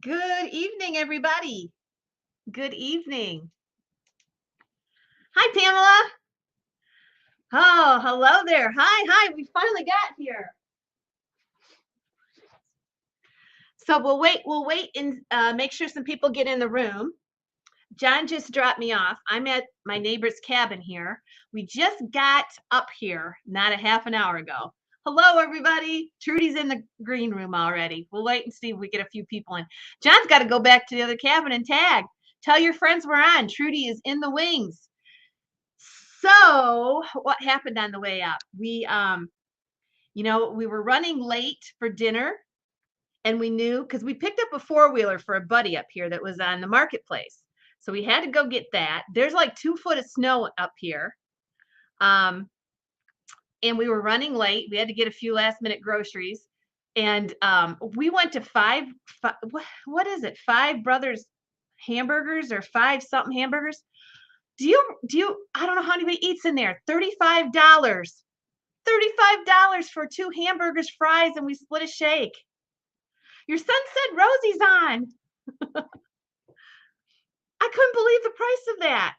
Good evening, everybody. Good evening. Hi, Pamela. Oh, hello there. Hi. We finally got here. So we'll wait and make sure some people get in the room. John just dropped me off. I'm at my neighbor's cabin here. We just got up here not a half an hour ago. Hello, everybody. Trudy's in the green room already. We'll wait and see if we get a few people in. John's got to go back to the other cabin and tag. Tell your friends we're on. Trudy is in the wings. So what happened on the way up? We were running late for dinner, and we knew because we picked up a four-wheeler for a buddy up here that was on the marketplace. So we had to go get that. There's like 2 foot of snow up here. And we were running late. We had to get a few last minute groceries. And we went to five what is it? Five Brothers hamburgers or five something hamburgers. Do you I don't know how anybody eats in there. $35. $35 for 2 hamburgers, fries, and we split a shake. Your son said Rosie's on. I couldn't believe the price of that.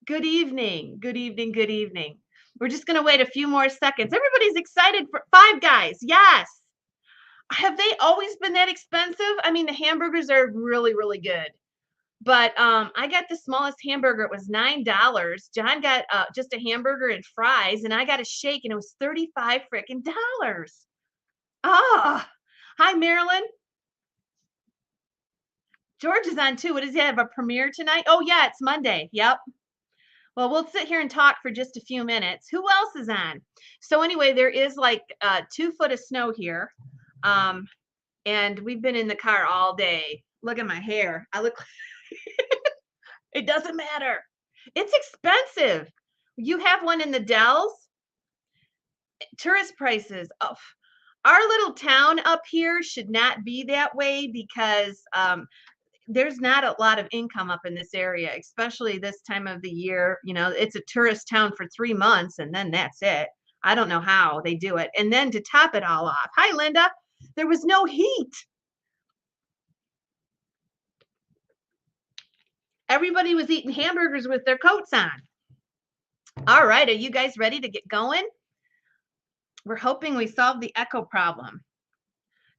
Good evening. Good evening. Good evening. We're just going to wait a few more seconds. Everybody's excited for Five Guys. Yes. Have they always been that expensive? I mean, the hamburgers are really, really good. But I got the smallest hamburger. It was $9. John got just a hamburger and fries, and I got a shake, and it was $35 freaking dollars. Ah, hi, Marilyn. George is on too. What does he have? A premiere tonight? Oh, yeah, it's Monday. Yep. Well, we'll sit here and talk for just a few minutes. Who else is on? So anyway, there is like 2 foot of snow here. And we've been in the car all day. Look at my hair. I look it doesn't matter. It's expensive. You have one in the Dells. Tourist prices. Oh, our little town up here should not be that way because there's not a lot of income up in this area, especially this time of the year. You know, it's a tourist town for 3 months and then that's it. I don't know how they do it. And then to top it all off, hi, Linda, there was no heat. Everybody was eating hamburgers with their coats on. All right, are you guys ready to get going? We're hoping we solve the echo problem.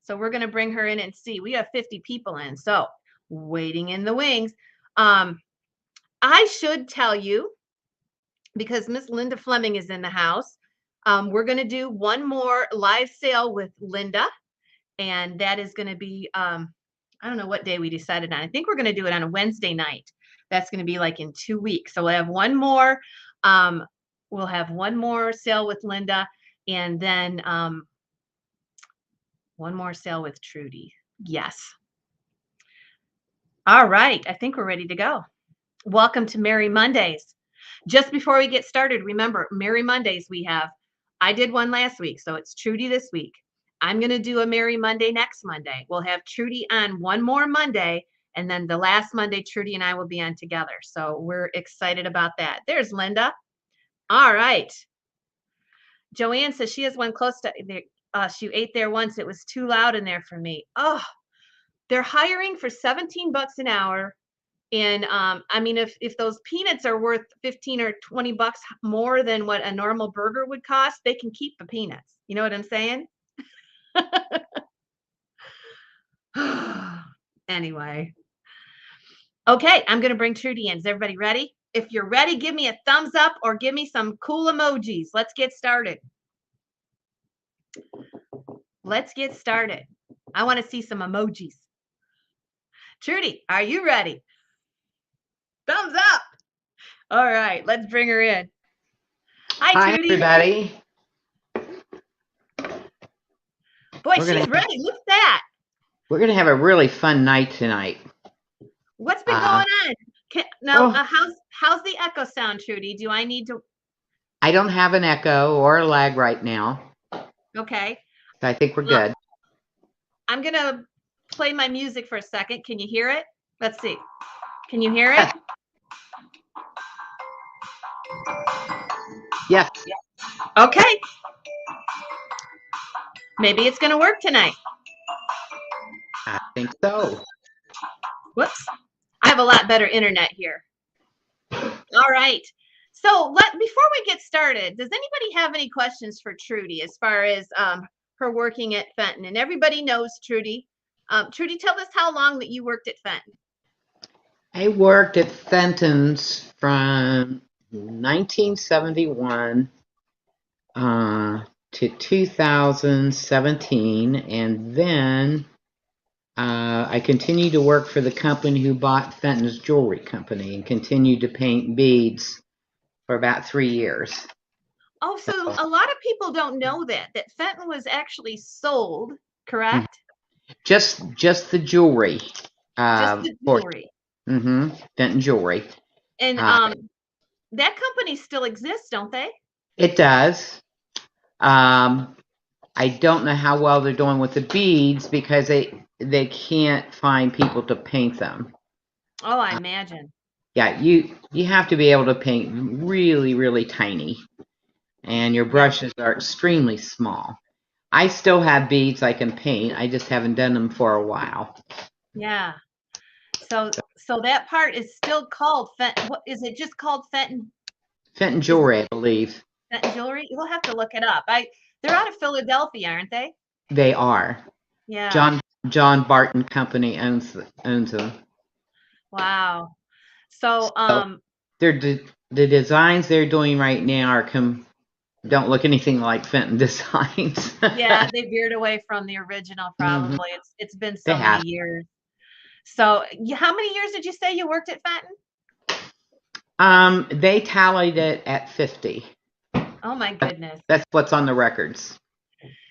So we're going to bring her in and see. We have 50 people in, so waiting in the wings. I should tell you, because Miss Linda Fleming is in the house, we're going to do one more live sale with Linda, and that is going to be, I don't know what day we decided on. I think we're going to do it on a Wednesday night. That's going to be like in 2 weeks. So we'll have one more. We'll have one more sale with Linda, and then one more sale with Trudy. Yes. All right. I think we're ready to go. Welcome to Merry Mondays. Just before we get started, remember, Merry Mondays we have. I did one last week, so it's Trudy this week. I'm going to do a Merry Monday next Monday. We'll have Trudy on one more Monday, and then the last Monday, Trudy and I will be on together. So we're excited about that. There's Linda. All right. Joanne says she has one close to she ate there once. It was too loud in there for me. Oh, they're hiring for $17 an hour. And I mean, if those peanuts are worth 15 or 20 bucks more than what a normal burger would cost, they can keep the peanuts. You know what I'm saying? Anyway. Okay, I'm going to bring Trudy in. Is everybody ready? If you're ready, give me a thumbs up or give me some cool emojis. Let's get started. Let's get started. I want to see some emojis. Trudy, are you ready? Thumbs up. All right, let's bring her in. Hi, Trudy. Everybody. Boy, she's ready. Look at that. We're going to have a really fun night tonight. What's been going on? How's the echo sound, Trudy? Do I need to? I don't have an echo or a lag right now. Okay. So I think we're good. I'm going to play my music for a second. Can you hear it? Let's see. Can you hear it? Yes. Okay. Maybe it's going to work tonight. I think so. Whoops. I have a lot better internet here. All right. So before we get started, does anybody have any questions for Trudy as far as her working at Fenton? And everybody knows Trudy. Trudy, tell us how long that you worked at Fenton. I worked at Fenton's from 1971 to 2017, and then I continued to work for the company who bought Fenton's jewelry company and continued to paint beads for about 3 years. Oh, so a lot of people don't know that Fenton was actually sold, correct? Just the jewelry. Just the jewelry. Fenton Jewelry. And that company still exists, don't they? It does. I don't know how well they're doing with the beads because they can't find people to paint them. Oh, I imagine. Yeah, you have to be able to paint really, really tiny, and your brushes are extremely small. I still have beads I can paint. I just haven't done them for a while. Yeah. So that part is still called Fenton. What is it? Just called Fenton? Fenton Jewelry, I believe. Fenton Jewelry. We'll have to look it up. They're out of Philadelphia, aren't they? They are. Yeah. John Barton Company owns them. Wow. So the designs they're doing right now don't look anything like Fenton designs. Yeah, they veered away from the original probably. It's been so many years. So how many years did you say you worked at Fenton? They tallied it at 50. Oh my goodness. That's what's on the records.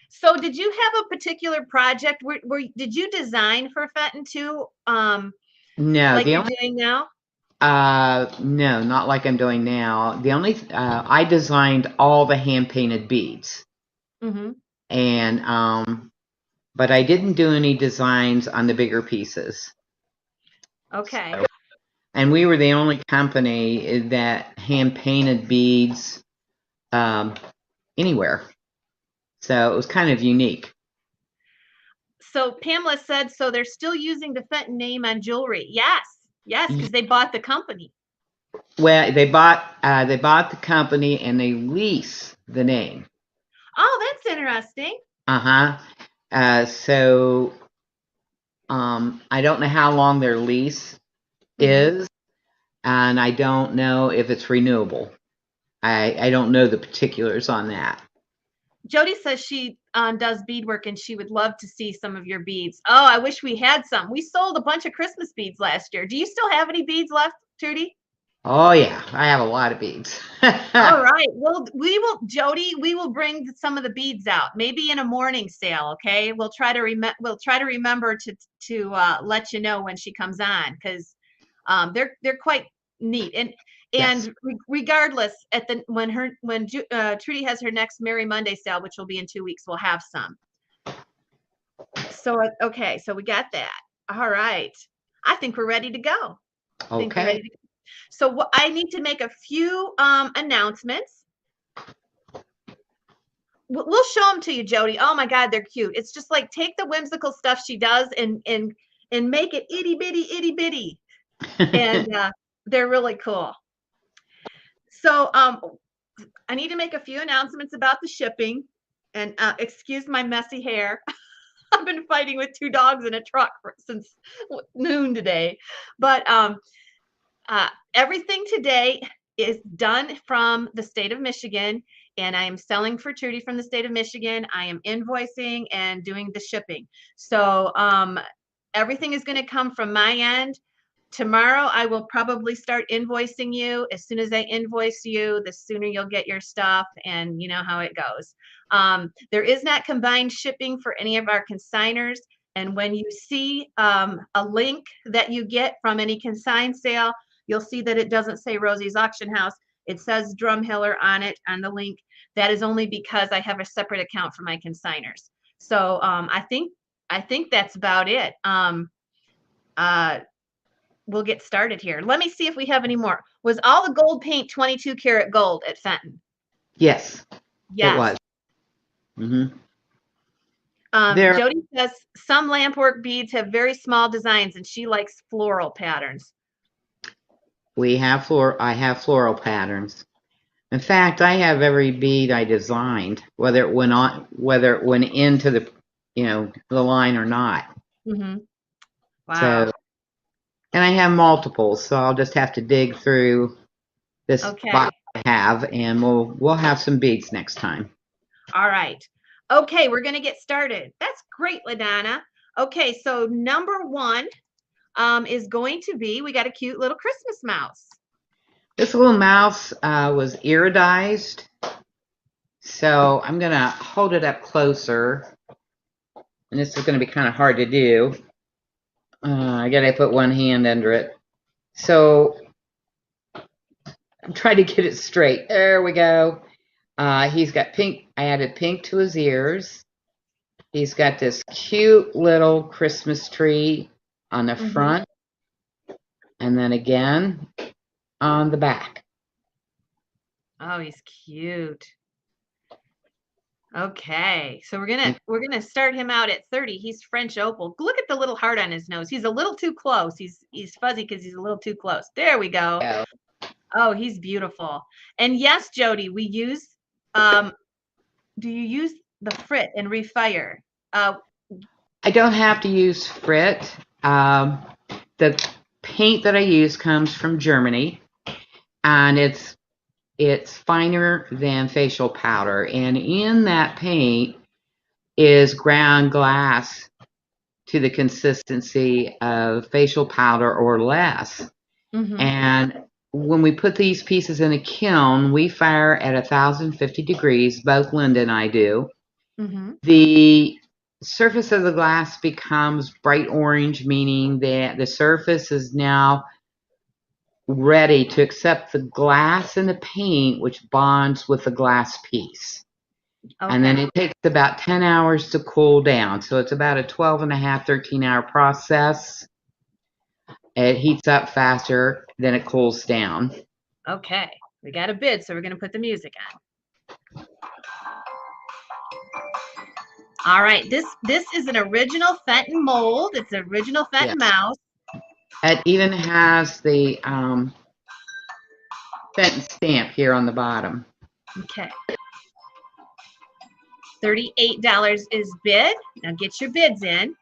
So did you have a particular project did you design for Fenton too? No, like you're doing now? No, not like I'm doing now. The only I designed all the hand painted beads. And but I didn't do any designs on the bigger pieces. Okay. So, and we were the only company that hand painted beads anywhere. So it was kind of unique. So Pamela said, so they're still using the Fenton name on jewelry. Yes, because they bought the company. Well, they bought the company and they lease the name. Oh, that's interesting. So I don't know how long their lease is, and I don't know if it's renewable. I don't know the particulars on that. Jody says she does beadwork and she would love to see some of your beads. Oh, I wish we had some. We sold a bunch of Christmas beads last year. Do you still have any beads left, Trudy? Oh yeah, I have a lot of beads. All right. Well, Jody, we will bring some of the beads out, maybe in a morning sale. Okay. We'll try to remember to let you know when she comes on, because they're quite neat. And regardless, when Trudy has her next Merry Monday sale, which will be in 2 weeks, we'll have some. So okay, so we got that. All right. I think we're ready to go. Okay. So I need to make a few announcements. We'll show them to you, Jody. Oh my God, they're cute. It's just like take the whimsical stuff she does and make it itty bitty, and they're really cool. So I need to make a few announcements about the shipping, and excuse my messy hair. I've been fighting with 2 dogs in a truck since noon today, but everything today is done from the state of Michigan, and I am selling for Trudy from the state of Michigan. I am invoicing and doing the shipping. So everything is going to come from my end. Tomorrow, I will probably start invoicing you. As soon as I invoice you, the sooner you'll get your stuff, and you know how it goes. There is not combined shipping for any of our consigners. And when you see a link that you get from any consign sale, you'll see that it doesn't say Rosie's Auction House. It says Drumheller on it, on the link. That is only because I have a separate account for my consigners. So I think that's about it. We'll get started here. Let me see if we have any more. Was all the gold paint 22 karat gold at Fenton? Yes. Yes. It was. Jody says some lampwork beads have very small designs, and she likes floral patterns. I have floral patterns. In fact, I have every bead I designed, whether it went into the, the line or not. Mm-hmm. Wow. So, and I have multiples, so I'll just have to dig through this box I have, and we'll have some beads next time. All right. Okay, we're gonna get started. That's great, LaDonna. Okay, so number 1 is going to be, we got a cute little Christmas mouse. This little mouse was iridized, so I'm gonna hold it up closer, and this is gonna be kind of hard to do. I gotta put one hand under it. So I'm trying to get it straight. There we go. He's got pink. I added pink to his ears. He's got this cute little Christmas tree on the front, and then again on the back. Oh, he's cute. Okay, so we're gonna start him out at 30. He's French opal. Look at the little heart on his nose. He's a little too close. He's fuzzy because he's a little too close. There we go. Yeah. Oh, he's beautiful. And yes, Jody, we use. Do you use the frit and refire? I don't have to use frit. The paint that I use comes from Germany, and it's finer than facial powder, and in that paint is ground glass to the consistency of facial powder or less. And when we put these pieces in a kiln, we fire at 1,050 degrees, both Linda and I do. The surface of the glass becomes bright orange, meaning that the surface is now ready to accept the glass and the paint, which bonds with the glass piece. And then it takes about 10 hours to cool down. So it's about a 12.5, 13-hour process. It heats up faster, then it cools down. Okay, we got a bid, so we're going to put the music on. All right, this is an original Fenton mold. It's an original Fenton mouse. It even has the Fenton stamp here on the bottom. Okay. $38 is bid. Now get your bids in.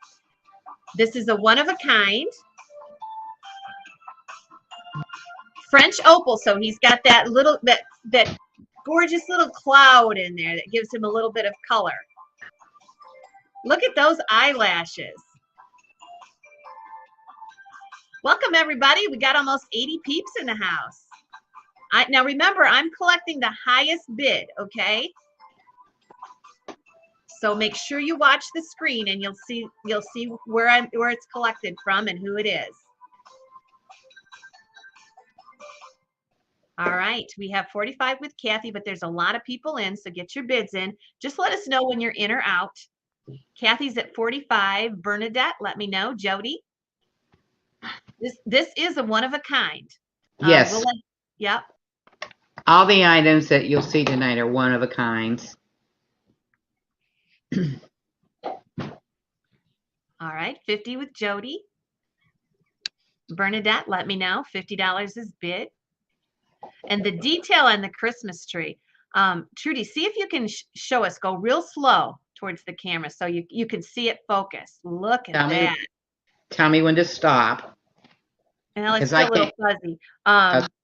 This is a one of a kind. French opal, so he's got that little that gorgeous little cloud in there that gives him a little bit of color. Look at those eyelashes. Welcome everybody. We got almost 80 peeps in the house. Now remember, I'm collecting the highest bid, okay? So make sure you watch the screen and you'll see where it's collected from and who it is. All right, we have 45 with Kathy, but there's a lot of people in, so get your bids in. Just let us know when you're in or out. Kathy's at 45. Bernadette, let me know. Jody, this is a one of a kind. Yes. Yep. All the items that you'll see tonight are one of a kinds. All right, 50 with Jody. Bernadette, let me know. $50 is bid. And the detail on the Christmas tree. Trudy, see if you can show us. Go real slow towards the camera so you can see it focus. Look at that. Tell me when to stop. And it's still a little fuzzy.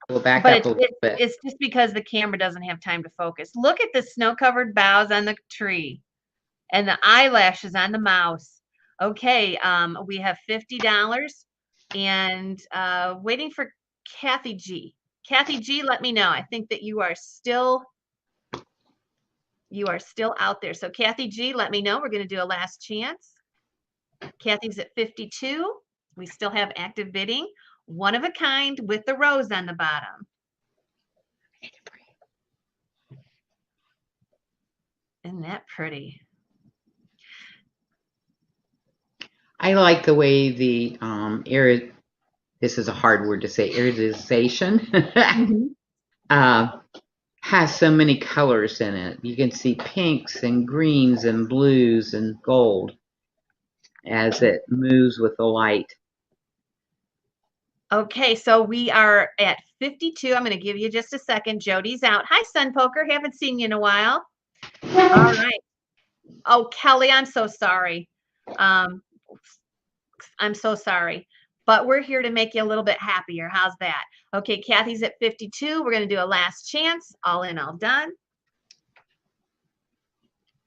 We'll back up a little bit. It's just because the camera doesn't have time to focus. Look at the snow-covered boughs on the tree and the eyelashes on the mouse. Okay, we have $50 and waiting for Kathy G. Kathy G, let me know. I think that you are still out there. So Kathy G, let me know. We're going to do a last chance. Kathy's at 52. We still have active bidding. One of a kind with the rose on the bottom. Isn't that pretty? I like the way the this is a hard word to say, iridization has so many colors in it. You can see pinks and greens and blues and gold as it moves with the light. Okay, so we are at 52. I'm going to give you just a second. Jody's out. Hi, Sun Poker. Haven't seen you in a while. All right. Oh, Kelly, I'm so sorry. I'm so sorry. But we're here to make you a little bit happier. How's that? Okay, Kathy's at 52. We're going to do a last chance. All in, all done.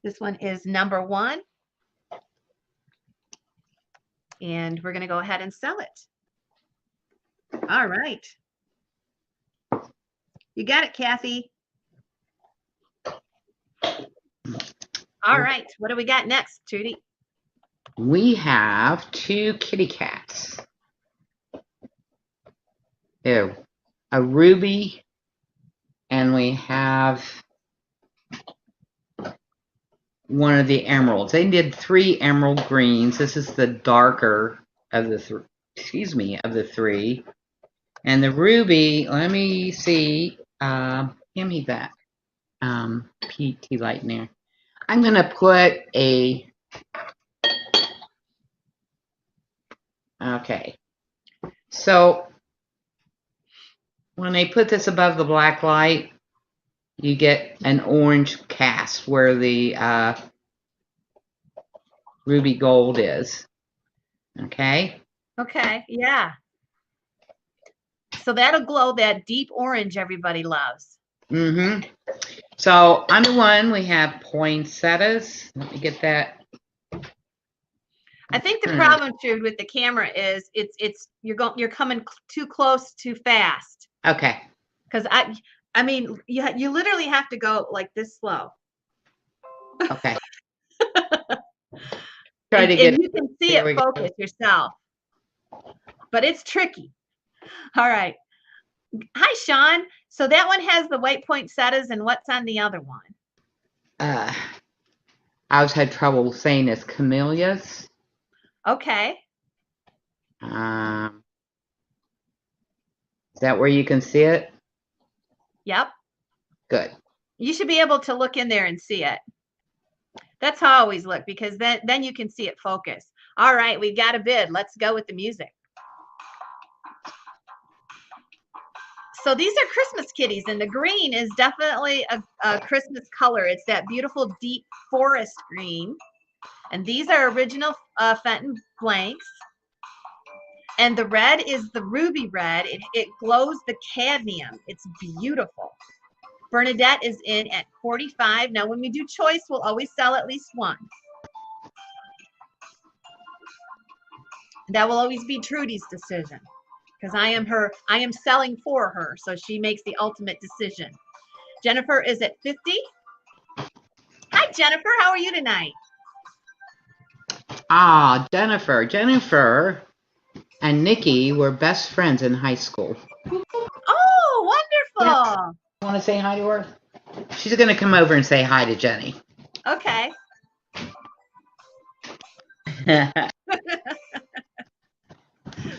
This one is number 1. And we're going to go ahead and sell it. All right. You got it, Kathy. All right. What do we got next, Trudy? We have 2 kitty cats. Ew. A ruby, and we have one of the emeralds. They did 3 emerald greens. This is the darker of the of the 3. And the ruby, let me see. Give me that PT light in there. I'm gonna put a. Okay. So when they put this above the black light, you get an orange cast where the ruby gold is. Okay? Okay, yeah. So that'll glow that deep orange everybody loves. Mm-hmm. So under 1, we have poinsettias. Let me get that. I think the problem, Trude, with the camera is you're coming too close too fast. Okay. Because I mean you literally have to go like this slow. Okay. Try to get. And you can see it focus yourself, but it's tricky. All right. Hi, Sean. So that one has the white poinsettias, and what's on the other one? I always had trouble saying it's camellias. Okay. Is that where you can see it? Yep. Good. You should be able to look in there and see it. That's how I always look, because then you can see it focus. All right, we've got a bid. Let's go with the music. So these are Christmas kitties, and the green is definitely a Christmas color. It's that beautiful deep forest green. And these are original Fenton blanks. And the red is the ruby red. It glows the cadmium. It's beautiful. Bernadette is in at 45. Now, when we do choice, we'll always sell at least one. That will always be Trudy's decision, because I am selling for her, so she makes the ultimate decision. Jennifer is at 50. Hi, Jennifer. How are you tonight? Jennifer and Nikki were best friends in high school. Oh, wonderful. Yeah. Want to say hi to her? She's going to come over and say hi to Jenny. Okay.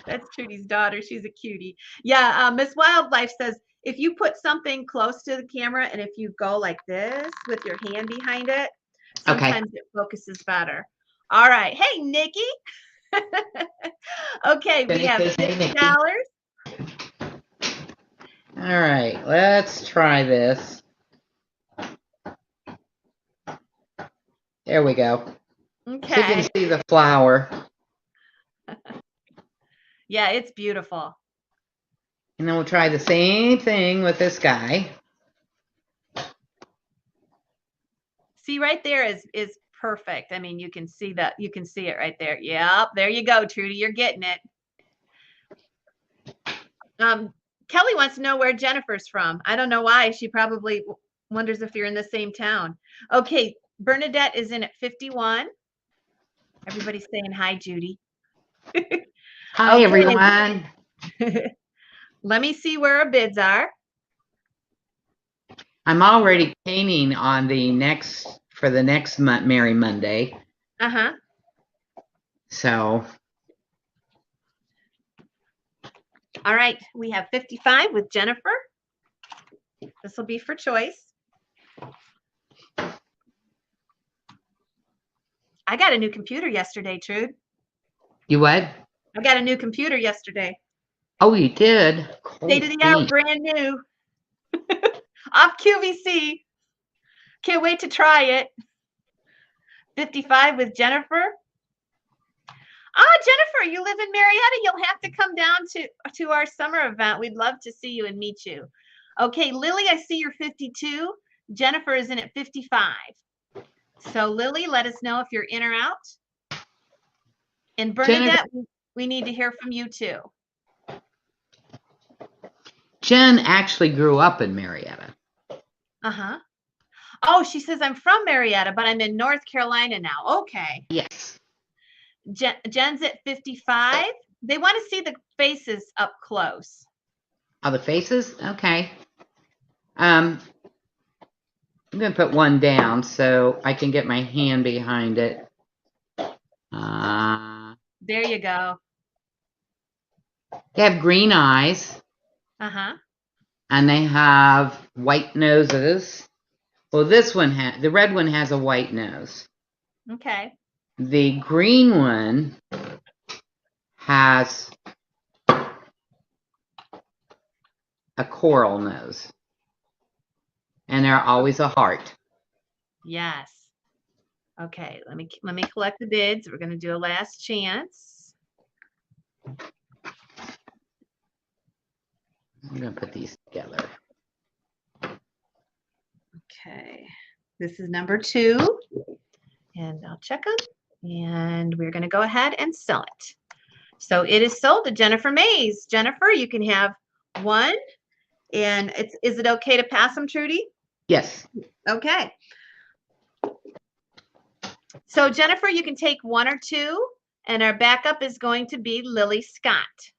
That's Trudy's daughter. She's a cutie. Yeah, Miss Wildlife says, if you put something close to the camera and if you go like this with your hand behind it, sometimes it focuses better. All right. Hey, Nikki. Okay, we have $50. All right, let's try this. There we go. Okay. So you can see the flower. Yeah, it's beautiful. And then we'll try the same thing with this guy. See, right there is perfect. I mean, you can see that. You can see it right there. Yep, there you go, Trudy. You're getting it. Kelly wants to know where Jennifer's from. I don't know why. She probably wonders if you're in the same town. Okay, Bernadette is in at 51. Everybody's saying hi, Judy. Hi, everyone. Let me see where our bids are. I'm already painting on for the next Merry Monday. Uh-huh. So. All right, we have 55 with Jennifer. This will be for choice. I got a new computer yesterday, Trude. You what? I got a new computer yesterday. Oh, you did? State of the art, brand new. Off QVC. Can't wait to try it. 55 with Jennifer. Ah, Jennifer, you live in Marietta. You'll have to come down to our summer event. We'd love to see you and meet you. Okay, Lily, I see you're 52. Jennifer is in at 55. So Lily, let us know if you're in or out. And Bernadette, we need to hear from you too. Jen actually grew up in Marietta. Uh-huh. Oh, she says, I'm from Marietta, but I'm in North Carolina now. Okay. Yes. Jen's at 55. They want to see the faces up close. Oh, the faces? Okay. I'm going to put one down so I can get my hand behind it. There you go. They have green eyes. Uh-huh. And they have white noses. Well, the red one has a white nose. Okay. The green one has a coral nose. And they're always a heart. Yes. Okay, let me collect the bids. We're going to do a last chance. I'm going to put these together. Okay. This is number 2. And I'll check them. And we're going to go ahead and sell it. So it is sold to Jennifer Mays. Jennifer, you can have one. And is it okay to pass them, Trudy? Yes. Okay. So Jennifer, you can take 1 or 2. And our backup is going to be Lily Scott.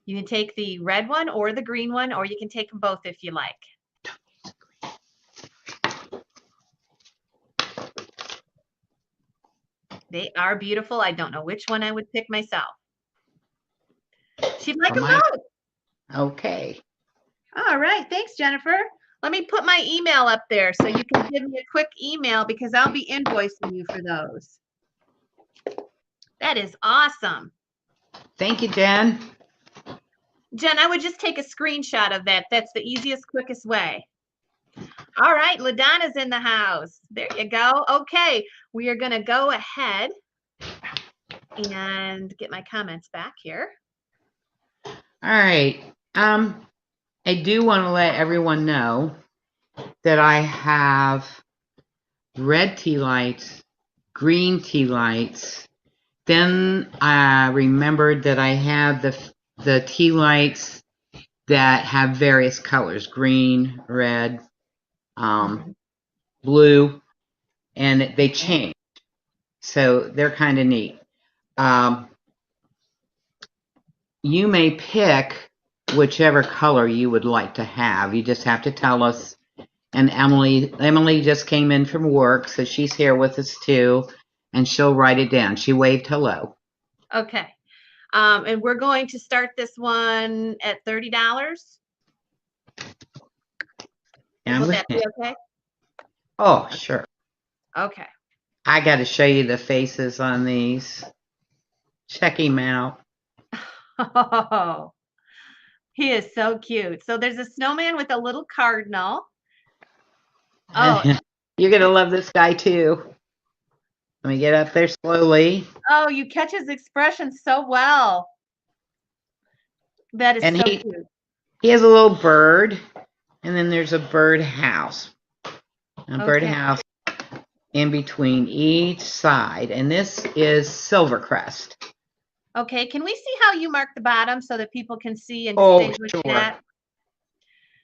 You can take the red one or the green one, or you can take them both if you like. They are beautiful. I don't know which one I would pick myself. She'd like them both. Okay. All right. Thanks, Jennifer. Let me put my email up there so you can give me a quick email because I'll be invoicing you for those. That is awesome. Thank you, Jen. Jen, I would just take a screenshot of that. That's the easiest, quickest way. All right, LaDonna's in the house. There you go. Okay, we are going to go ahead and get my comments back here. All right. I do want to let everyone know that I have red tea lights, green tea lights. Then I remembered that I have the tea lights that have various colors, green, red, blue, and they change. So they're kind of neat. You may pick whichever color you would like to have. You just have to tell us. And Emily just came in from work, so she's here with us too, and she'll write it down. She waved hello. Okay. And we're going to start this one at $30. Will that be okay? Oh, sure. Okay. I got to show you the faces on these. Check him out. Oh, he is so cute. So there's a snowman with a little cardinal. Oh, you're going to love this guy too. Let me get up there slowly. Oh, you catch his expression so well. That is so cute. He has a little bird, and then there's a bird house. A bird house in between each side, and this is Silvercrest. Okay, can we see how you mark the bottom so that people can see and distinguish that?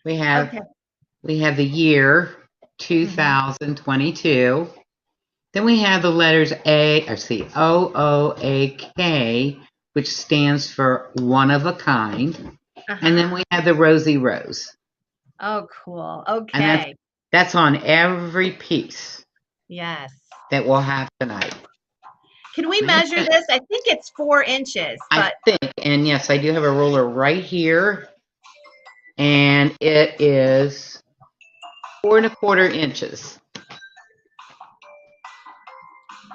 We have the year 2022. Then we have the letters OOAK, which stands for one of a kind. And then we have the Rosie Rose. Oh, cool. Okay. And that's on every piece. Yes. That we'll have tonight. Can we measure this? I think it's 4 inches. But... I think, and yes, I do have a ruler right here. and it is 4 1/4 inches.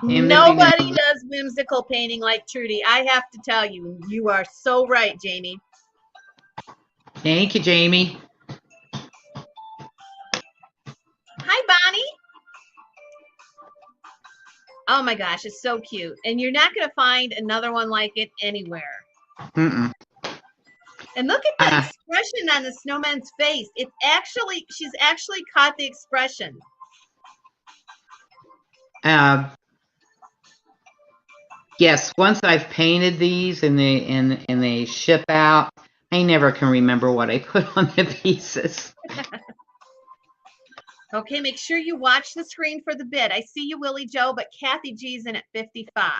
Nobody does whimsical painting like Trudy. I have to tell you, you are so right, Jamie. Thank you, Jamie. Hi, Bonnie. Oh my gosh, it's so cute. And you're not going to find another one like it anywhere. Mm-mm. And look at the expression on the snowman's face. It's actually, she's actually caught the expression. Yes, once I've painted these and they ship out, I never can remember what I put on the pieces. Okay, make sure you watch the screen for the bid. I see you, Willie Joe, but Kathy G's in at 55.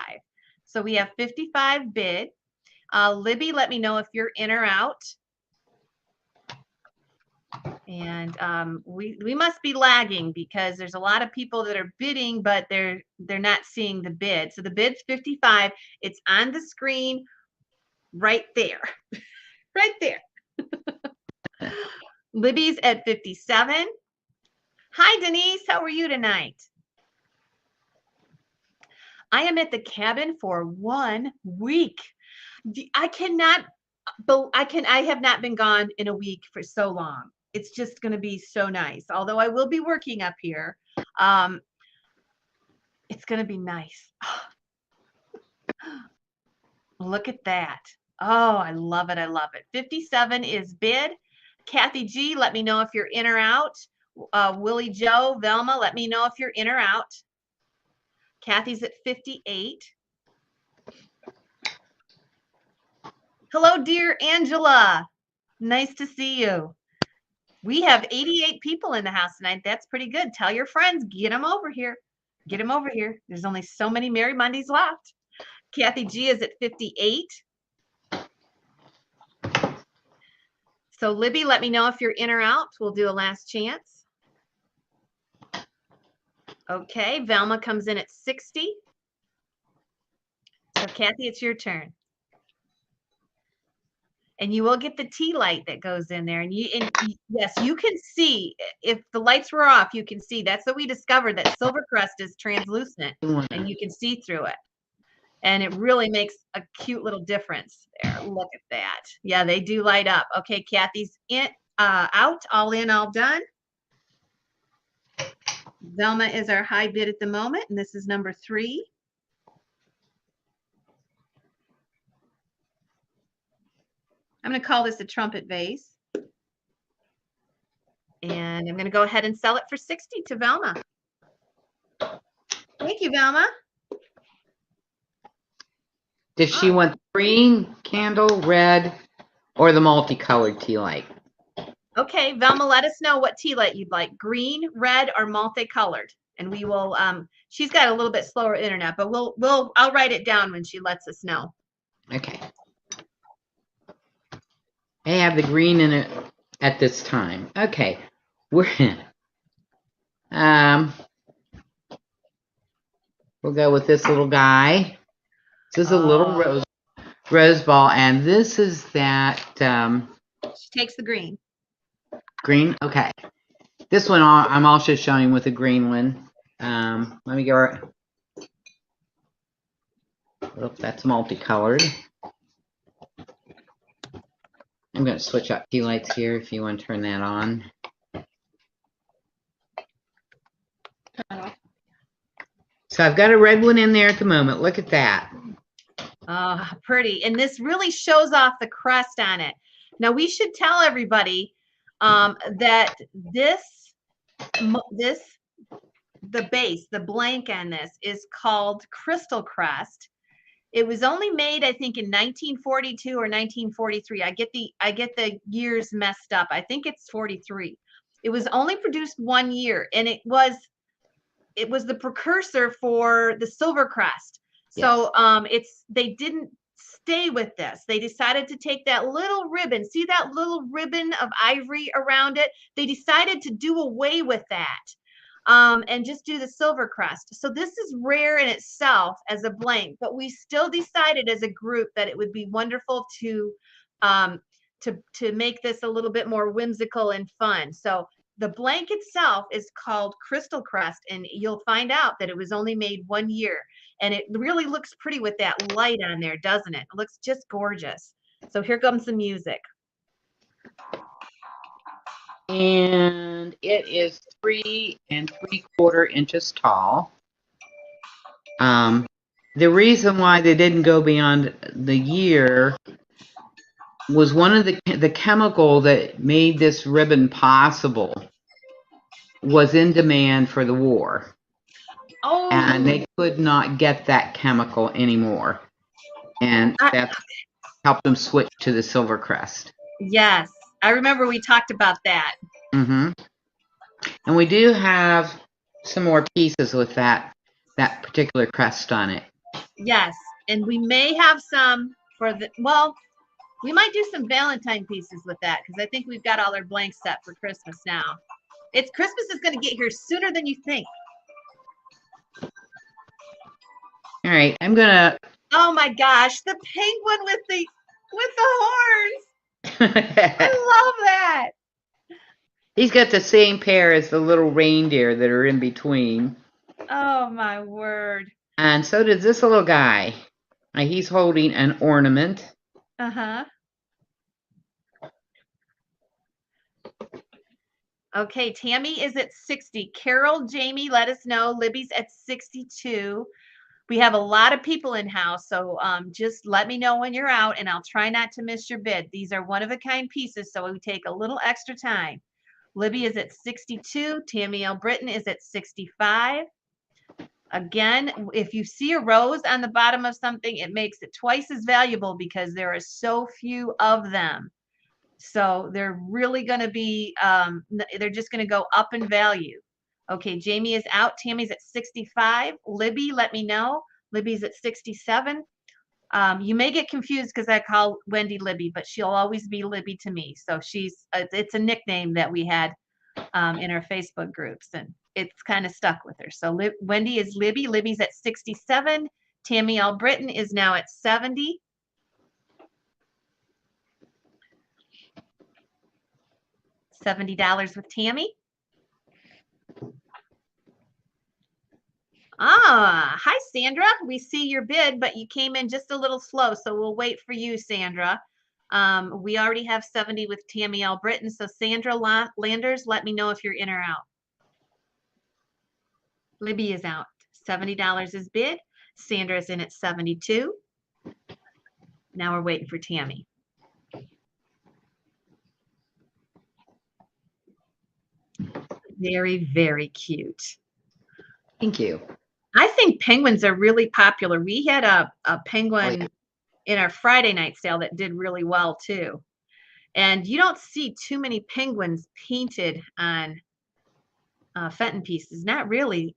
So we have 55 bid. Libby, let me know if you're in or out. And we must be lagging because there's a lot of people that are bidding, but they're not seeing the bid. So the bid's 55. It's on the screen right there. Right there. Libby's at 57. Hi, Denise. How are you tonight? I am at the cabin for 1 week. I have not been gone in a week for so long. It's just going to be so nice. Although I will be working up here. It's going to be nice. Look at that. Oh, I love it. I love it. 57 is bid. Kathy G, let me know if you're in or out. Willie Joe, Velma, let me know if you're in or out. Kathy's at 58. Hello, dear Angela. Nice to see you. We have 88 people in the house tonight. That's pretty good. Tell your friends, get them over here. Get them over here. There's only so many Merry Mondays left. Kathy G is at 58. So Libby, let me know if you're in or out. We'll do a last chance. Okay, Velma comes in at 60. So Kathy, it's your turn. And you will get the tea light that goes in there. And yes, you can see, if the lights were off, you can see. That's what we discovered, that silver crest is translucent and you can see through it. And it really makes a cute little difference there. Look at that. Yeah, they do light up. Okay, Kathy's in, out, all in, all done. Velma is our high bid at the moment, and this is number 3. I'm going to call this a trumpet vase. And I'm going to go ahead and sell it for 60 to Velma. Thank you, Velma. Does she want green candle, red, or the multicolored tea light? Okay, Velma, let us know what tea light you'd like. Green, red, or multicolored. And we will, she's got a little bit slower internet, but I'll write it down when she lets us know. Okay. I have the green in it at this time. Okay. We'll go with this little guy. This is a little rose ball, and this is that. She takes the green. Green, okay. This one I'm also showing with a green one. Let me go. Oh, that's multicolored. I'm going to switch up tea lights here if you want to turn that on. So I've got a red one in there at the moment. Look at that. Oh, pretty. And this really shows off the crest on it. Now, we should tell everybody that the base, the blank on this, is called Crystal Crest. It was only made, I think, in 1942 or 1943. I get the years messed up. I think it's 43. It was only produced 1 year, and it was the precursor for the Silver Crest. So they didn't stay with this. They decided to take that little ribbon. See that little ribbon of ivory around it? They decided to do away with that. And just do the Silver Crest. So this is rare in itself as a blank, but we still decided as a group that it would be wonderful to to make this a little bit more whimsical and fun. So the blank itself is called Crystal Crest, and you'll find out that it was only made 1 year. And it really looks pretty with that light on there, doesn't it? It looks just gorgeous. So here comes the music. And it is 3 3/4 inches tall. The reason why they didn't go beyond the year was one of the chemical that made this ribbon possible was in demand for the war. Oh. And they could not get that chemical anymore. And that helped them switch to the Silver Crest. Yes, I remember we talked about that. Mm-hmm. And we do have some more pieces with that particular crest on it. Yes, and we may have some for the, well, we might do some Valentine pieces with that because I think we've got all our blanks set for Christmas now. Christmas is going to get here sooner than you think. All right, I'm gonna. Oh my gosh, the penguin with the horns! I love that. He's got the same pair as the little reindeer that are in between. Oh my word! And so does this little guy. He's holding an ornament. Uh-huh. Okay, Tammy is at 60. Carol, Jamie, let us know. Libby's at 62. We have a lot of people in house, so just let me know when you're out, and I'll try not to miss your bid. These are one-of-a-kind pieces, so we take a little extra time. Libby is at 62. Tammy L. Britton is at 65. Again, if you see a rose on the bottom of something, it makes it twice as valuable because there are so few of them. So they're really going to be, they're just going to go up in value. Okay, Jamie is out. Tammy's at 65. Libby, let me know. Libby's at 67. You may get confused because I call Wendy Libby, but she'll always be Libby to me. So it's a nickname that we had in our Facebook groups, and it's kind of stuck with her. So Wendy is Libby. Libby's at 67. Tammy L. Britton is now at 70. $70 with Tammy. Hi, Sandra. We see your bid, but you came in just a little slow, so we'll wait for you, Sandra. We already have 70 with Tammy L. Britton, so Sandra Landers, let me know if you're in or out. Libby is out. $70 is bid. Sandra's in at 72. Now we're waiting for Tammy. Very, very cute. Thank you. I think penguins are really popular. We had a penguin in our Friday night sale that did really well too. And you don't see too many penguins painted on Fenton pieces. Not really.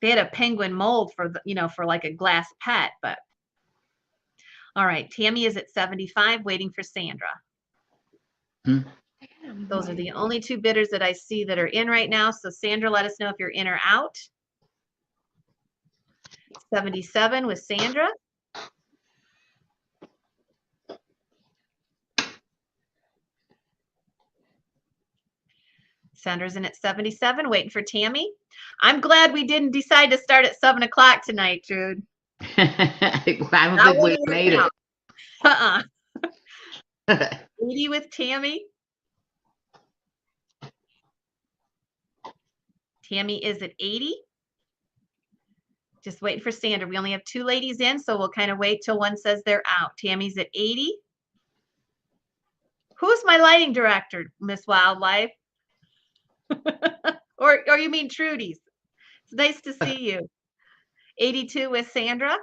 They had a penguin mold for for like a glass pet, but all right. Tammy is at 75, waiting for Sandra. Those are the only two bidders that I see that are in right now. So Sandra, let us know if you're in or out. 77 with Sandra. Sandra's in at 77, waiting for Tammy. I'm glad we didn't decide to start at 7 o'clock tonight, Trude. I'm glad we made it. 80 with Tammy. Tammy is at 80. Just waiting for Sandra. We only have 2 ladies in, so we'll kind of wait till one says they're out. Tammy's at 80. Who's my lighting director, Miss Wildlife? or you mean Trudy's? It's nice to see you. 82 with Sandra.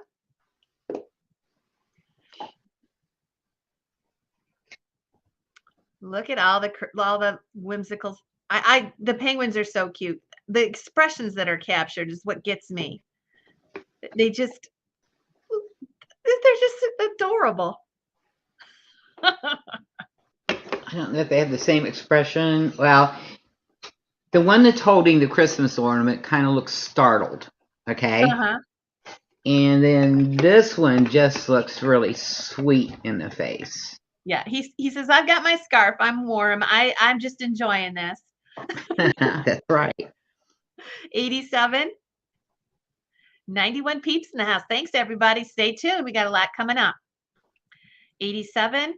Look at all the whimsicals. The penguins are so cute. The expressions that are captured is what gets me. They're just adorable. I don't know if they have the same expression. Well, the one that's holding the Christmas ornament kind of looks startled. Okay. And then this one just looks really sweet in the face. Yeah, he says, I've got my scarf. I'm warm. I'm just enjoying this. That's right. 87. 91 peeps in the house. Thanks, everybody. Stay tuned. We got a lot coming up. 87.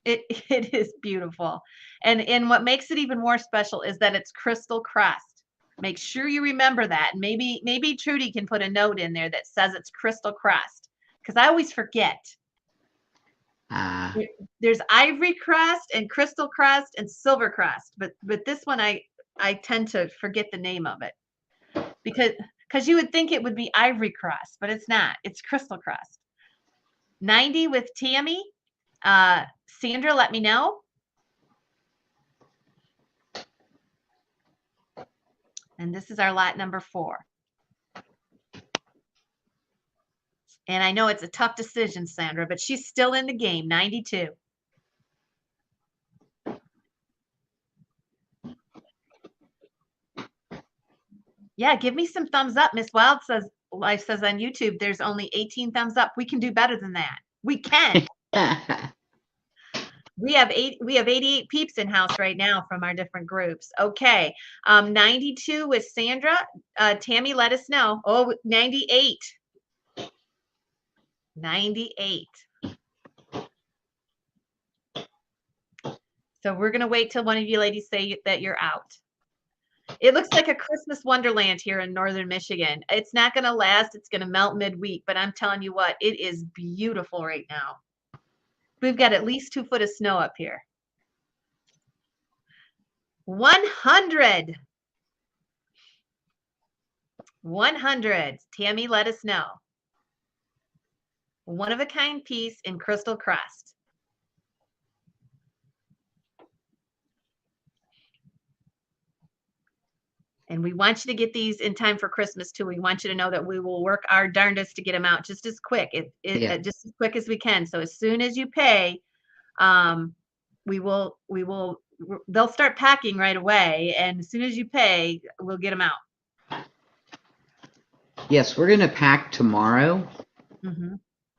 It is beautiful. And what makes it even more special is that it's crystal crest. Make sure you remember that. Maybe Trudy can put a note in there that says it's crystal crest, because I always forget. There's ivory crest and crystal crest and silver crest, but this one I tend to forget the name of it because you would think it would be ivory crest, but it's not. It's crystal crest. 90 with Tammy. Sandra, let me know. And this is our lot number 4. And I know it's a tough decision, Sandra, but she's still in the game. 92. Yeah, give me some thumbs up. Miss Life says on YouTube, there's only 18 thumbs up. We can do better than that. We can. We have 88 peeps in house right now from our different groups. Okay. 92 with Sandra. Tammy, let us know. Oh, 98. 98. So we're going to wait till one of you ladies say that you're out. It looks like a Christmas wonderland here in northern Michigan. It's not going to last. It's going to melt midweek, but I'm telling you what, it is beautiful right now. We've got at least 2 foot of snow up here. 100. 100. Tammy, let us know. One of a kind piece in crystal crest. And we want you to get these in time for Christmas too. We want you to know that we will work our darndest to get them out just as quick, just as quick as we can. So as soon as you pay, they'll start packing right away. And as soon as you pay, we'll get them out. Yes, we're going to pack tomorrow. Mm-hmm.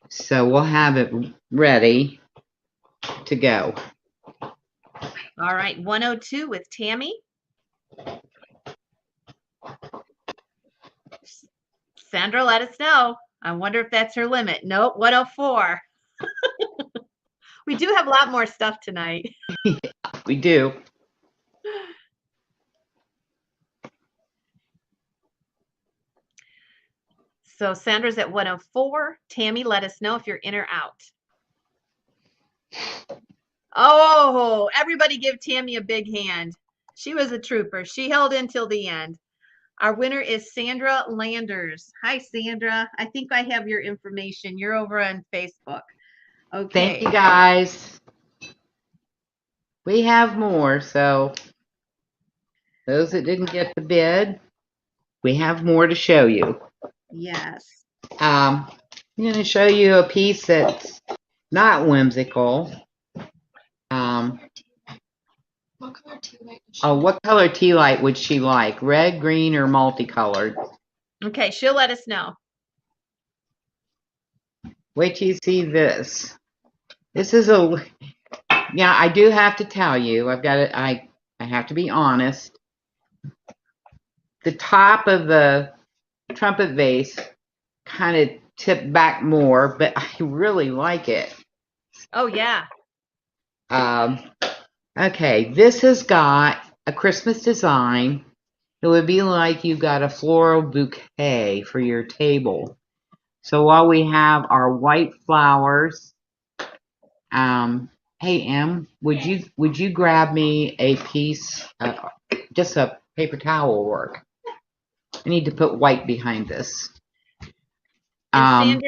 So we'll have it ready to go. All right. 102 with Tammy. Sandra, let us know. I wonder if that's her limit. Nope, 104. We do have a lot more stuff tonight. We do. So Sandra's at 104. Tammy, let us know if you're in or out. Oh, everybody give Tammy a big hand. She was a trooper. She held in till the end. Our winner is Sandra Landers. Hi, Sandra. I think I have your information. You're over on Facebook. Okay. Thank you, guys. We have more, so those that didn't get the bid, we have more to show you. Yes. I'm going to show you a piece that's not whimsical. What color tea light would she what color tea light would she like? Red, green, or multicolored? Okay, she'll let us know. Wait till you see this. This is I do have to tell you, I have to be honest. The top of the trumpet vase kind of tipped back more, but I really like it. Oh, yeah. Okay, this has got a Christmas design. It would be like you got a floral bouquet for your table. So while we have our white flowers, hey Em, would you grab me a piece, just a paper towel will work. I need to put white behind this. And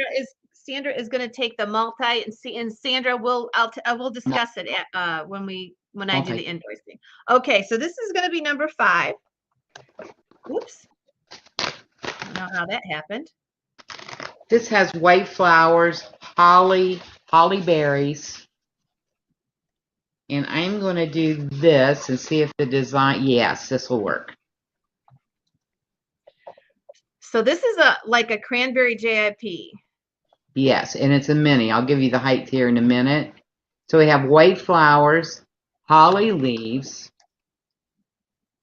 Sandra is going to take the multi and Sandra will discuss it when I do the invoicing. Okay, so this is going to be number 5. Oops. I don't know how that happened. This has white flowers, holly berries. And I'm going to do this and see if the design, yes, this will work. So this is like a cranberry JIP. Yes, and it's a mini. I'll give you the height here in a minute. So we have white flowers, holly leaves,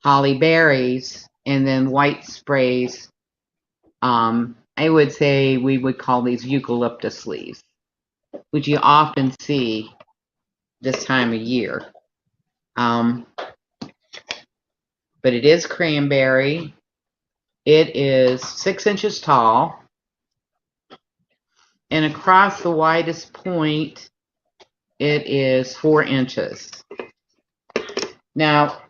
holly berries, and then white sprays. I would say we would call these eucalyptus leaves, which you often see this time of year. But it is cranberry. It is 6 inches tall. And across the widest point, it is 4 inches. Now,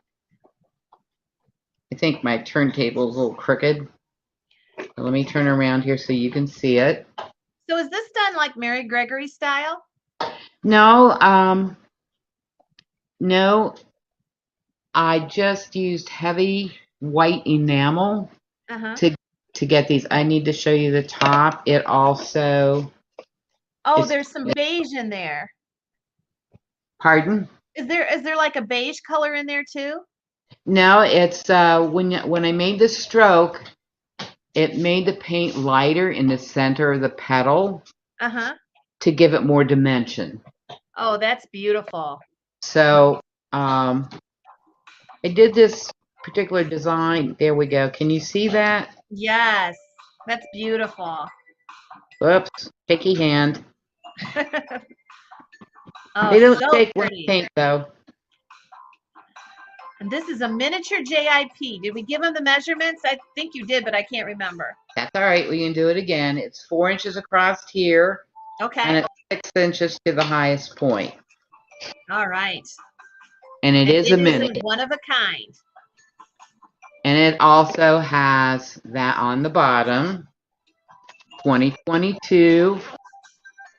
I think my turntable is a little crooked. So let me turn around here so you can see it. So is this done like Mary Gregory style? No, no. I just used heavy white enamel to get these. I need to show you the top. It also. Oh, there's some beige in there. Pardon? Is there like a beige color in there too? No, it's when I made the stroke, it made the paint lighter in the center of the petal to give it more dimension. Oh, that's beautiful. So I did this particular design. There we go. Can you see that? Yes, that's beautiful. Whoops, shaky hand. Oh, They don't so take wet pretty. paint though. And this is a miniature JIP. Did we give them the measurements? I think you did, but I can't remember. That's all right. We can do it again. It's 4 inches across here. Okay. And it's 6 inches to the highest point. All right. And it is a mini. One of a kind. And it also has that on the bottom. 2022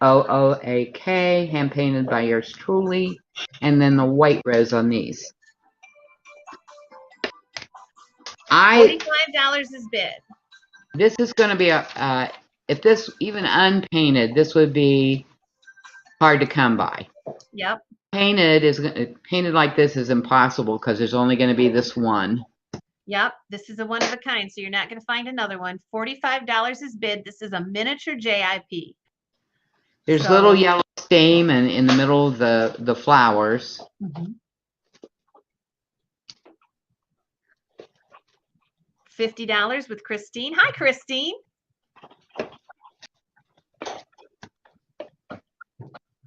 OOAK, hand painted by yours truly. And then the white rose on these. $45 is bid. This is going to be if this even unpainted, this would be hard to come by. Yep. Painted like this is impossible because there's only going to be this one. Yep, this is a one of a kind, so you're not going to find another one. $45 is bid. This is a miniature JIP. There's little yellow stamen in the middle of the flowers. $50 with Christine. Hi, Christine.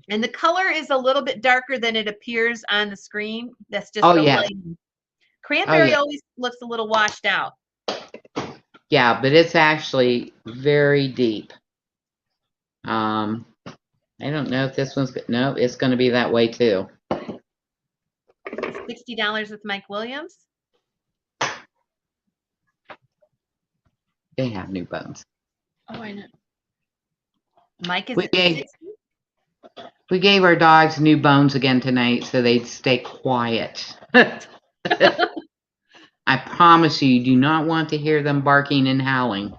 And the color is a little bit darker than it appears on the screen. That's just the lighting. Cranberry always looks a little washed out. Yeah, but it's actually very deep. I don't know if this one's good. No, it's going to be that way too. $60 with Mike Williams. They have new bones. Oh, I know. Mike is we gave our dogs new bones again tonight so they'd stay quiet. I promise you do not want to hear them barking and howling.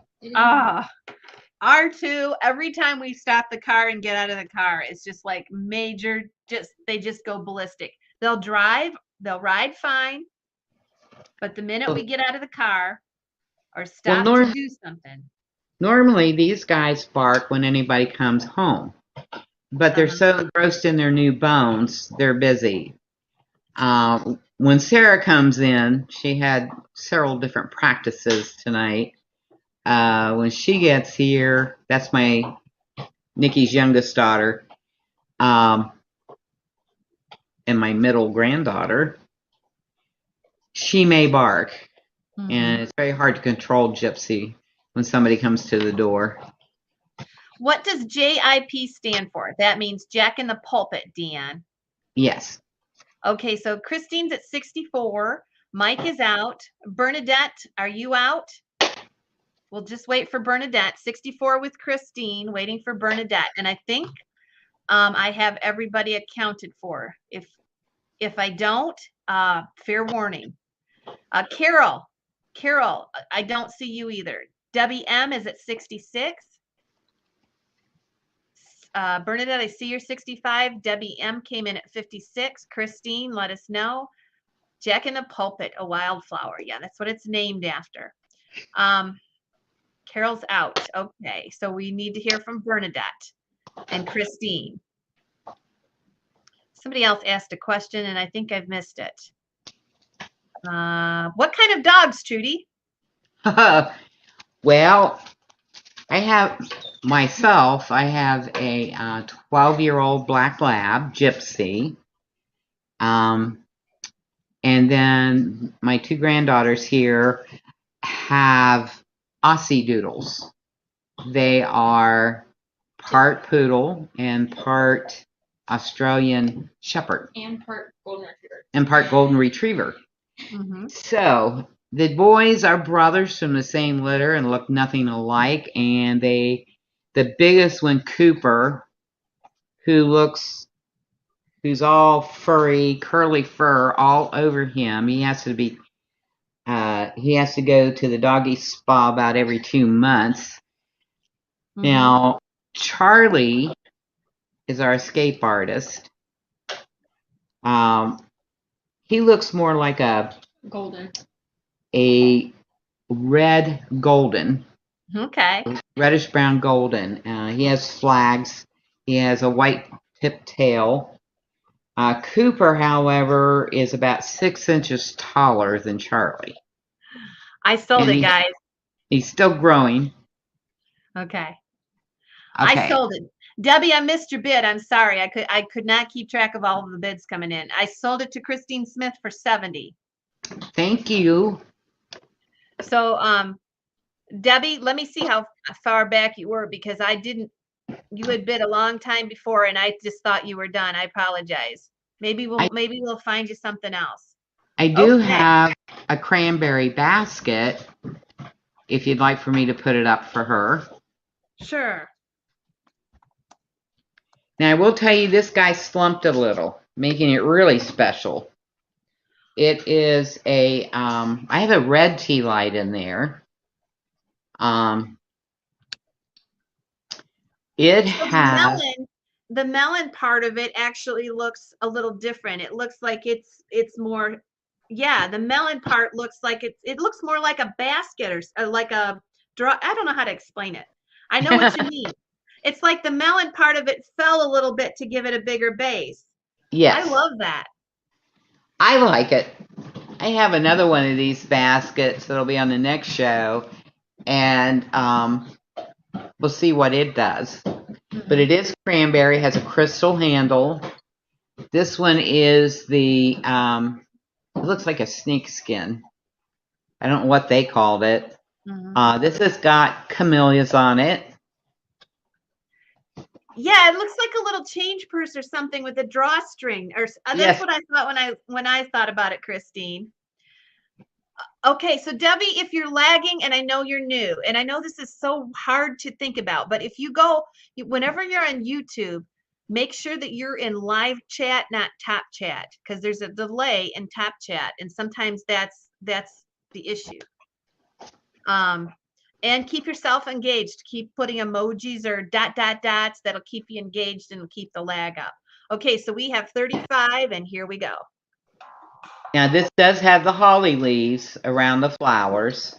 R2, every time we stop the car and get out of the car, it's just like major, they just go ballistic. They'll ride fine, but the minute we get out of the car or stop to do something. Normally these guys bark when anybody comes home, but they're so engrossed in their new bones, they're busy. When Sarah comes in, she had several different practices tonight. When she gets here, that's Nikki's youngest daughter, and my middle granddaughter. She may bark, and it's very hard to control Gypsy when somebody comes to the door. What does JIP stand for? That means jack-in-the-pulpit, Deanne. Yes. Okay, so Christine's at 64. Mike is out. Bernadette, are you out? We'll just wait for Bernadette. 64 with Christine, waiting for Bernadette. And I think I have everybody accounted for. If I don't, fair warning. Carol, I don't see you either. Debbie M is at 66. Bernadette, I see you're 65. Debbie M came in at 56. Christine, let us know. Jack-in-the-pulpit, a wildflower. Yeah, that's what it's named after. Carol's out. Okay, so we need to hear from Bernadette and Christine. Somebody else asked a question, and I think I've missed it. What kind of dogs, Trudy? Well, I have a 12-year-old black lab, Gypsy. And then my two granddaughters here have Aussie Doodles. They are part poodle and part Australian Shepherd. And part golden retriever. And part golden retriever. Mm-hmm. So the boys are brothers from the same litter and look nothing alike. And the biggest one, Cooper, who's all furry, curly fur all over him. He has to go to the doggy spa about every 2 months. Mm-hmm. Now, Charlie is our escape artist. He looks more like a red golden. Okay. Reddish brown golden. He has flags. He has a white tip tail. Cooper, however, is about 6 inches taller than Charlie. I sold it, guys. He's still growing. Okay. I sold it. Debbie, I missed your bid. I'm sorry. I could not keep track of all of the bids coming in. I sold it to Christine Smith for $70. Thank you. So, Debbie, let me see how far back you were, because you had bid a long time before, and I just thought you were done. I apologize. Maybe we'll find you something else. I do have a cranberry basket, if you'd like for me to put it up for her. Sure. Now, I will tell you, this guy slumped a little, making it really special. It is I have a red tea light in there. It has... The melon part of it actually looks a little different. It looks like it's more, the melon part looks like it looks more like a basket or like a draw. I don't know how to explain it. I know what you mean. It's like the melon part of it fell a little bit to give it a bigger base. Yes. I love that. I like it. I have another one of these baskets that'll be on the next show, and we'll see what it does. But it is cranberry, has a crystal handle. This one is it looks like a snake skin. I don't know what they called it. Mm-hmm. This has got camellias on it. Yeah, it looks like a little change purse or something with a drawstring. Or that's yes. What I thought when I thought about it, Christine. Okay, so Debbie, if you're lagging, and I know you're new, and I know this is so hard to think about, but if you go, whenever you're on YouTube, make sure that you're in live chat, not top chat, because there's a delay in top chat, and sometimes that's the issue. And keep yourself engaged. Keep putting emojis or dots. That'll keep you engaged and keep the lag up. Okay, so we have 35, and here we go. Now, this does have the holly leaves around the flowers.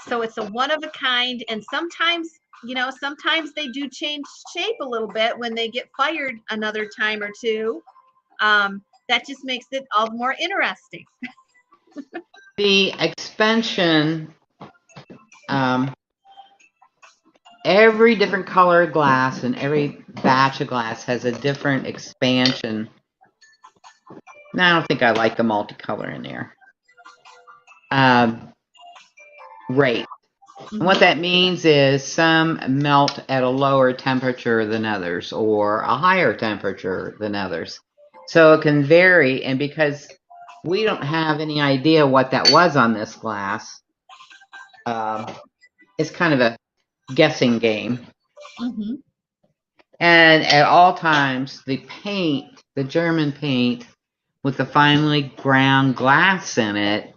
So it's a one of a kind, and sometimes they do change shape a little bit when they get fired another time or two. That just makes it all more interesting. The expansion, every different color of glass and every batch of glass has a different expansion. Now, I don't think I like the multicolor in there. Rate. And what that means is some melt at a lower temperature than others, or a higher temperature than others. So it can vary, and because we don't have any idea what that was on this glass, it's kind of a guessing game. Mm-hmm. And at all times, the German paint with the finely ground glass in it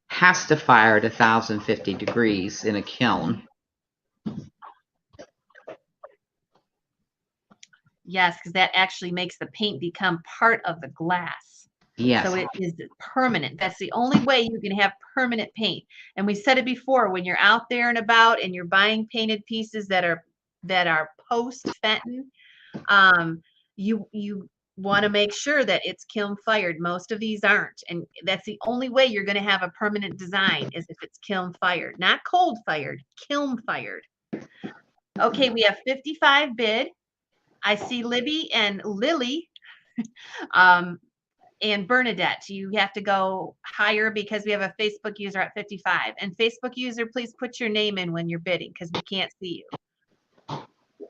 has to fire at 1,050 degrees in a kiln. Yes, because that actually makes the paint become part of the glass. Yes. So it is permanent. That's the only way you can have permanent paint. And we said it before, when you're out there and about and you're buying painted pieces that are that are post Fenton, you want to make sure that it's kiln fired. Most of these aren't, and that's the only way you're going to have a permanent design is if it's kiln fired, not cold fired, kiln fired. Okay, we have 55 bid. I see Libby and Lily and Bernadette. You have to go higher because we have a Facebook user at 55. And Facebook user, please put your name in when you're bidding because we can't see you.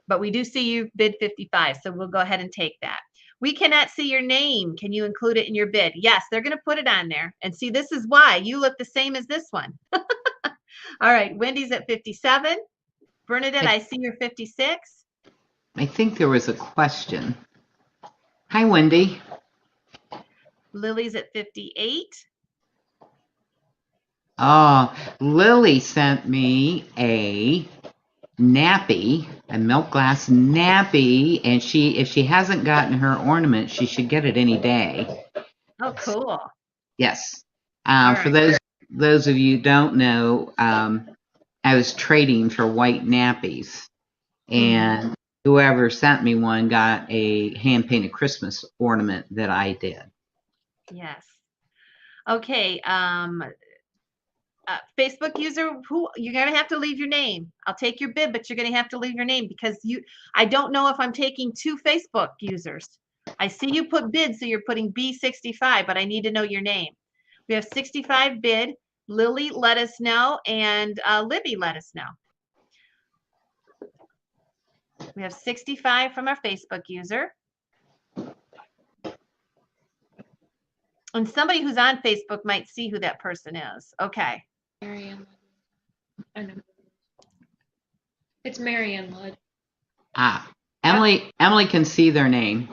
But we do see you bid 55, so we'll go ahead and take that. We cannot see your name. Can you include it in your bid? Yes, they're going to put it on there. And see, this is why you look the same as this one. All right, Wendy's at 57. Bernadette, I see you're 56. I think there was a question. Hi, Wendy. Lily's at 58. Oh, Lily sent me a nappy, a milk glass nappy, and if she hasn't gotten her ornament, she should get it any day. Oh, cool. Yes. All For right. those of you who don't know, I was trading for white nappies, and whoever sent me one got a hand-painted Christmas ornament that I did. Yes. Okay. Facebook user, who you're gonna have to leave your name. I'll take your bid, but you're gonna have to leave your name because I don't know if I'm taking 2 Facebook users. I see you put bid, so you're putting B65, but I need to know your name. We have 65 bid. Lily, let us know, and Libby, let us know. We have 65 from our Facebook user. And somebody who's on Facebook might see who that person is. Okay. Marianne. I know. It's Marianne Ludd. Ah, Emily can see their name.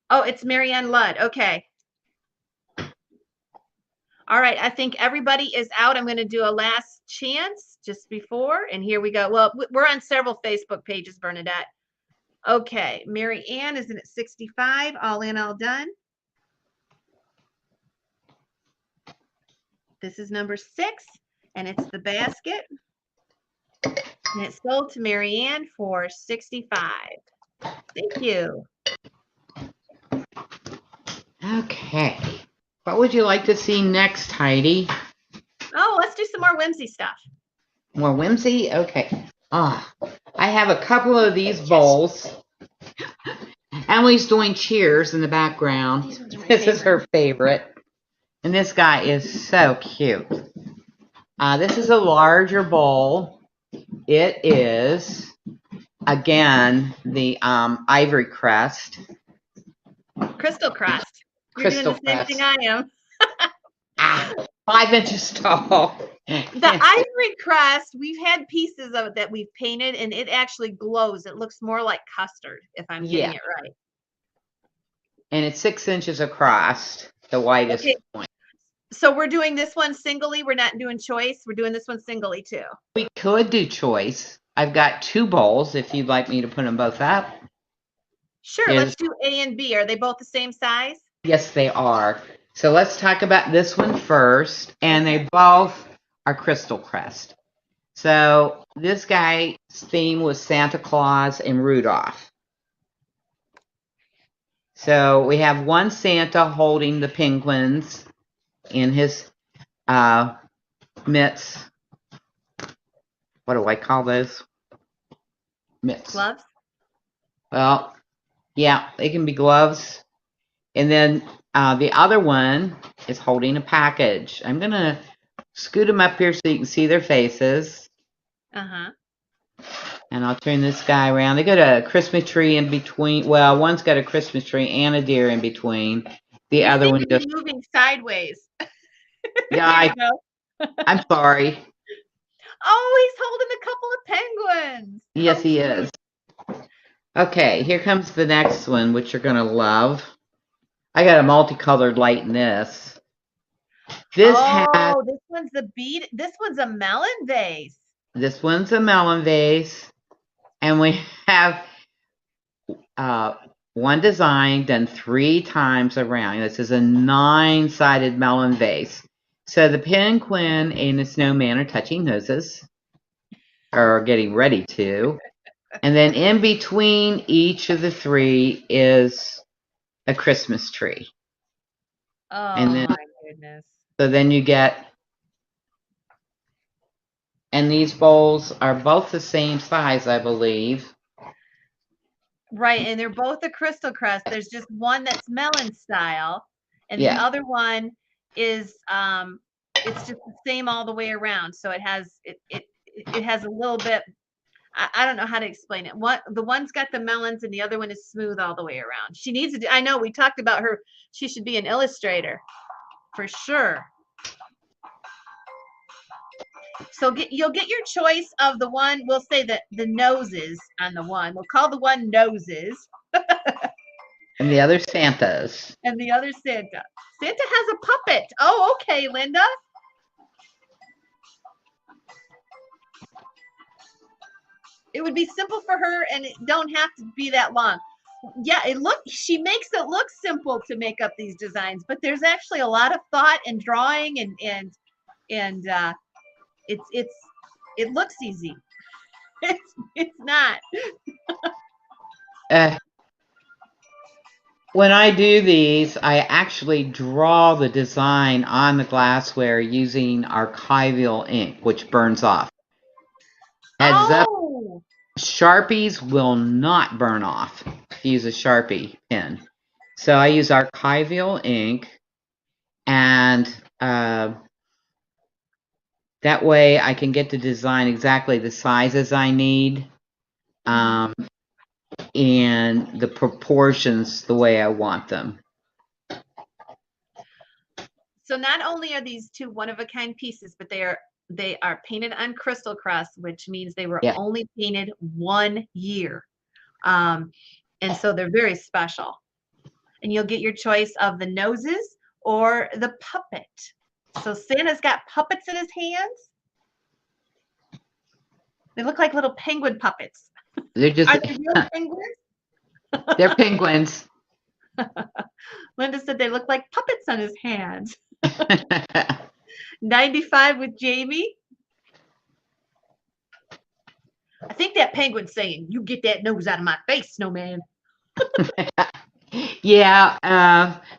Oh, it's Marianne Ludd. Okay. All right. I think everybody is out. I'm going to do a last chance just before. And here we go. Well, we're on several Facebook pages, Bernadette. Okay. Mary Ann is in at 65. All in, all done. This is number 6, and it's the basket. And it's sold to Mary Ann for 65. Thank you. Okay. What would you like to see next, Heidi? Oh, let's do some more whimsy stuff. More whimsy? Okay. I have a couple of these bowls. Emily's doing cheers in the background. This is her favorite. And this guy is so cute. This is a larger bowl. It is, again, the ivory crest. Crystal crest. Crystal You're doing the same crest. thing I am. 5 inches tall. The ivory crest, we've had pieces of it that we've painted, and it actually glows. It looks more like custard, if I'm getting it right. And it's 6 inches across, the widest point. So we're doing this one singly. We're not doing choice. We're doing this one singly too. We could do choice. I've got 2 bowls if you'd like me to put them both up. Sure, let's do A and B. Are they both the same size? Yes, they are. So let's talk about this one first. And they both are crystal crest. So this guy's theme was Santa Claus and Rudolph. So we have one Santa holding the penguins in his mitts. What do I call those? Mitts. Gloves? Well, yeah, they can be gloves. And then the other one is holding a package. I'm going to scoot them up here so you can see their faces. Uh-huh. And I'll turn this guy around. They got a Christmas tree in between. Well, one's got a Christmas tree and a deer in between. The other one just moving sideways. Yeah, I'm sorry. Oh, he's holding a couple of penguins. Yes, he is. Okay, here comes the next one, which you're gonna love. I got a multicolored light in this. This one's the bead. This one's a melon vase. This one's a melon vase, and we have one design done 3 times around. This is a 9-sided melon vase. So the penguin and the snowman are touching noses, or getting ready to. And then in between each of the three is a Christmas tree. Oh And then, my goodness. so then you get, and these bowls are both the same size, I believe. Right, and they're both a crystal crest. There's just one that's melon style, and the Yeah. other one is it's just the same all the way around. So it has it has a little bit. I don't know how to explain it. What the one's got the melons, and the other one is smooth all the way around. She needs to. I know we talked about her. She should be an illustrator for sure. So you'll get your choice of the one. We'll say that the noses on the one. We'll call the one noses. And the other Santas. And the other Santa. Santa has a puppet. Oh, okay, Linda. It would be simple for her, and it don't have to be that long. Yeah, she makes it look simple to make up these designs, but there's actually a lot of thought and drawing, and it looks easy. It's not. When I do these, I actually draw the design on the glassware using archival ink, which burns off. Heads up, Sharpies will not burn off if you use a Sharpie pen. So I use archival ink, and that way I can get the design exactly the sizes I need. And the proportions the way I want them. So not only are these two one-of-a-kind pieces, but they are painted on crystal crust, which means they were only painted 1 year. And so they're very special. And you'll get your choice of the noses or the puppet. So Santa's got puppets in his hands. They look like little penguin puppets. They're just Are they real penguins? They're penguins. Linda said they look like puppets on his hands. 95 with Jamie. I think that penguin's saying, "You get that nose out of my face, Snowman." Yeah,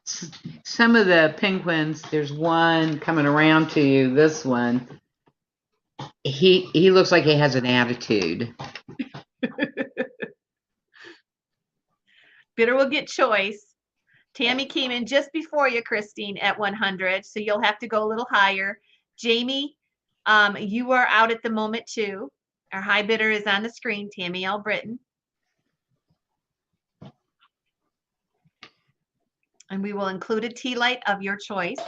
some of the penguins, there's one coming around to you, this one. He looks like he has an attitude. Bitter will get choice. Tammy came in just before you, Christine, at 100, so you'll have to go a little higher. Jamie, you are out at the moment too. Our high bidder is on the screen, Tammy L. Britton. And we will include a tea light of your choice.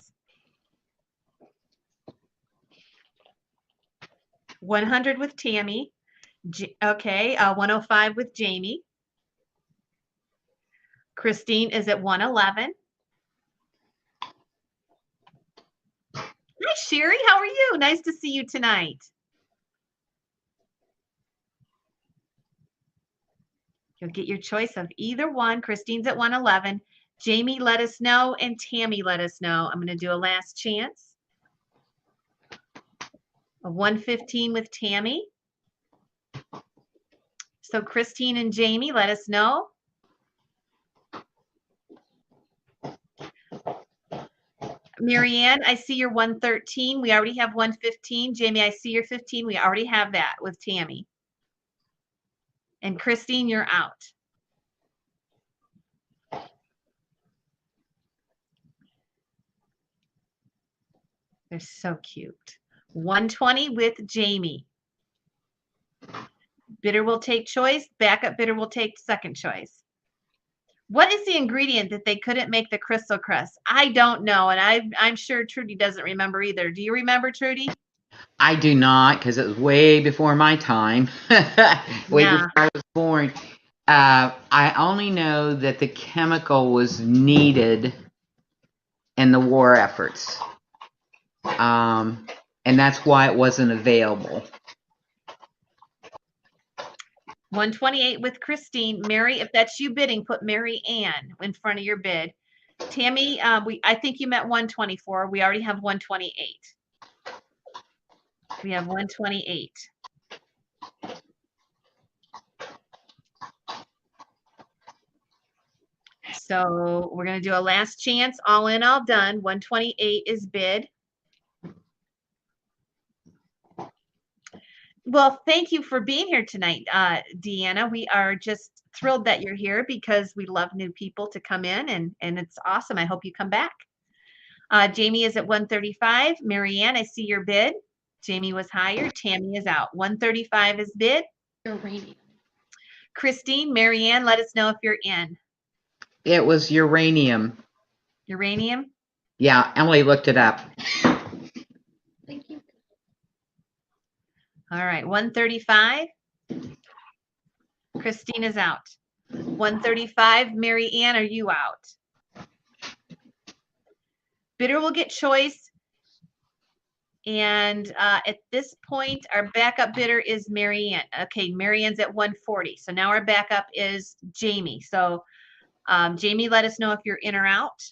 100 with Tammy. Okay, 105 with Jamie. Christine is at 111. Hi, Sherry. How are you? Nice to see you tonight. You'll get your choice of either one. Christine's at 111. Jamie, let us know, and Tammy, let us know. I'm going to do a last chance. A 115 with Tammy. So Christine and Jamie, let us know. Marianne, I see your 113. We already have 115. Jamie, I see your 15. We already have that with Tammy. And Christine, you're out. They're so cute. 120 with Jamie. Bidder will take choice. Backup bidder will take second choice. What is the ingredient that they couldn't make the crystal crest? I don't know, and I'm sure Trudy doesn't remember either. Do you remember, Trudy? I do not, because it was way before my time. Way before I was born. I only know that the chemical was needed in the war efforts. And that's why it wasn't available. 128 with Christine. Mary, if that's you bidding, put Mary Ann in front of your bid. Tammy, I think you meant 124. We already have 128. We have 128. So we're going to do a last chance, all in, all done. 128 is bid. Well, thank you for being here tonight, Deanna. We are just thrilled that you're here because we love new people to come in, and it's awesome. I hope you come back. Jamie is at 135. Marianne, I see your bid. Jamie was higher. Tammy is out. 135 is bid. Uranium. Christine, Marianne, let us know if you're in. It was uranium. Uranium? Yeah, Emily looked it up. Thank you. All right, 135. Christine is out. 135. Mary Ann, are you out? Bidder will get choice. And at this point, our backup bidder is Mary Ann. Okay, Mary Ann's at 140. So now our backup is Jamie. So Jamie, let us know if you're in or out.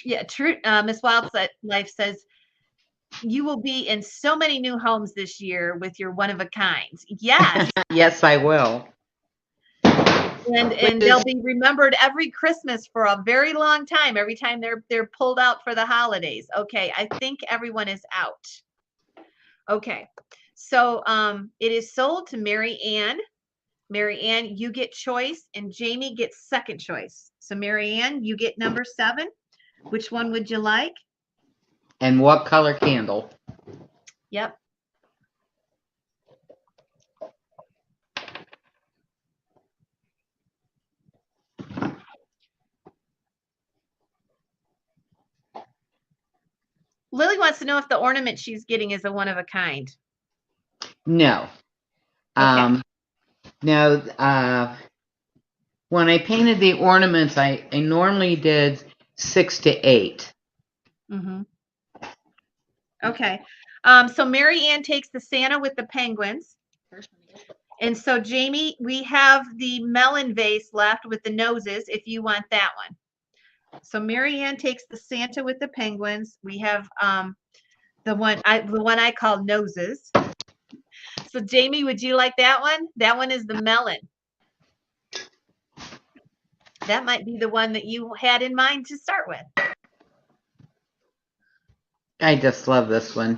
Yeah, true. Miss Wildlife says, you will be in so many new homes this year with your one of a kind. Yes. Yes, I will. And they'll be remembered every Christmas for a very long time, every time they're pulled out for the holidays. Okay, I think everyone is out. Okay, so it is sold to Mary Ann. Mary Ann, you get choice, and Jamie gets second choice. So Mary Ann, you get number 7. Which one would you like? And what color candle? Yep. Lily wants to know if the ornament she's getting is a one of a kind. No. Okay. No, when I painted the ornaments, I normally did 6 to 8. Mm-hmm. Okay. So Mary Ann takes the Santa with the penguins. And so Jamie, we have the melon vase left with the noses if you want that one. So Mary Ann takes the Santa with the penguins. We have the one I call noses. So Jamie, would you like that one? That one is the melon. That might be the one that you had in mind to start with. I just love this one.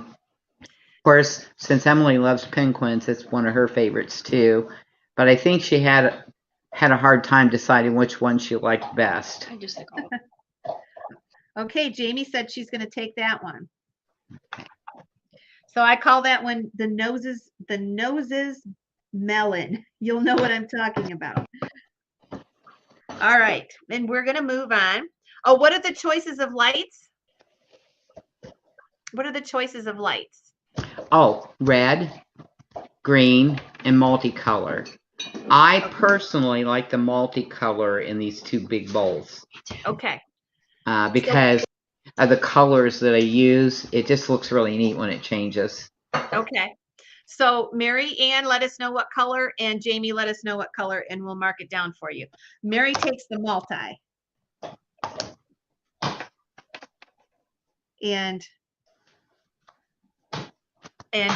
Of course, since Emily loves penguins, it's one of her favorites too. But I think she had a hard time deciding which one she liked best. I just like all of them. Okay, Jamie said she's going to take that one. So I call that one the noses melon. You'll know what I'm talking about. All right, and we're going to move on. Oh, what are the choices of lights? What are the choices of lights? Oh, red, green, and multicolor. I personally like the multicolor in these 2 big bowls. Okay. Because of the colors that I use, it just looks really neat when it changes. Okay. So Mary Ann, let us know what color, and Jamie, let us know what color, and we'll mark it down for you. Mary takes the multi. And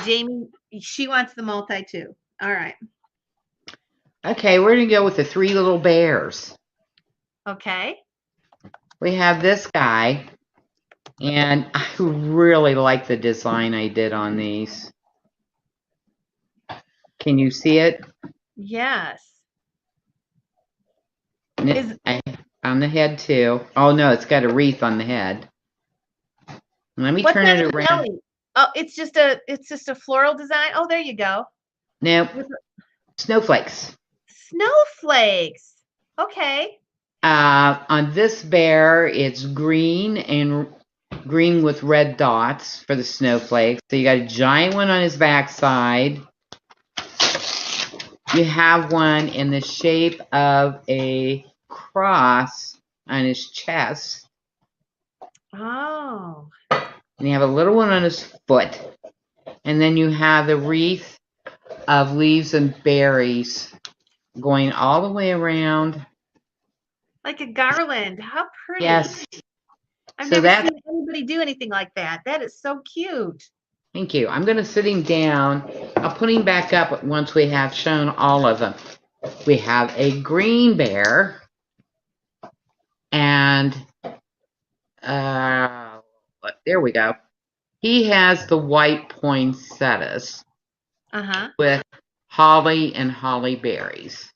Jamie, she wants the multi too. All right. Okay, we're going to go with the 3 little bears. Okay. We have this guy, and I really like the design I did on these. Can you see it? Yes. On the head too. Oh no, it's got a wreath on the head. Let me turn it around. Belly? Oh, it's just a floral design. Oh, there you go. Nope. Snowflakes. Snowflakes. Okay. On this bear, it's green and green with red dots for the snowflakes. So you got a giant one on his backside. You have one in the shape of a cross on his chest. Oh. And you have a little one on his foot. And then you have the wreath of leaves and berries going all the way around. Like a garland. How pretty. Yes. I've So never seen anybody do anything like that. That is so cute. Thank you. I'm going to sit him down. I'll put him back up once we have shown all of them. We have a green bear and there we go. He has the white poinsettias with holly and holly berries.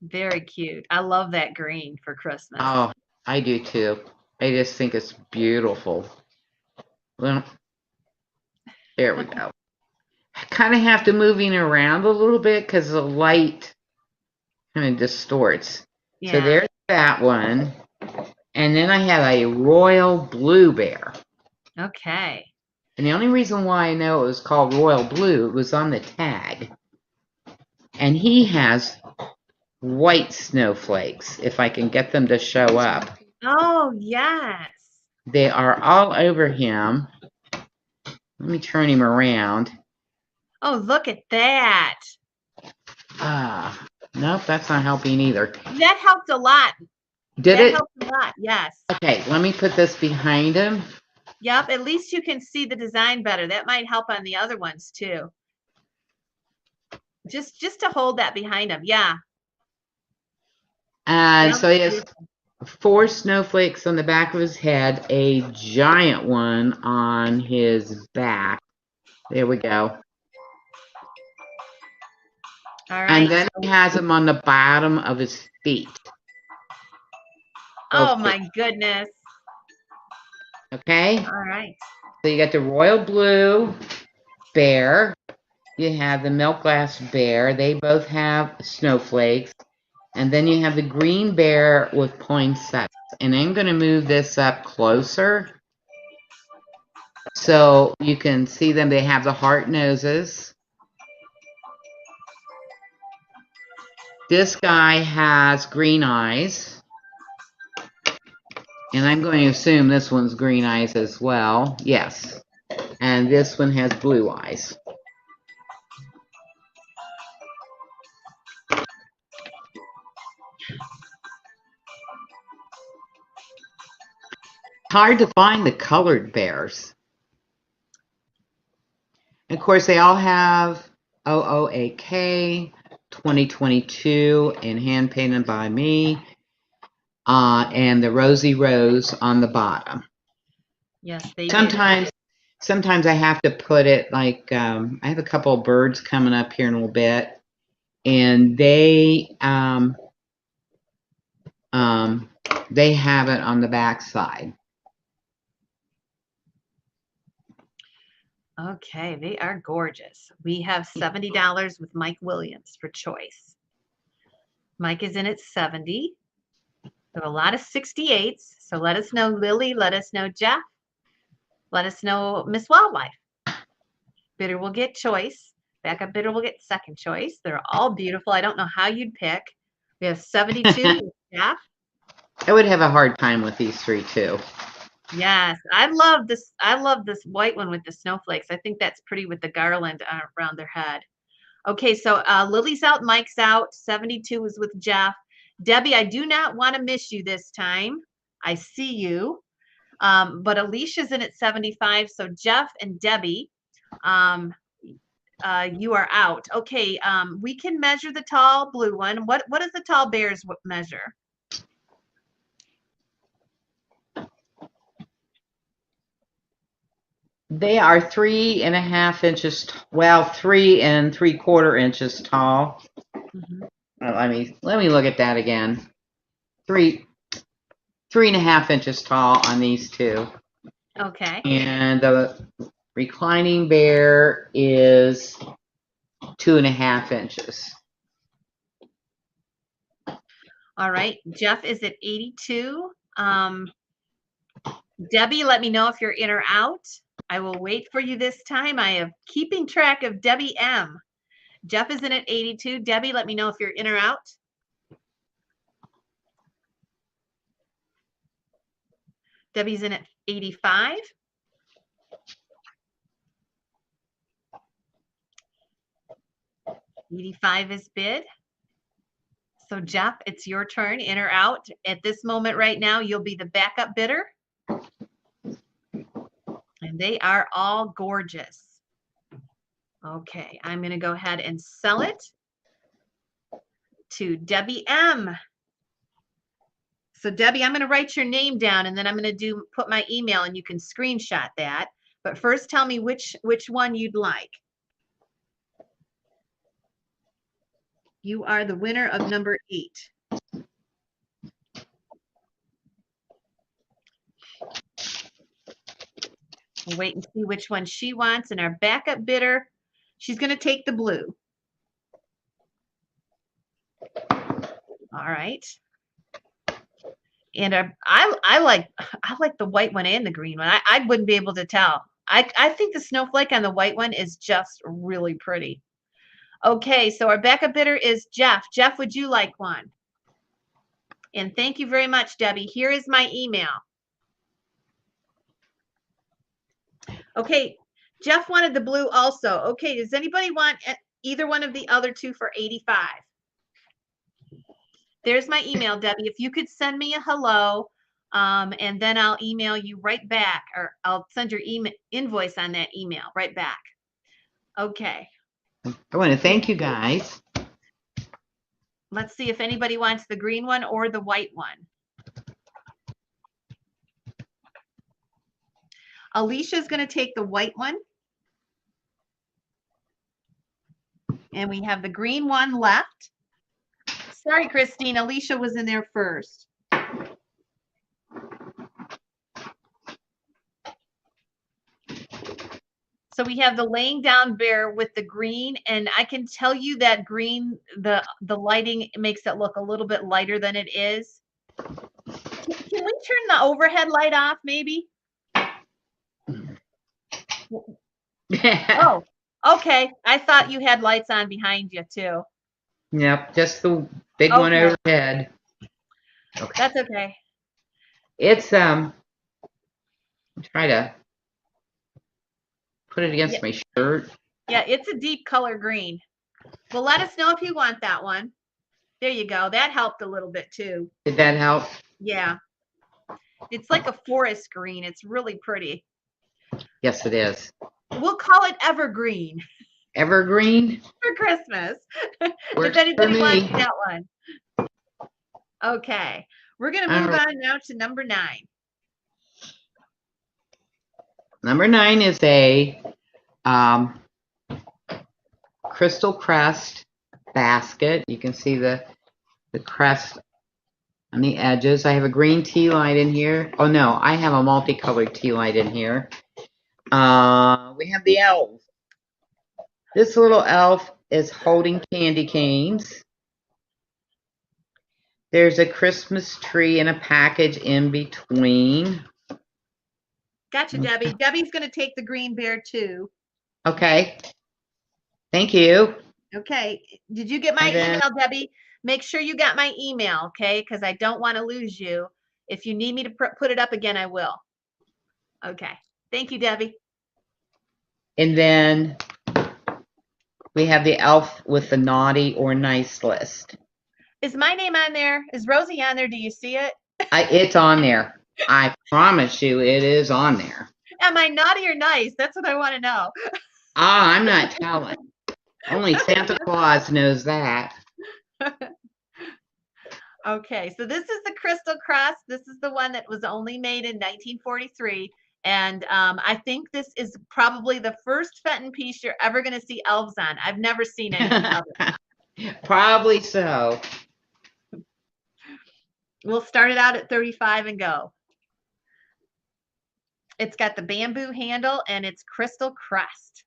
Very cute. I love that green for Christmas. Oh, I do too. I just think it's beautiful. Well, there we go. I kind of have to move him around a little bit because the light kind of distorts. Yeah. So there's that one. And then I have a royal blue bear. Okay. And the only reason why I know it was called royal blue, it was on the tag. And he has white snowflakes, if I can get them to show up. Oh, yes. They are all over him. Let me turn him around. Oh, look at that. Nope, that's not helping either. That helped a lot. That helped a lot, yes. Okay, let me put this behind him. Yep, at least you can see the design better. That might help on the other ones too. Just to hold that behind him, yeah. And so he has 4 snowflakes on the back of his head, a giant one on his back. There we go. All right. And then he has them on the bottom of his feet. Oh my goodness. Okay. All right. So you got the royal blue bear. You have the milk glass bear. They both have snowflakes. And then you have the green bear with poinsettias. And I'm going to move this up closer so you can see them. They have the heart noses. This guy has green eyes. And I'm going to assume this one's green eyes as well. Yes. And this one has blue eyes. Hard to find the colored bears. And of course, they all have OOAK 2022 and hand painted by me. And the Rosie Rose on the bottom. Yes, they Sometimes I have to put it like I have a couple of birds coming up here in a little bit, and they have it on the back side. Okay, they are gorgeous. We have $70 with Mike Williams for choice. Mike is in at 70. So a lot of 68s. So let us know, Lily. Let us know, Jeff. Let us know, Miss Wildlife. Bidder will get choice. Backup bidder will get second choice. They're all beautiful. I don't know how you'd pick. We have 72 with Jeff. I would have a hard time with these 3 too. Yes, I love this. I love this white one with the snowflakes. I think that's pretty with the garland around their head. Okay, so Lily's out, Mike's out. 72 is with Jeff. Debbie, I do not want to miss you this time. I see you. But Alicia's in at 75. So Jeff and Debbie, you are out. Okay, we can measure the tall blue one. What does the tall bears measure? They are 3.5 inches, well, 3 3/4 inches tall. Mm-hmm. Let me look at that again. 3.5 inches tall on these 2. Okay. And the reclining bear is 2.5 inches. All right. Jeff is at 82. Debbie, let me know if you're in or out. I will wait for you this time. I am keeping track of Debbie M. Jeff is in at 82. Debbie, let me know if you're in or out. Debbie's in at 85. $85 is bid. So Jeff, it's your turn, in or out. At this moment right now, you'll be the backup bidder. And They are all gorgeous. Okay, I'm going to go ahead and sell it to Debbie M. So Debbie, I'm going to write your name down, and then I'm going to put my email, and you can screenshot that. But first, tell me which one you'd like. You are the winner of number 8. We'll wait and see which one she wants. And our backup bidder, she's going to take the blue. All right. And I like the white one and the green one. I wouldn't be able to tell. I think the snowflake on the white one is just really pretty. Okay, so our backup bidder is Jeff. Jeff, would you like one? And thank you very much, Debbie. Here is my email. Okay, Jeff wanted the blue also. Okay, does anybody want either one of the other two for 85? There's my email, Debbie. If you could send me a hello, and then I'll email you right back, or I'll send your invoice on that email right back. Okay. I want to thank you guys. Let's see if anybody wants the green one or the white one. Alicia's going to take the white one. And we have the green one left. Sorry, Christine. Alicia was in there first. So we have the laying down bear with the green, and I can tell you that green, the lighting makes it look a little bit lighter than it is. Can we turn the overhead light off, maybe? Oh, okay. I thought you had lights on behind you too. Yep, just the big one overhead. Okay. That's okay. It's try to put it against my shirt. Yeah, it's a deep color green. Well, let us know if you want that one. There you go. That helped a little bit too. Did that help? Yeah. It's like a forest green. It's really pretty. Yes, it is. We'll call it evergreen. Evergreen? For Christmas. Works if anybody for me. wants that one. Okay. We're going to move on now to number 9. Number 9 is a crystal crest basket. You can see the crest on the edges. I have a green tea light in here. Oh no, I have a multicolored tea light in here. We have the elf. This little elf is holding candy canes. There's a Christmas tree and a package in between. Gotcha, Debbie. Debbie's going to take the green bear too. Okay. Thank you. Okay. Did you get my email, Debbie? Make sure you got my email, okay? Because I don't want to lose you. If you need me to put it up again, I will. Okay. Thank you, Debbie. And then we have the elf with the naughty or nice list. Is my name on there? Is Rosie on there? Do you see it? It's on there. I promise you it is on there. Am I naughty or nice? That's what I want to know. I'm not telling. Only Santa Claus knows that. Okay, so this is the Crystal Crest. This is the one that was only made in 1943. And I think this is probably the first Fenton piece you're ever going to see elves on. I've never seen anything of it. Probably so. We'll start it out at 35 and go. It's got the bamboo handle and it's crystal crest.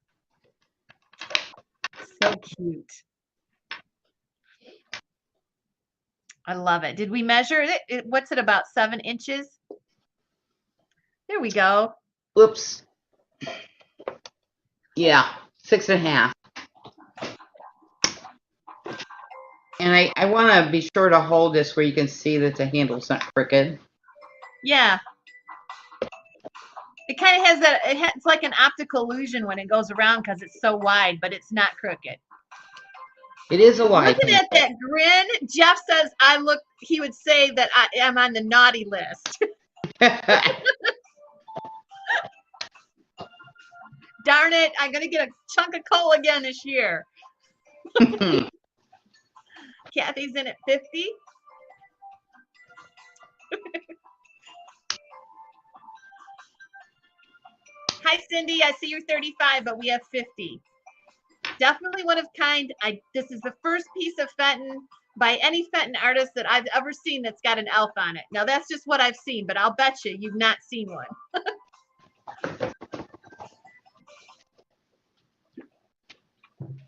So cute. I love it. Did we measure it? What's it, about 7 inches? There we go. Whoops. Yeah, 6.5. And I want to be sure to hold this where you can see that the handle's not crooked. Yeah. It kind of has that, it's like an optical illusion when it goes around because it's so wide, but it's not crooked. It is a wide Looking at that grin, Jeff says he would say that I am on the naughty list. Darn it, I'm going to get a chunk of coal again this year. Kathy's in at 50. Hi, Cindy. I see you're 35, but we have 50. Definitely one of kind. This is the first piece of Fenton by any Fenton artist that I've ever seen that's got an elf on it. Now, that's just what I've seen, but I'll bet you've not seen one.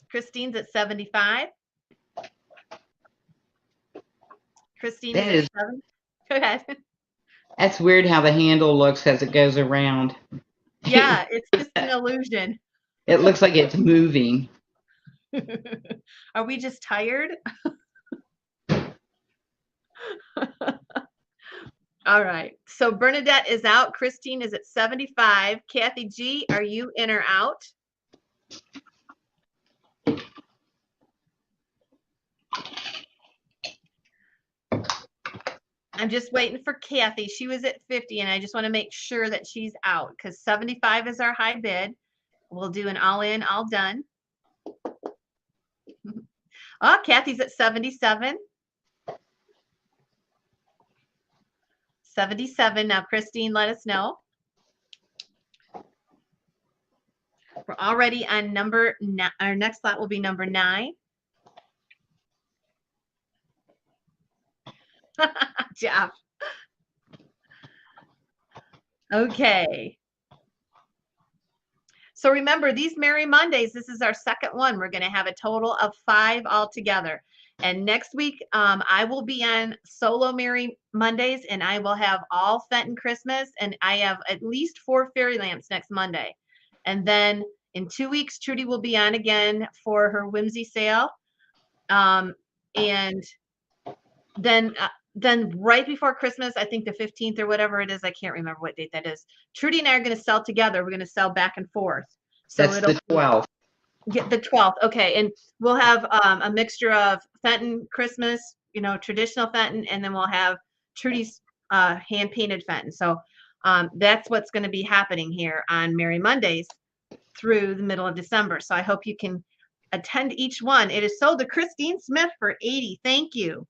Christine's at 75. Christine is at 7. Go ahead. That's weird how the handle looks as it goes around. Yeah, it's just an illusion. It looks like it's moving. Are we just tired? All right. So Bernadette is out. Christine is at 75. Kathy G, are you in or out? I'm just waiting for Kathy. She was at 50, and I just want to make sure that she's out because 75 is our high bid. We'll do an all in, all done. Oh, Kathy's at 77. 77. Now, Christine, let us know. We're already on number 9. Our next slot will be number 9. Jeff. Okay. So remember, these Merry Mondays, this is our second one. We're going to have a total of 5 altogether. And next week, I will be on solo Merry Mondays, and I will have all Fenton Christmas, and I have at least 4 fairy lamps next Monday. And then in 2 weeks, Trudy will be on again for her whimsy sale. And then right before Christmas, I think the 15th or whatever it is, I can't remember what date that is. Trudy and I are going to sell together. We're going to sell back and forth. So that's the 12th. Get the 12th. Okay. And we'll have a mixture of Fenton Christmas, traditional Fenton, and then we'll have Trudy's hand painted Fenton. So that's what's going to be happening here on Merry Mondays through the middle of December. So I hope you can attend each one. It is sold to Christine Smith for 80. Thank you.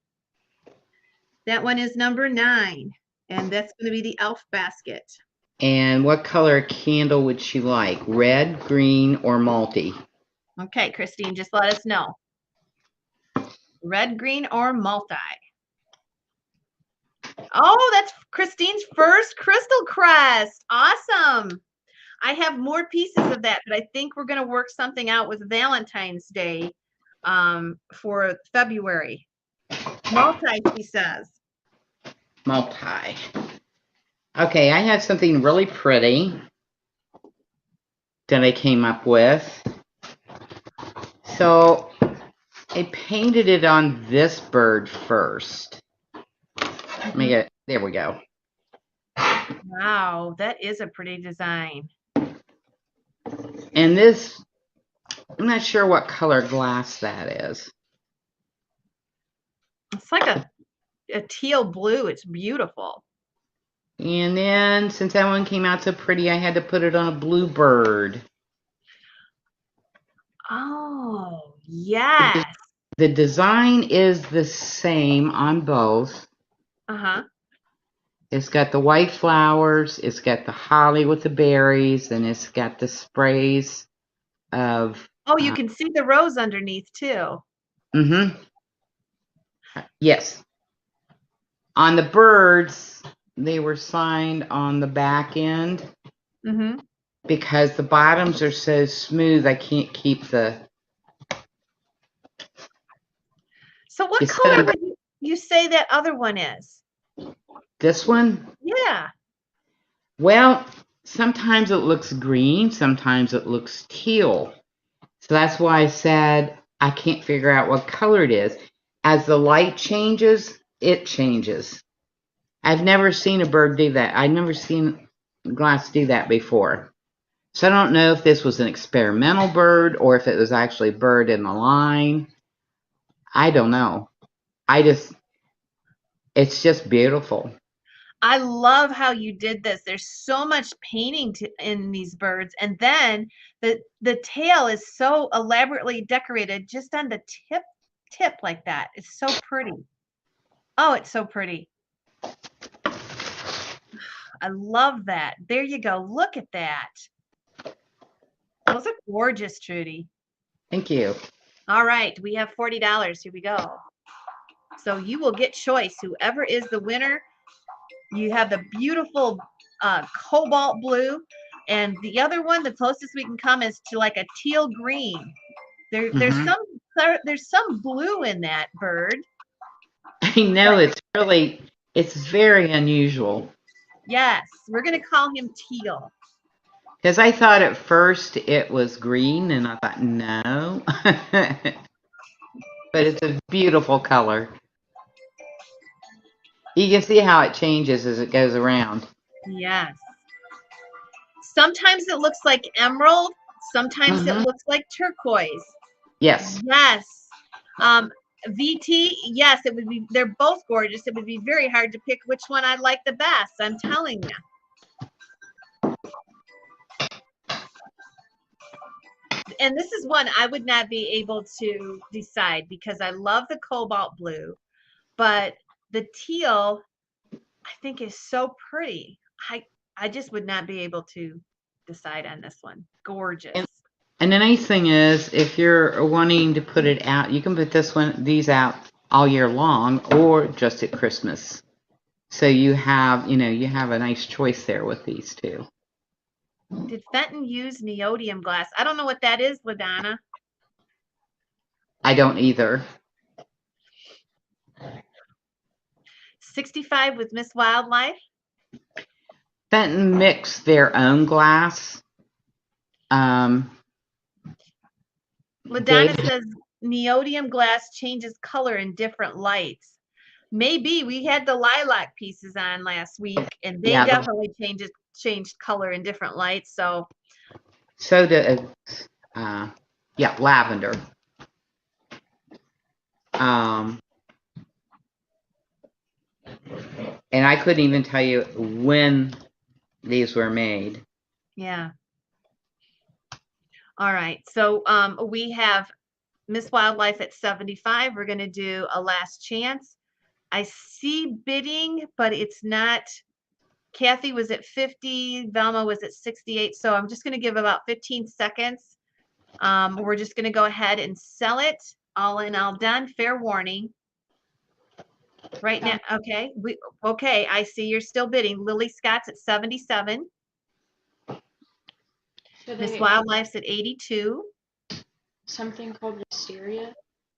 That one is number 9, and that's going to be the elf basket. And what color candle would she like? Red, green, or multi? Okay, Christine, just let us know. Red, green, or multi. Oh, that's Christine's first crystal crest. Awesome. I have more pieces of that, but I think we're going to work something out with Valentine's Day for February. Multi, she says. Multi. Okay, I have something really pretty that I came up with. So I painted it on this bird first. Let me get, there we go. Wow, that is a pretty design. And this, I'm not sure what color glass that is. It's like a teal blue. It's beautiful. And then since that one came out so pretty, I had to put it on a Bluebird. Oh, yes. The design is the same on both. Uh-huh. It's got the white flowers, it's got the holly with the berries, and it's got the sprays of... Oh, you can see the rose underneath, too. Mm-hmm. Yes. On the birds, they were signed on the back end. Mm-hmm. Because the bottoms are so smooth, I can't keep the... So what color would you say that other one is? This one? Yeah. Well, sometimes it looks green, sometimes it looks teal. So that's why I said I can't figure out what color it is. As the light changes, it changes. I've never seen a bird do that. I've never seen glass do that before. So I don't know if this was an experimental bird or if it was actually a bird in the line. I don't know. It's just beautiful. I love how you did this. There's so much painting in these birds. And then the tail is so elaborately decorated just on the tip like that. It's so pretty. Oh, it's so pretty. I love that. There you go. Look at that. Those are gorgeous, Trudy. Thank you. All right, we have $40. Here we go. So you will get choice. Whoever is the winner, you have the beautiful cobalt blue, and the other one, the closest we can come is to like a teal green. There's some blue in that bird. I know, it's very unusual. Yes, we're gonna call him teal. Because I thought at first it was green, and I thought, no. But it's a beautiful color. You can see how it changes as it goes around. Yes. Sometimes it looks like emerald. Sometimes it looks like turquoise. Yes. Yes. VT, yes, it would be, they're both gorgeous. It would be very hard to pick which one I like the best. I'm telling you. And this is one I would not be able to decide because I love the cobalt blue, but the teal I think is so pretty. I just would not be able to decide on this one. Gorgeous. And the nice thing is, if you're wanting to put it out, you can put these out all year long, or just at Christmas. So you have a nice choice there with these two. Did Fenton use neodymium glass? I don't know what that is, LaDonna. I don't either. 65 with Miss Wildlife. Fenton mixed their own glass. LaDonna says neodymium glass changes color in different lights. Maybe we had the lilac pieces on last week, and they definitely changed color in different lights. So did lavender. And I couldn't even tell you when these were made. Yeah. All right. So we have Miss Wildlife at 75. We're going to do a last chance. I see bidding, but it's not. Kathy was at 50. Velma was at 68. So I'm just going to give about 15 seconds. We're just going to go ahead and sell it. All in, all done. Fair warning. Right now. Okay. Okay. I see you're still bidding. Lily Scott's at 77. Miss Wildlife's at 82. Something called wisteria,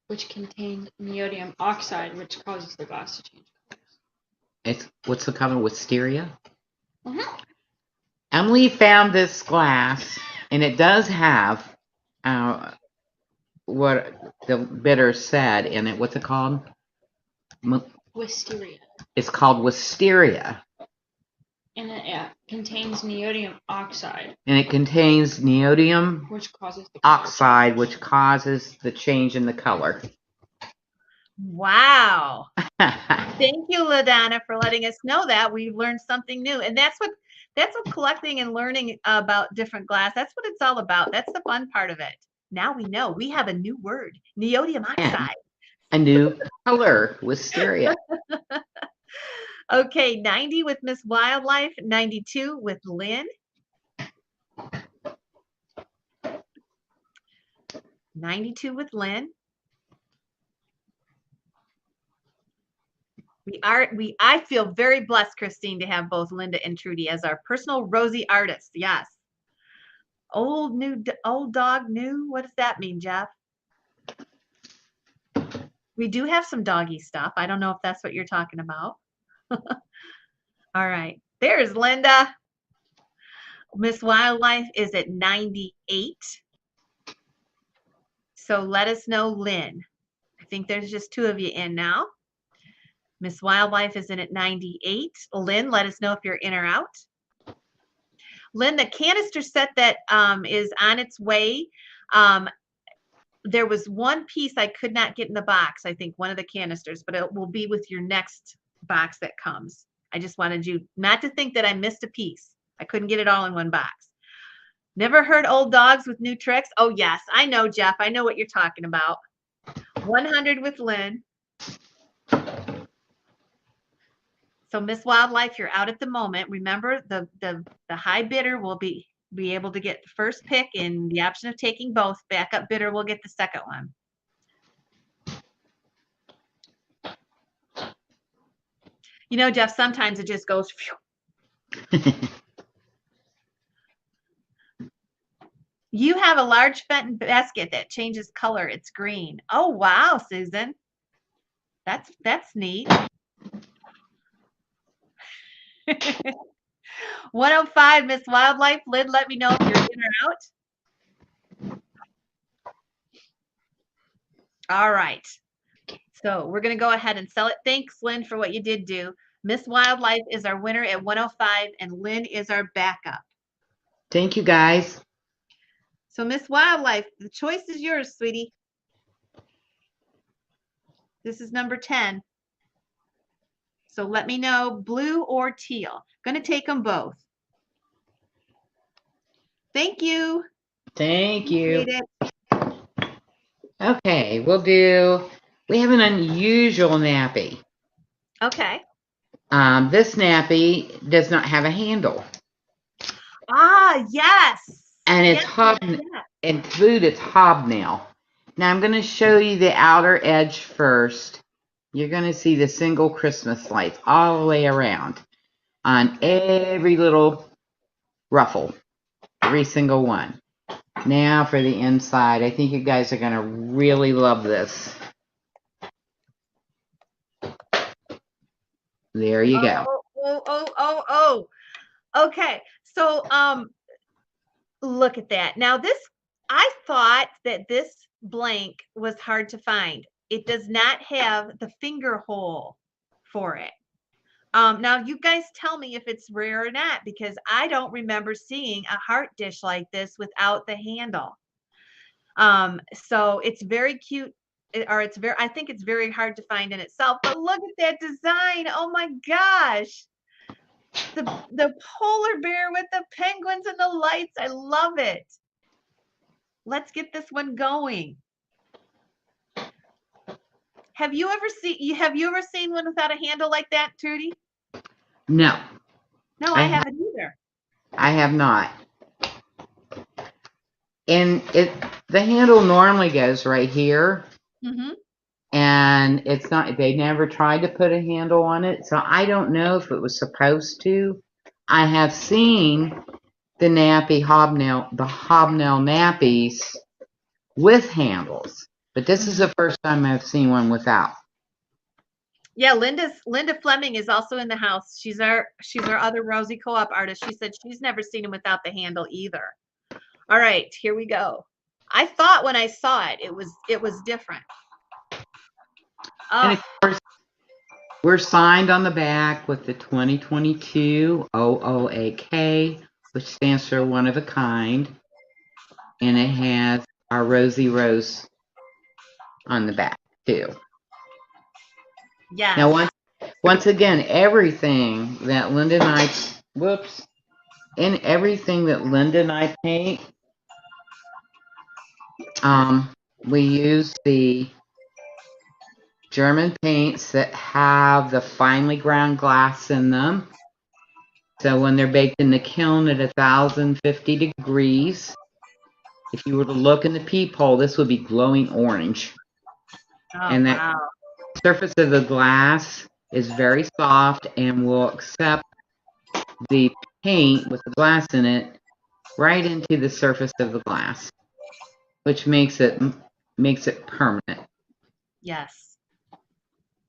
which contained neodymium oxide, which causes the glass to change. What's the color? Wisteria? Emily found this glass, and it does have what the bidder said in it. What's it called? Wisteria. It's called wisteria. And it contains neodymium oxide. And it contains neodymium which causes the oxide, which causes the change in the color. Wow. Thank you, LaDonna, for letting us know that. We've learned something new. And that's what collecting and learning about different glass, that's what it's all about. That's the fun part of it. Now we know. We have a new word, neodymium oxide. And a new color, wisteria. Okay, 90 with Miss Wildlife, 92 with Lynn. 92 with Lynn. I feel very blessed, Christine, to have both Linda and Trudy as our personal Rosie artists. Yes. Old dog new. What does that mean, Jeff? We do have some doggy stuff. I don't know if that's what you're talking about. All right. There's Linda. Miss Wildlife is at 98. So let us know, Lynn. I think there's just two of you in now. Miss Wildlife is in at 98. Lynn, let us know if you're in or out. Lynn, the canister set that is on its way. There was one piece I could not get in the box. I think one of the canisters, but it will be with your next box that comes. I just wanted you not to think that I missed a piece. I couldn't get it all in one box. Never heard old dogs with new tricks? Oh, yes. I know, Jeff. I know what you're talking about. 100 with Lynn. So Miss Wildlife, you're out at the moment. Remember, the high bidder will be able to get the first pick, and the option of taking both. Backup bidder will get the second one. You know, Jeff, sometimes it just goes. You have a large Fenton basket that changes color. It's green. Oh, wow, Susan. That's neat. 105, Miss Wildlife. Lynn, let me know if you're in or out. All right. So we're going to go ahead and sell it. Thanks, Lynn, for what you did do. Miss Wildlife is our winner at 105, and Lynn is our backup. Thank you, guys. So Miss Wildlife, the choice is yours, sweetie. This is number 10. So let me know, blue or teal. Going to take them both. Thank you. Thank you. Appreciate it. Okay, we have an unusual nappy. Okay. This nappy does not have a handle. Ah, yes. And it's yes. include its hobnail. Now I'm going to show you the outer edge first. You're going to see the single Christmas lights all the way around on every little ruffle, every single one. Now for the inside, I think you guys are going to really love this. There you go. Oh. Okay. So, look at that. Now I thought that this blank was hard to find. It does not have the finger hole for it. Now you guys tell me if it's rare or not, because I don't remember seeing a heart dish like this without the handle. So it's very cute, I think it's very hard to find in itself, but look at that design. Oh my gosh. The polar bear with the penguins and the lights. I love it. Let's get this one going. Have you ever seen one without a handle like that, Trudy? No. No, I haven't either. I have not. And the handle normally goes right here. Mm-hmm. And it's not, they never tried to put a handle on it, so I don't know if it was supposed to. I have seen the hobnail nappies with handles, but this is the first time I've seen one without. Yeah, Linda Fleming is also in the house. She's our other Rosie co-op artist. She said she's never seen him without the handle either. All right, here we go. I thought when I saw it, it was different. And of course, we're signed on the back with the 2022 OOAK, which stands for one of a kind, and it has our Rosie Rose on the back too. Yeah. Now, once again, everything that Linda and I paint, we use the German paints that have the finely ground glass in them. So when they're baked in the kiln at 1,050 degrees, if you were to look in the peephole, this would be glowing orange. Oh, and that wow. surface of the glass is very soft and will accept the paint with the glass in it right into the surface of the glass, which makes it permanent. Yes.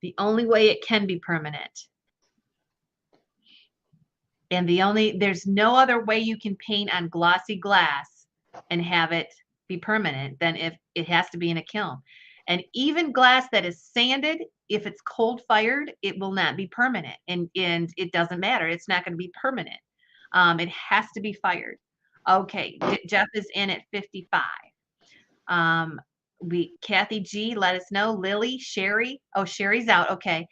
The only way it can be permanent. And there's no other way you can paint on glossy glass and have it be permanent than if it has to be in a kiln. And even glass that is sanded, if it's cold fired, it will not be permanent. And it doesn't matter. It's not going to be permanent. It has to be fired. Okay, Jeff is in at 55. Kathy G, let us know. Lily, Sherry. Oh, Sherry's out. Okay.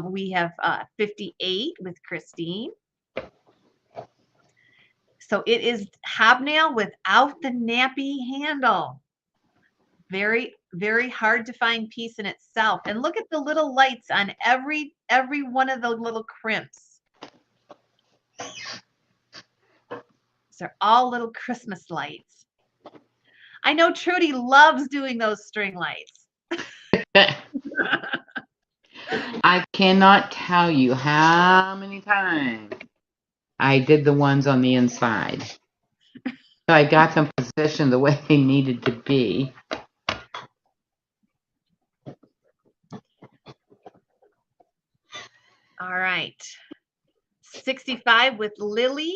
We have 58 with Christine. So it is Hobnail without the nappy handle. Very, very hard to find piece in itself. And look at the little lights on every one of the little crimps. They're all little Christmas lights. I know Trudy loves doing those string lights. I cannot tell you how many times I did the ones on the inside. So I got them positioned the way they needed to be. All right. 65 with Lily.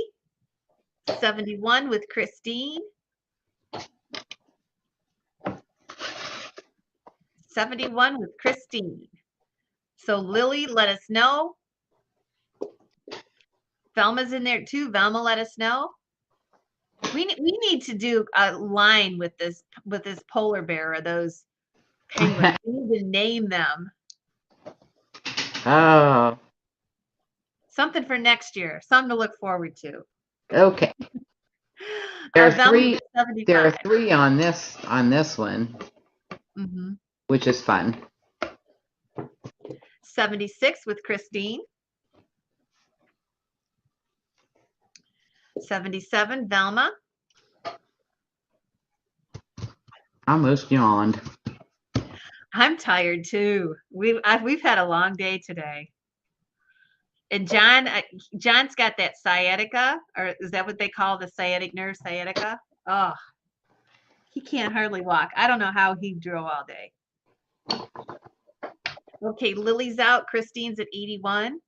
71 with Christine. 71 with Christine. So Lily, let us know. Velma's in there too. Velma, let us know. We need to do a line with this polar bear or those penguins. We need to name them. Oh. Something for next year. Something to look forward to. Okay. There are three on this one, which is fun. 76 with Christine. 77 Velma. Almost yawned. I'm tired too. We've had a long day today. And John's got that sciatica, or is that what they call the sciatic nerve, sciatica? Oh, he can't hardly walk. I don't know how he drove all day. Okay, Lily's out. Christine's at 81.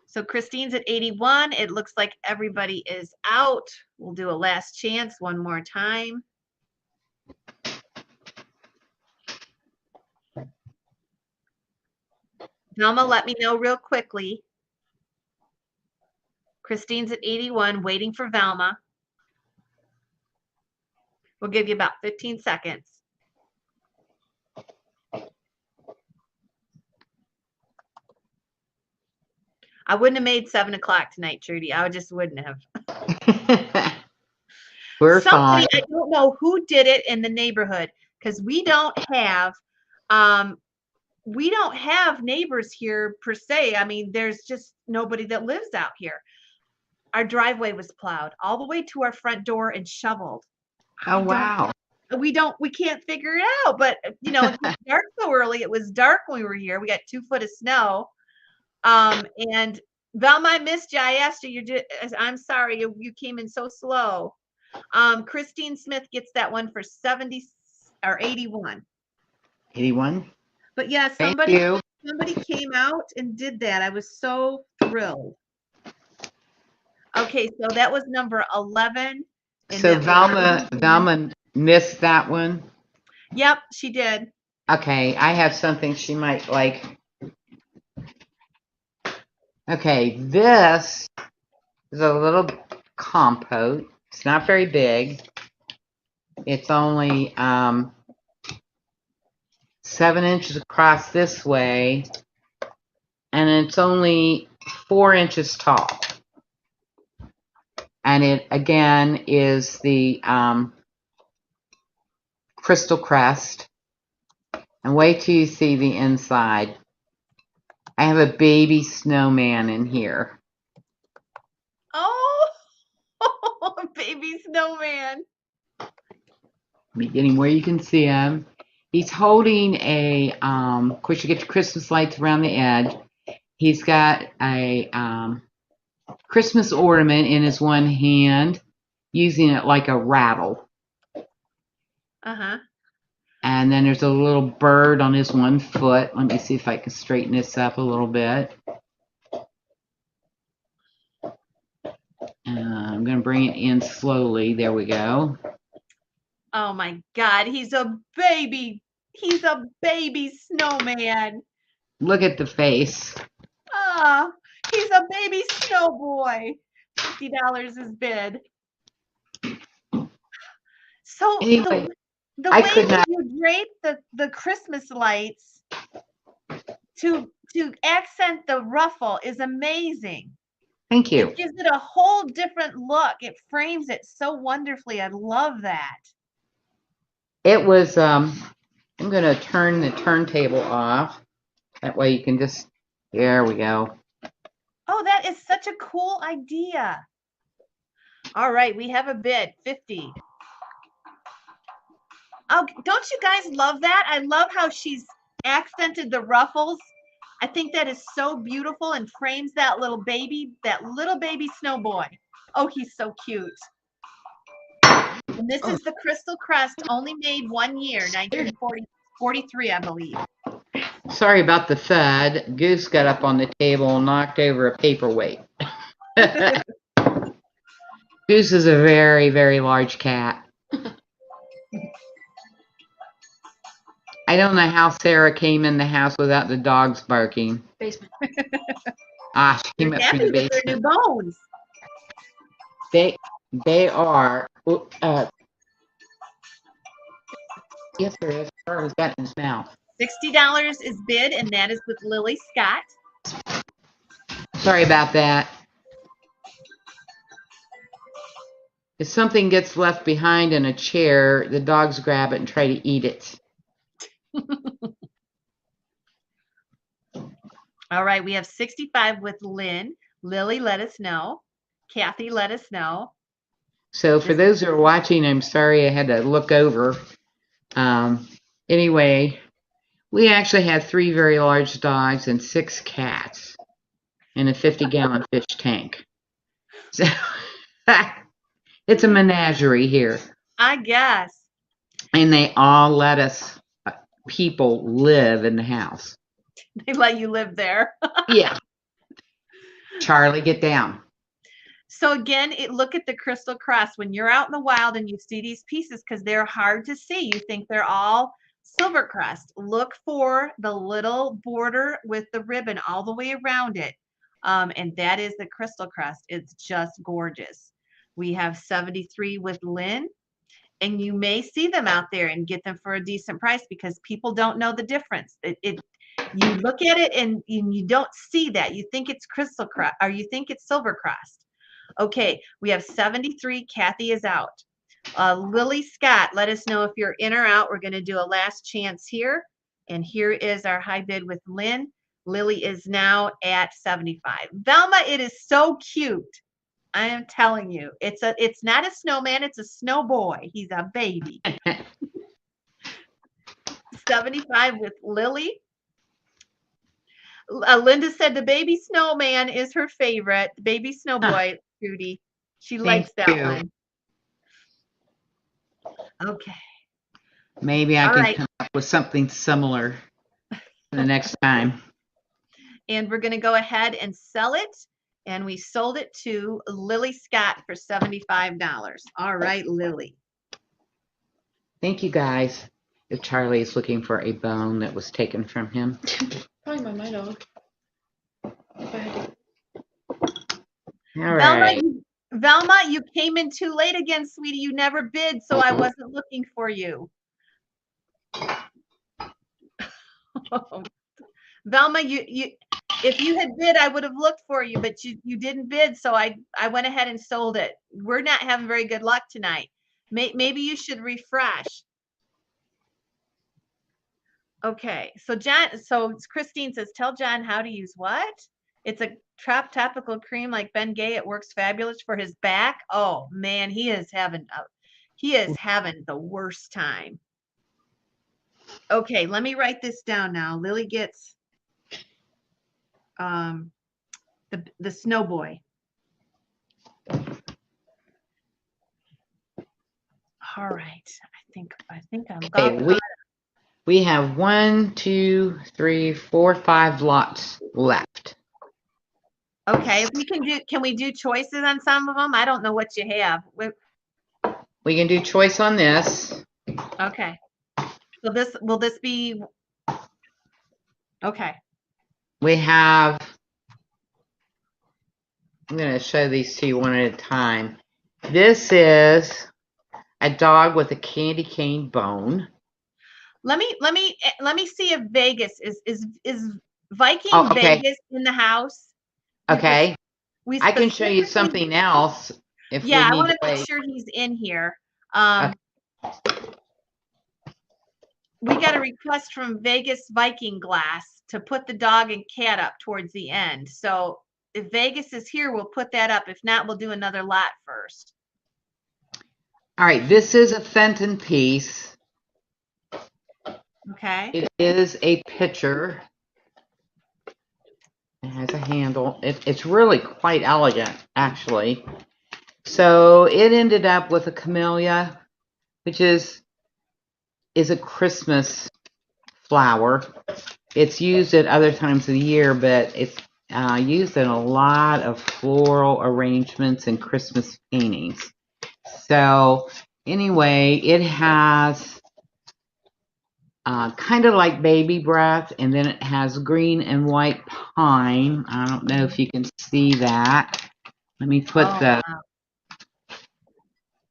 So Christine's at 81. It looks like everybody is out. We'll do a last chance one more time. Velma, let me know real quickly. Christine's at 81, waiting for Velma. We'll give you about 15 seconds. I wouldn't have made 7 o'clock tonight, Trudy. I just wouldn't have. We're fine. I don't know who did it in the neighborhood, because we don't have neighbors here per se. I mean, there's just nobody that lives out here. Our driveway was plowed all the way to our front door and shoveled. Oh, wow. We can't figure it out, but you know, it's dark so early. It was dark when we were here. We got 2 foot of snow. And Velma, I missed you. I asked you, I'm sorry, you came in so slow. Christine Smith gets that one for 70 or 81. 81? But yeah, somebody came out and did that. I was so thrilled. Okay, so that was number 11. So Velma missed that one? Yep, she did. Okay, I have something she might like. Okay, this is a little compote. It's not very big. It's only 7 inches across this way, and it's only 4 inches tall. And it again is the crystal Crest. And wait till you see the inside. I have a baby snowman in here. Oh, baby snowman. Let me get him where you can see him. He's holding a, of course you get your Christmas lights around the edge. He's got a Christmas ornament in his one hand, using it like a rattle. Uh-huh. And then there's a little bird on his one foot. Let me see if I can straighten this up a little bit. I'm going to bring it in slowly. There we go. Oh my God, he's a baby. He's a baby snowman. Look at the face. Ah, he's a baby snow boy. $50 is bid. So anyway, The I way could that not. you drape the Christmas lights to accent the ruffle is amazing. Thank you. It gives it a whole different look. It frames it so wonderfully. I love that. It was, I'm going to turn the turntable off. That way you can just, there we go. Oh, that is such a cool idea. All right, we have a bid, 50. Oh, don't you guys love that? I love how she's accented the ruffles. I think that is so beautiful and frames that little baby snow boy. Oh, he's so cute. And this is the Crystal Crest, only made 1 year, 1943, I believe. Sorry about the thud. Goose got up on the table and knocked over a paperweight. Goose is a very, very large cat. I don't know how Sarah came in the house without the dogs barking. Basement. She came up through the With their new basement. bones. They are. Yes, there is. Charlie's got it in his mouth. $60 is bid, and that is with Lily Scott. Sorry about that. If something gets left behind in a chair, the dogs grab it and try to eat it. All right, we have 65 with Lynn. Lily, let us know. Kathy, let us know. So for those who are watching, I'm sorry I had to look over. Anyway, we actually had 3 very large dogs and 6 cats in a 50-gallon fish tank. So it's a menagerie here. I guess. And they all let us people live in the house. They let you live there. Yeah. Charlie, get down. So again, look at the Crystal Crest. When you're out in the wild and you see these pieces, because they're hard to see, you think they're all silver crest. Look for the little border with the ribbon all the way around it. And that is the Crystal Crest. It's just gorgeous. We have 73 with Lynn. And you may see them out there and get them for a decent price because people don't know the difference. You look at it and you don't see that. You think it's Crystal Crest or you think it's Silver Crest. Okay, we have 73. Kathy is out. Lily Scott, let us know if you're in or out. We're going to do a last chance here. And here is our high bid with Lynn. Lily is now at 75. Velma, it is so cute. I am telling you, it's not a snowman, it's a snow boy. He's a baby. 75 with Lily. Linda said the baby snowman is her favorite. The baby snow boy, Trudy. She likes that one. Okay. Maybe I can come up with something similar the next time. And we're going to go ahead and sell it. And we sold it to Lily Scott for $75. All right, Lily. Thank you, guys. If Charlie is looking for a bone that was taken from him. Probably my dog. All right. Velma, you came in too late again, sweetie. You never bid, so I wasn't looking for you. Velma, if you had bid, I would have looked for you, but you didn't bid, so I went ahead and sold it. We're not having very good luck tonight. Maybe you should refresh. Okay, so Christine says, tell John how to use what? It's a topical cream like Ben Gay. It works fabulous for his back. Oh man, he is having the worst time. Okay, let me write this down now. Lily gets the snow boy. All right, I think I'm okay, we have 1, 2, 3, 4, 5 lots left. Okay, if we can we do choices on some of them? I don't know what you have. We can do choice on this. Okay. So will this be okay? We have. I'm going to show these to you one at a time. This is a dog with a candy cane bone. Let me see if Vegas is Viking Oh, okay. Vegas in the house. Okay. We I can show you specifically- something else if we Yeah, I need want to to make wait. sure he's in here. Okay. We got a request from Vegas Viking Glass to put the dog and cat up towards the end. So if Vegas is here, we'll put that up. If not, we'll do another lot first. All right, this is a Fenton piece. Okay. It is a pitcher. It has a handle. It's really quite elegant, actually. So it ended up with a Camellia, which is a Christmas flower. It's used at other times of the year, but it's used in a lot of floral arrangements and Christmas paintings. So anyway, it has kind of like baby breath, and then it has green and white pine. I don't know if you can see that. Let me put wow.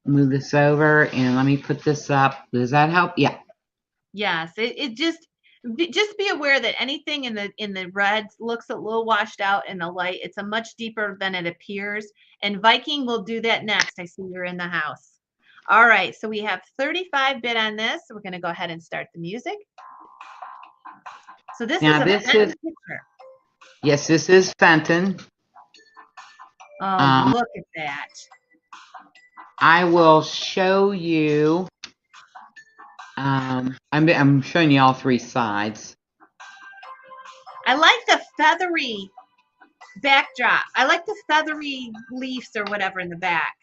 move this over, and let me put this up. Does that help? Yeah. Yes, it just be aware that anything in the reds looks a little washed out in the light. It's a much deeper than it appears. And Viking will do that next. I see you're in the house. All right, so we have 35 bid on this. We're going to go ahead and start the music. So this Now is a this Fenton is picture. yes, this is Fenton. Oh, look at that. I will show you. I'm showing you all three sides. I like the feathery backdrop. I like the feathery leaves or whatever in the back.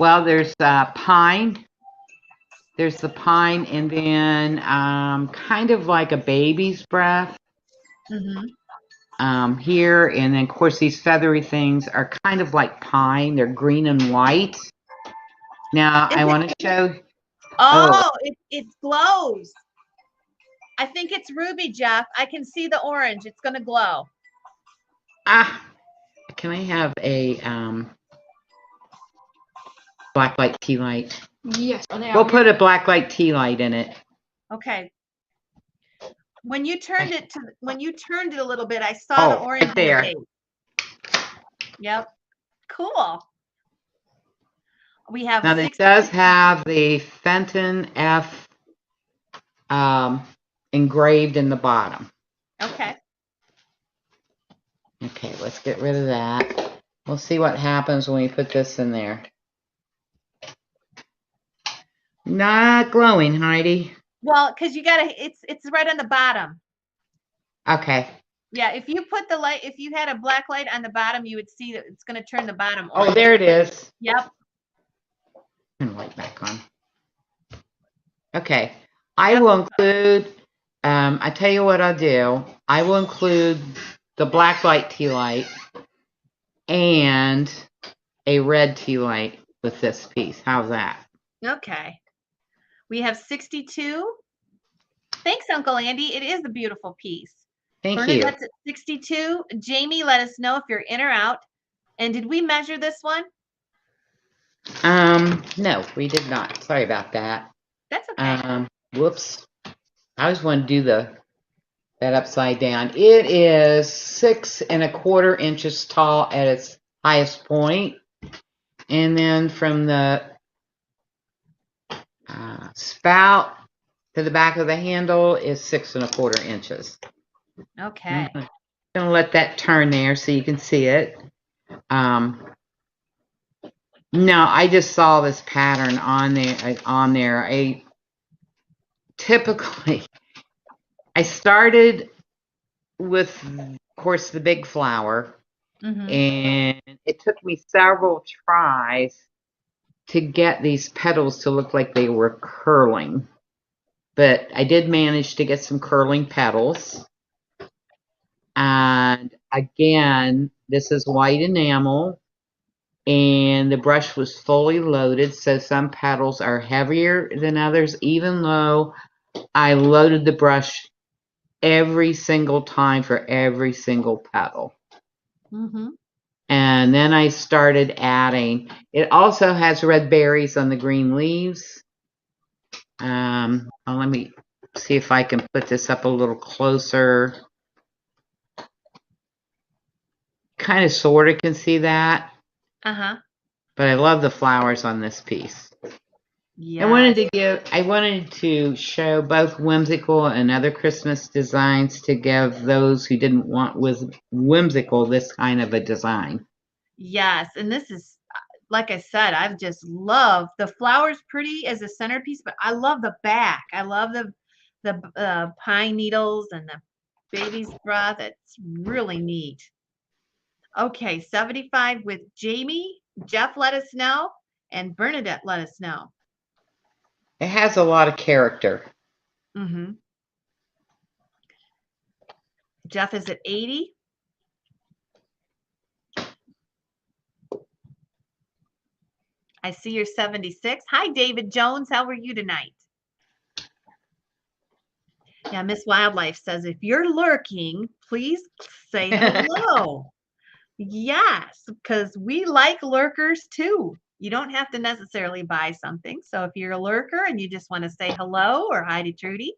Well, there's pine. There's the pine, and then kind of like a baby's breath here, and then of course these feathery things are kind of like pine. They're green and white. Now I want to show. Oh, it glows. I think it's ruby, Jeff. I can see the orange. It's going to glow. Can I have a black light tea light? Yes. We'll put a black light tea light in it. Okay. When you turned it a little bit, I saw the orange right there. Yep. Cool. We have Now this does have the Fenton F engraved in the bottom. Okay. Okay, let's get rid of that. We'll see what happens when we put this in there. Not glowing, Heidi. Well, because you gotta, it's right on the bottom. Okay. Yeah, if you put the light, if you had a black light on the bottom, you would see that it's gonna turn the bottom Oh, orange. there it is. Yep. Turn the light back on. Okay. I will include, I tell you what I'll do. I will include the black light tea light and a red tea light with this piece. How's that? Okay. We have 62. Thanks, Uncle Andy. It is a beautiful piece. Thank you. Bernadette's at 62. Jamie, let us know if you're in or out. And did we measure this one? No, we did not. Sorry about that. That's okay. Whoops. I always want to do that upside down. It is 6 1/4 inches tall at its highest point, and then from the spout to the back of the handle is 6 1/4 inches. Okay. I'm gonna let that turn there so you can see it. No, I just saw this pattern on there. I started with, of course, the big flower, and it took me several tries to get these petals to look like they were curling. But I did manage to get some curling petals. And again, this is white enamel, and the brush was fully loaded, so some petals are heavier than others, even though I loaded the brush every single time for every single petal. And then I started adding. It also has red berries on the green leaves. Let me see if I can put this up a little closer. Kind of sort of can see that. Uh-huh. But I love the flowers on this piece. Yeah. I wanted to show both whimsical and other Christmas designs to give those who didn't want whimsical this kind of a design. Yes, and this is, like I said, I've just loved the flowers pretty as a centerpiece, but I love the back. I love the pine needles and the baby's breath. It's really neat. Okay, 75 with Jamie. Jeff let us know, and Bernadette let us know. It has a lot of character. Mm-hmm. Jeff is at 80. I see you're 76. Hi, David Jones. How are you tonight? Yeah, Miss Wildlife says, if you're lurking, please say hello. Yes, because we like lurkers too. You don't have to necessarily buy something. So if you're a lurker and you just want to say hello or hi to Trudy,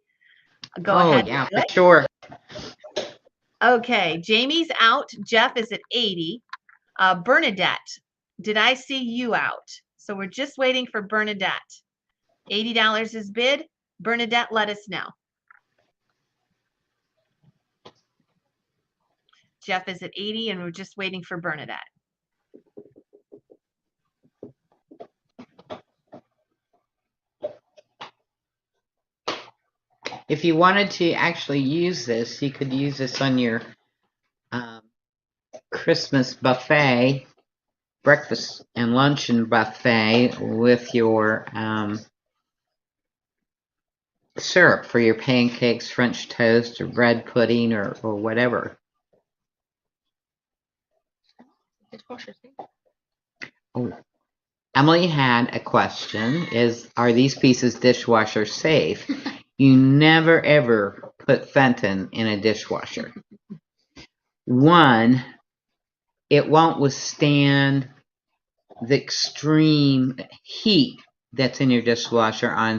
go ahead. Oh, yeah, for sure. Okay, Jamie's out. Jeff is at 80. Bernadette, did I see you out? So we're just waiting for Bernadette. $80 is bid. Bernadette, let us know. Jeff is at 80 and we're just waiting for Bernadette. If you wanted to actually use this, you could use this on your Christmas buffet, breakfast and luncheon buffet with your syrup for your pancakes, French toast, or bread pudding, or whatever. Oh, Emily had a question: are these pieces dishwasher safe? You never ever put Fenton in a dishwasher. One, it won't withstand the extreme heat that's in your dishwasher on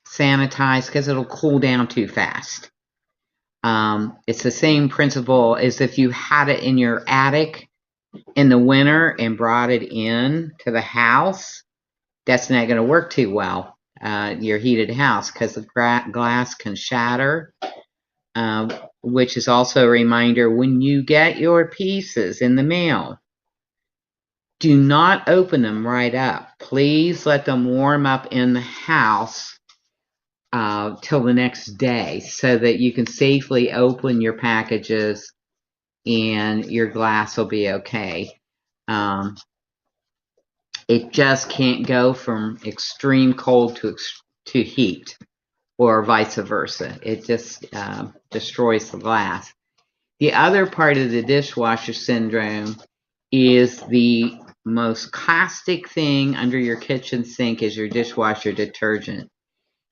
sanitized because it'll cool down too fast. It's the same principle as if you had it in your attic in the winter and brought it in to the house. That's not going to work too well, your heated house, because the glass can shatter, which is also a reminder when you get your pieces in the mail, do not open them right up. Please let them warm up in the house till the next day so that you can safely open your packages and your glass will be okay. It just can't go from extreme cold to heat or vice versa. It just destroys the glass. The other part of the dishwasher syndrome is the most caustic thing under your kitchen sink is your dishwasher detergent.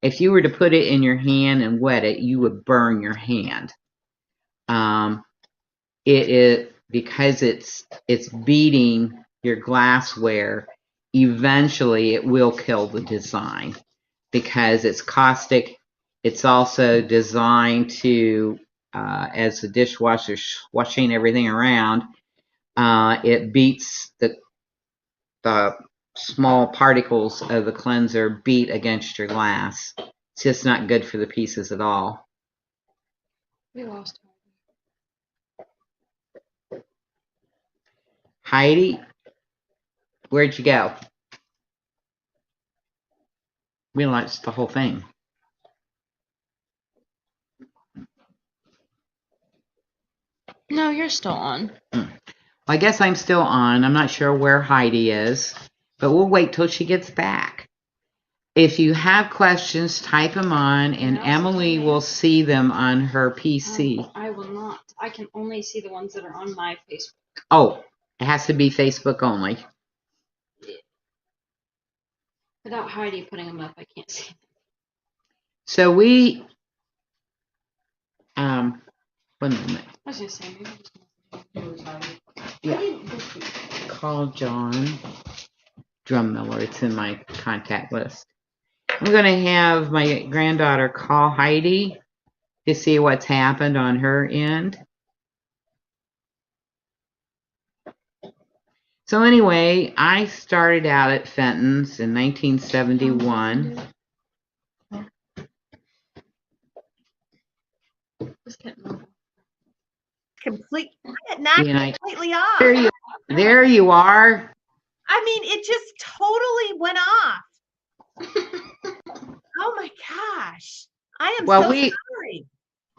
If you were to put it in your hand and wet it, you would burn your hand. Because it's beating your glassware. Eventually, it will kill the design because it's caustic. It's also designed to, as the dishwasher's washing everything around, it beats the small particles of the cleanser beat against your glass. It's just not good for the pieces at all. We lost Heidi, where'd you go? We lost the whole thing. No, you're still on. Well, I guess I'm still on. I'm not sure where Heidi is, but we'll wait till she gets back. If you have questions, type them on, and Emily will see them on her PC. I will not. I can only see the ones that are on my Facebook. Oh, it has to be Facebook only. Without Heidi putting them up, I can't see them. So we, 1 moment. I was going to say, maybe Call John Drummiller. It's in my contact list. I'm going to have my granddaughter call Heidi to see what's happened on her end. So anyway, I started out at Fenton's in 1971. Knocked completely off. There you are. I mean, it just totally went off. Oh my gosh. I am so sorry.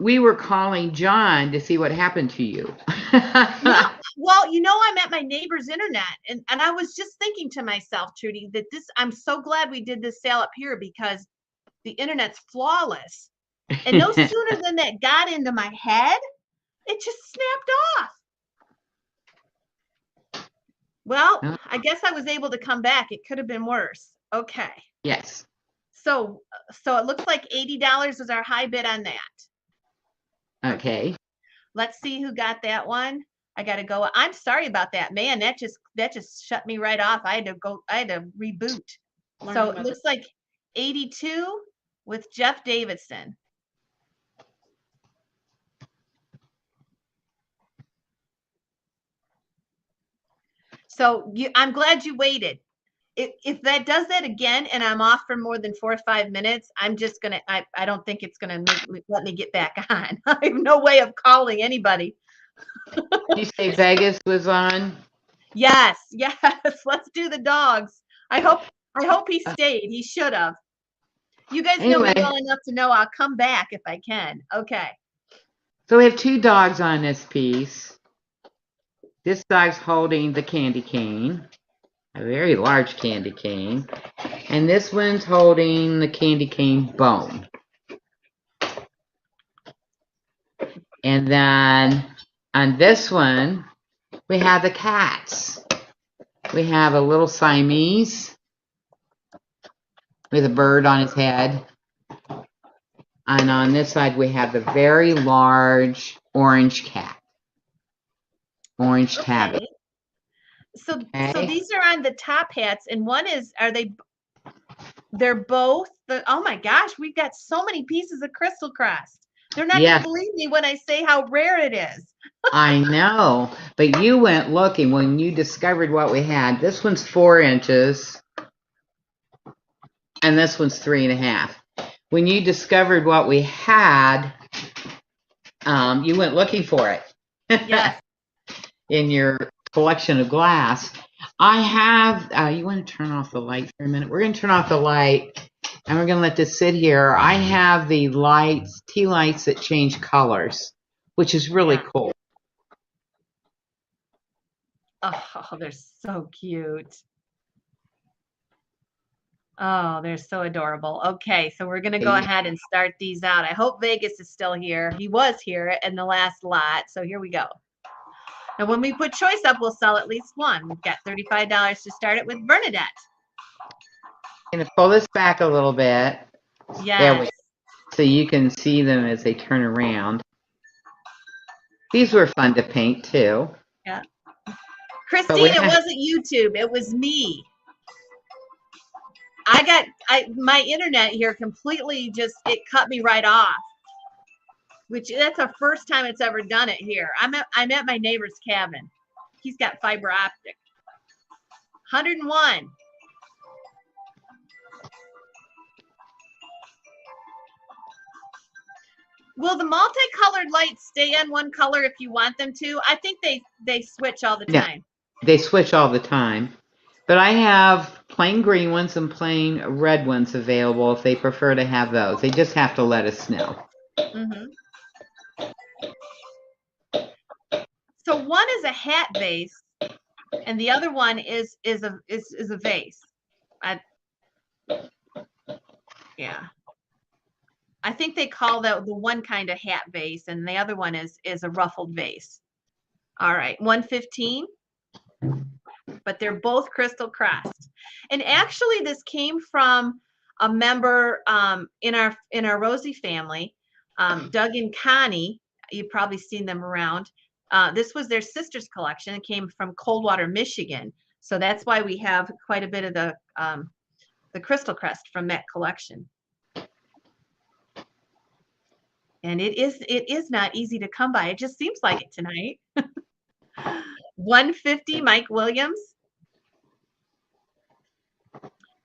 We were calling John to see what happened to you. Yeah. Well, you know, I'm at my neighbor's internet, and I was just thinking to myself, Trudy, that I'm so glad we did this sale up here because the internet's flawless. And no sooner than that got into my head, it just snapped off. Well, I guess I was able to come back. It could have been worse. Okay. Yes. So it looks like $80 was our high bid on that. Okay. Let's see who got that one. I got to go. I'm sorry about that, man. That just shut me right off. I had to reboot. So it looks like 82 with Jeff Davidson. So I'm glad you waited. If that does that again and I'm off for more than 4 or 5 minutes, I'm just gonna. I don't think it's gonna let me get back on. I have no way of calling anybody. You say Vegas was on? Yes. Let's do the dogs. I hope he stayed. He should have. You guys know me well enough to know I'll come back if I can. Okay. So we have 2 dogs on this piece. This dog's holding the candy cane, a very large candy cane, and this one's holding the candy cane bone. And then on this one, we have the cats. We have a little Siamese with a bird on his head. And on this side, we have the very large orange cat. Orange tabby. So these are on the top hats, and one is, they're both oh my gosh, we've got so many pieces of Crystal Crest. They're not going to believe me when I say how rare it is. I know, but you went looking when you discovered what we had. This one's 4 inches, and this one's 3.5. When you discovered what we had, you went looking for it. Yes. In your collection of glass. I have, you want to turn off the light for a minute? We're going to turn off the light and we're going to let this sit here. I have the lights, tea lights that change colors, which is really cool. Oh, they're so cute. Oh, they're so adorable. Okay, so we're going to go ahead and start these out. I hope Vegas is still here. He was here in the last lot, so here we go. Now, when we put choice up, we'll sell at least one. We've got $35 to start it with Bernadette. I'm going to pull this back a little bit. Yes. There we go. So you can see them as they turn around. These were fun to paint, too. Yeah. Christine, it wasn't YouTube. It was me. My internet here completely it cut me right off. That's the first time it's ever done it here. I'm at my neighbor's cabin. He's got fiber optic. 101. Will the multicolored lights stay on one color if you want them to? I think they switch all the time. Yeah, they switch all the time. But I have plain green ones and plain red ones available if they prefer to have those. They just have to let us know. Mm-hmm. So one is a hat vase, and the other one is a vase. Yeah. I think they call the one kind of hat vase, and the other one is a ruffled vase. All right, 115. But they're both Crystal Crest. And actually, this came from a member in our Rosie family, Doug and Connie. You've probably seen them around. This was their sister's collection. It came from Coldwater, Michigan. So that's why we have quite a bit of the the Crystal Crest from that collection. And it is not easy to come by. It just seems like it tonight. 150 Mike Williams.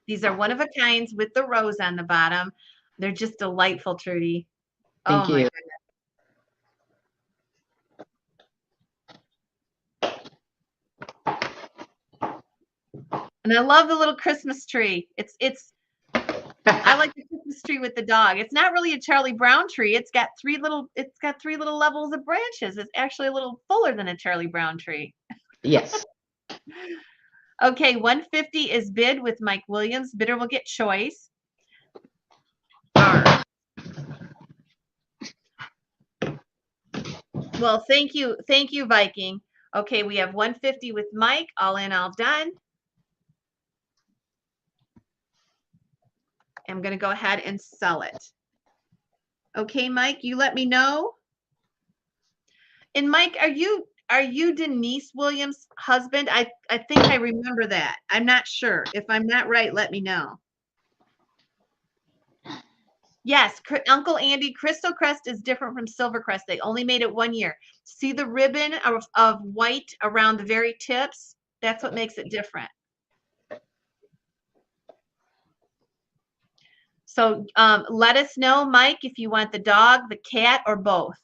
These are one of a kinds with the rose on the bottom. They're just delightful, Trudy. Thank you. My goodness. And I love the little Christmas tree. I like the Christmas tree with the dog. It's not really a Charlie Brown tree. It's got three little levels of branches. It's actually a little fuller than a Charlie Brown tree. Yes. Okay, 150 is bid with Mike Williams. Bidder will get choice. Well, thank you, Viking. Okay, we have 150 with Mike. All in, all done. I'm going to go ahead and sell it. Okay, Mike, you let me know. And Mike, are you Denise Williams' husband? I think I remember that. I'm not sure. If I'm not right, let me know. Yes, Uncle Andy, Crystal Crest is different from Silver Crest. They only made it 1 year. See the ribbon of white around the very tips? That's what makes it different. So let us know, Mike, if you want the dog, the cat, or both.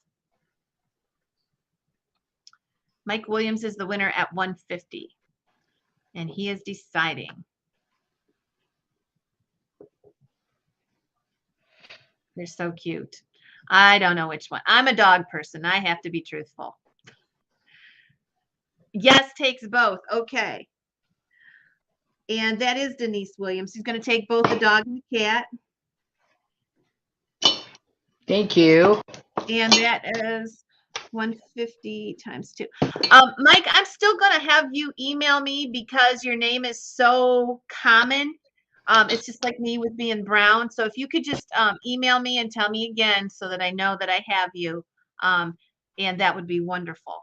Mike Williams is the winner at 150. And he is deciding. They're so cute. I don't know which one. I'm a dog person. I have to be truthful. Yes, takes both. Okay. And that is Denise Williams. She's going to take both the dog and the cat. Thank you. And that is 150 times 2. Mike, I'm still going to have you email me because your name is so common. It's just like me with being Brown. So if you could just email me and tell me again so that I know that I have you. And that would be wonderful.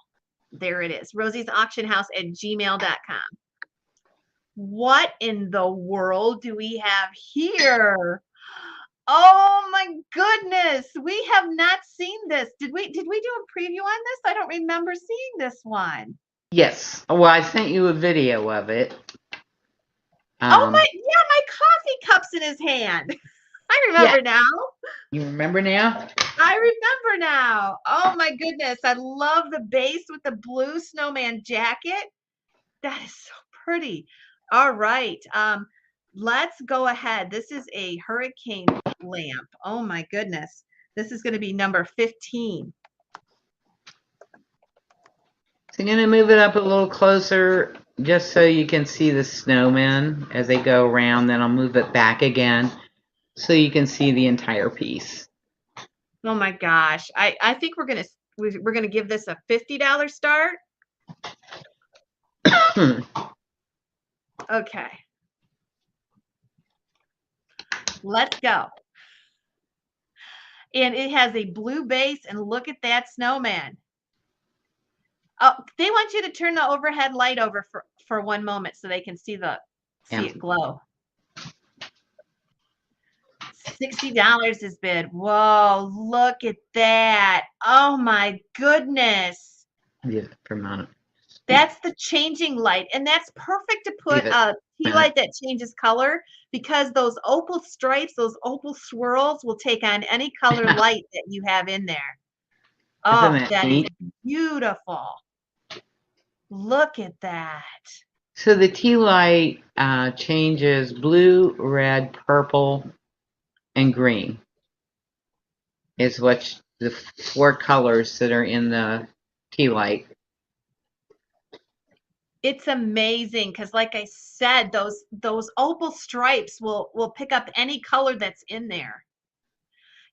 There it is. rosiesauctionhouse@gmail.com. What in the world do we have here? Oh my goodness. We have not seen this. Did we do a preview on this? I don't remember seeing this one. Yes. Well, I sent you a video of it. Oh my coffee cup's in his hand. I remember now. You remember now? I remember now. Oh my goodness. I love the base with the blue snowman jacket. That is so pretty. All right. Let's go ahead. This is a hurricane lamp. Oh my goodness. This is going to be number 15. So I'm going to move it up a little closer just so you can see the snowmen as they go around. Then I'll move it back again so you can see the entire piece. Oh my gosh. I think we're going to give this a $50 start. Okay. Let's go. And it has a blue base, and look at that snowman. Oh, they want you to turn the overhead light over for 1 moment so they can see it glow. $60 is bid. Whoa, look at that. Oh my goodness. Yeah, for a moment. That's the changing light, and that's perfect to put a tea light that changes color because those opal stripes, those opal swirls will take on any color light that you have in there. Oh, that is beautiful. Look at that. So the tea light changes blue, red, purple, and green. Is what the 4 colors that are in the tea light. It's amazing because, like I said, those opal stripes will pick up any color that's in there.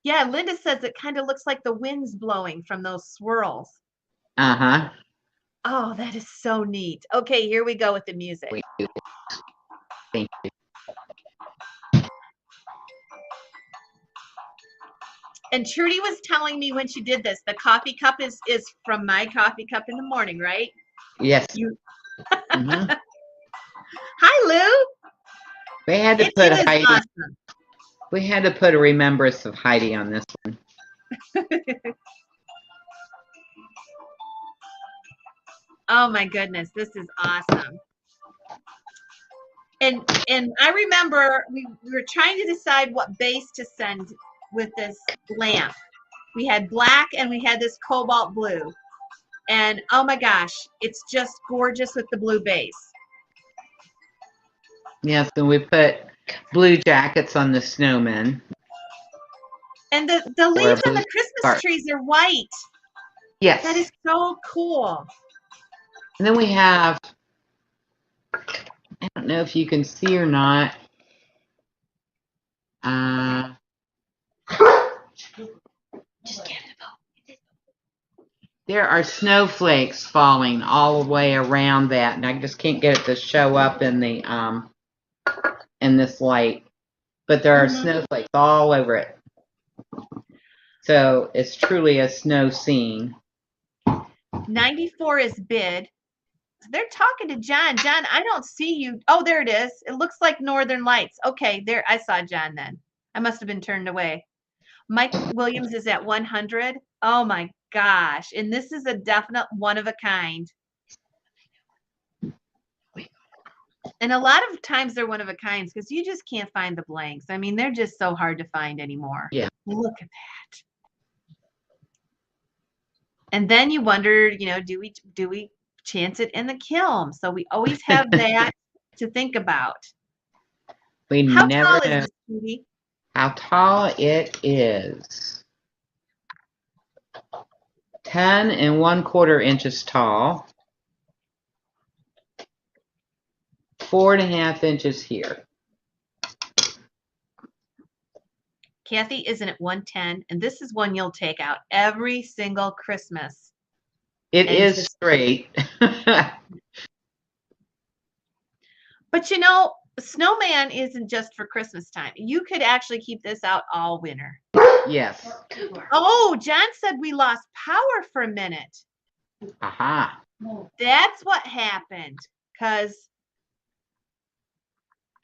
Yeah, Linda says it kind of looks like the wind's blowing from those swirls. Uh-huh. Oh, that is so neat. Okay, here we go with the music. Thank you. And Trudy was telling me when she did this, the coffee cup is from my coffee cup in the morning, right? Yes. Hi, Lou. We had to It put is Heidi. awesome. We had to put a remembrance of Heidi on this one. Oh my goodness, this is awesome. And I remember we were trying to decide what base to send with this lamp. We had black and we had this cobalt blue. And oh my gosh, it's just gorgeous with the blue base. Yes, and we put blue jackets on the snowman. And the leaves on the Christmas trees are white. Yes. That is so cool. And then we have, I don't know if you can see or not. There are snowflakes falling all the way around that, and I just can't get it to show up in the in this light. But there are snowflakes all over it. So it's truly a snow scene. 94 is bid. They're talking to John. John, I don't see you. Oh, there it is. It looks like Northern Lights. Okay, there. I saw John then. I must have been turned away. Mike Williams is at 100. Oh my gosh. And this is a definite one of a kind. And a lot of times they're one of a kinds because you just can't find the blanks. I mean, they're just so hard to find anymore. Yeah. Look at that. And then you wonder, you know, do we chance it in the kiln? So we always have that to think about. How tall is this, Trudy? How tall it is. 10 1/4 inches tall. 4 1/2 inches here. Kathy isn't at 110, and this is one you'll take out every single Christmas. It is straight. But you know, Snowman isn't just for Christmas time. You could actually keep this out all winter. Yes. Oh, John said we lost power for a minute. Aha. That's what happened.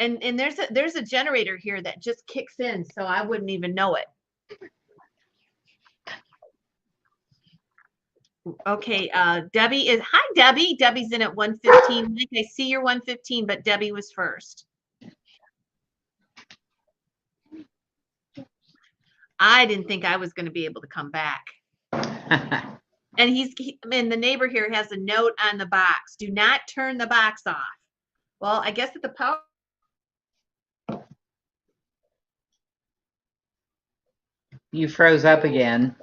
And there's a generator here that just kicks in, so I wouldn't even know it. Okay, Debbie is, hi Debbie. Debbie's in at 115. I see you're 115, but Debbie was first. I didn't think I was going to be able to come back. And and the neighbor here has a note on the box. Do not turn the box off. Well, I guess at the power. You froze up again.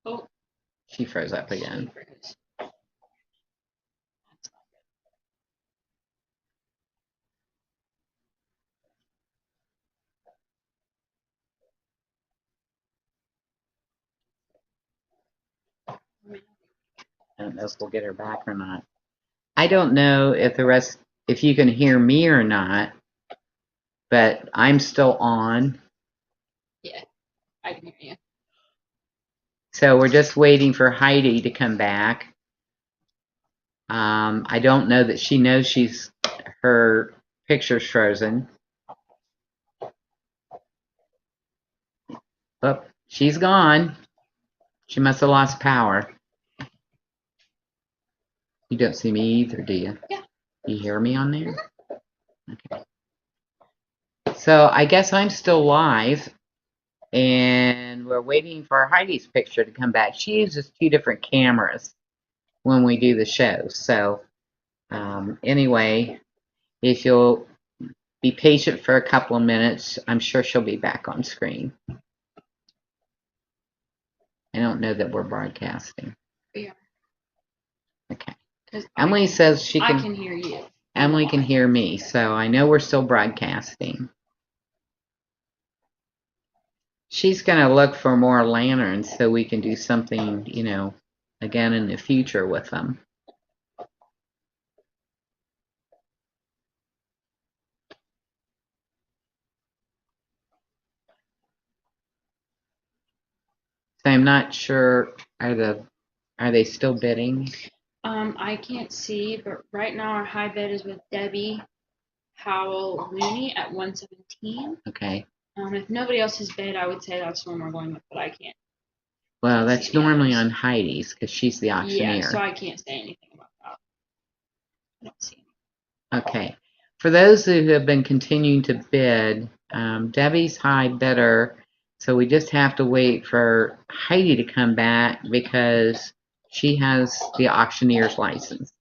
Oh. She froze up again. I don't know if we'll get her back or not. I don't know if you can hear me or not, but I'm still on. Yeah, I can hear you. So we're just waiting for Heidi to come back. I don't know that she knows her picture's frozen. Oh, she's gone. She must have lost power. You don't see me either, do you? Yeah. You hear me on there? Okay. So I guess I'm still live, and we're waiting for Heidi's picture to come back. She uses 2 different cameras when we do the show. So anyway, if you'll be patient for a couple of minutes, I'm sure she'll be back on screen. I don't know that we're broadcasting. We are. Okay. Emily says she can. I can hear you. Emily can hear me, so I know we're still broadcasting. She's going to look for more lanterns so we can do something, you know, again in the future with them. So I'm not sure Are they still bidding? I can't see, but right now our high bid is with Debbie Howell Looney at 117. Okay. If nobody else has bid, I would say that's the one we're going with, but I can't. Well, Can't that's see the normally others. on Heidi's because she's the auctioneer. Yeah, so I can't say anything about that. I don't see Okay. For those who have been continuing to bid, Debbie's high bidder, so we just have to wait for Heidi to come back because she has the auctioneer's license.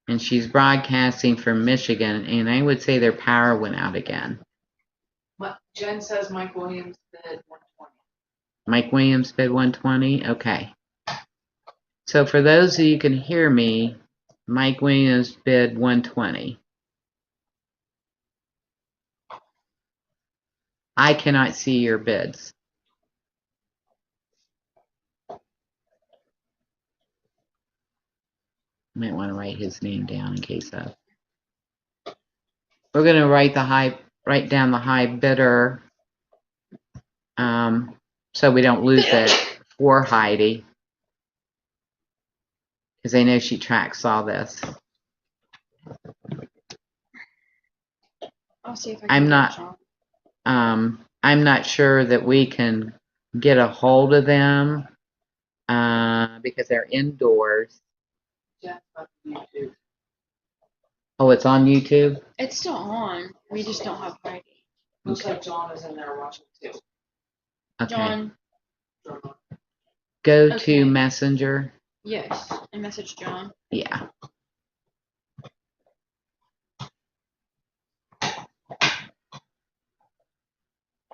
And she's broadcasting from Michigan, and I would say their power went out again. Jen says Mike Williams bid 120. Mike Williams bid 120? Okay. So for those of you who can hear me, Mike Williams bid 120. I cannot see your bids. Might want to write his name down in case of. We're going to write down the high bidder, so we don't lose it for Heidi, because I know she tracks all this. I'll see if I can I'm not sure that we can get a hold of them because they're indoors. Jen's on YouTube. Oh, it's on YouTube? It's still on. We just don't have Heidi. Looks like John is in there watching too. Okay. John, Go Okay. to Messenger. yes, I messaged John. Yeah.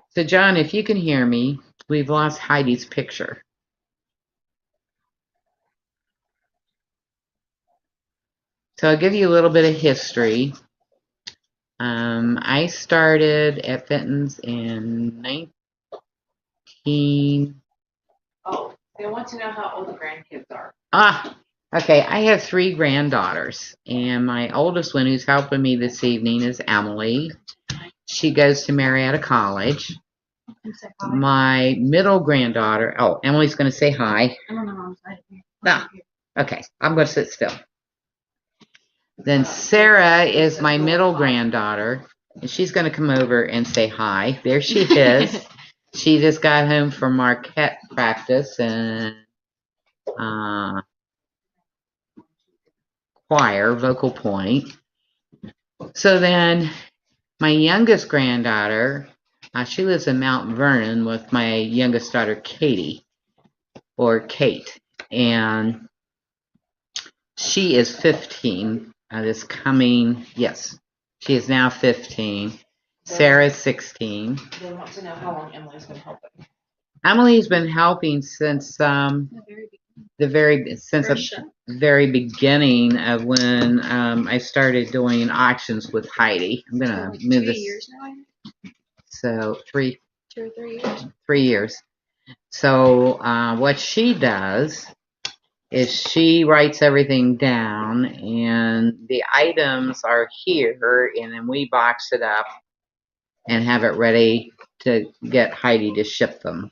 So, John, if you can hear me, we've lost Heidi's picture. So I'll give you a little bit of history. I started at Fenton's in 19... Oh, they want to know how old the grandkids are. Okay. I have 3 granddaughters, and my oldest one who's helping me this evening is Emily. She goes to Marietta College. My middle granddaughter, Emily's going to say hi. I don't know how I'm excited. No. Okay, I'm going to sit still. Then Sarah is my middle granddaughter, and she's going to come over and say hi. There she is. She just got home from Marquette practice and choir, vocal point. So then my youngest granddaughter, she lives in Mount Vernon with my youngest daughter, Katie, or Kate, and she is 15. She is now 15. Sarah's 16. They want to know how long Emily's been helping. Emily's been helping since the very beginning of when I started doing auctions with Heidi. I'm gonna move this. 2 years now. So 3 2 or 3 years. 3 years. So what she does is she writes everything down, and the items are here, and then we box it up and have it ready to get Heidi to ship them.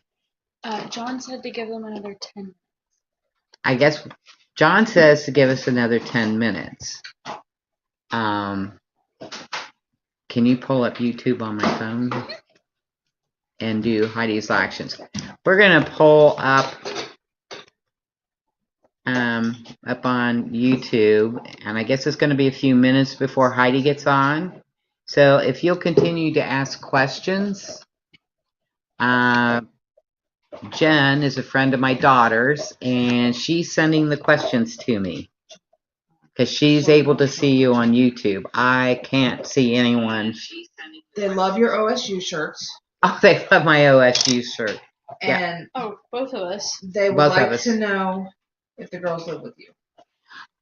John said to give them another 10. I guess John says to give us another 10 minutes. Can you pull up YouTube on my phone and do Heidi's auctions? We're going to pull up on YouTube, and I guess it's going to be a few minutes before Heidi gets on. So if you'll continue to ask questions, Jen is a friend of my daughter's, and she's sending the questions to me because she's able to see you on YouTube. I can't see anyone. They love your OSU shirts. Oh, they love my OSU shirt. And Both of us. they would Both of like us. to know if the girls live with you.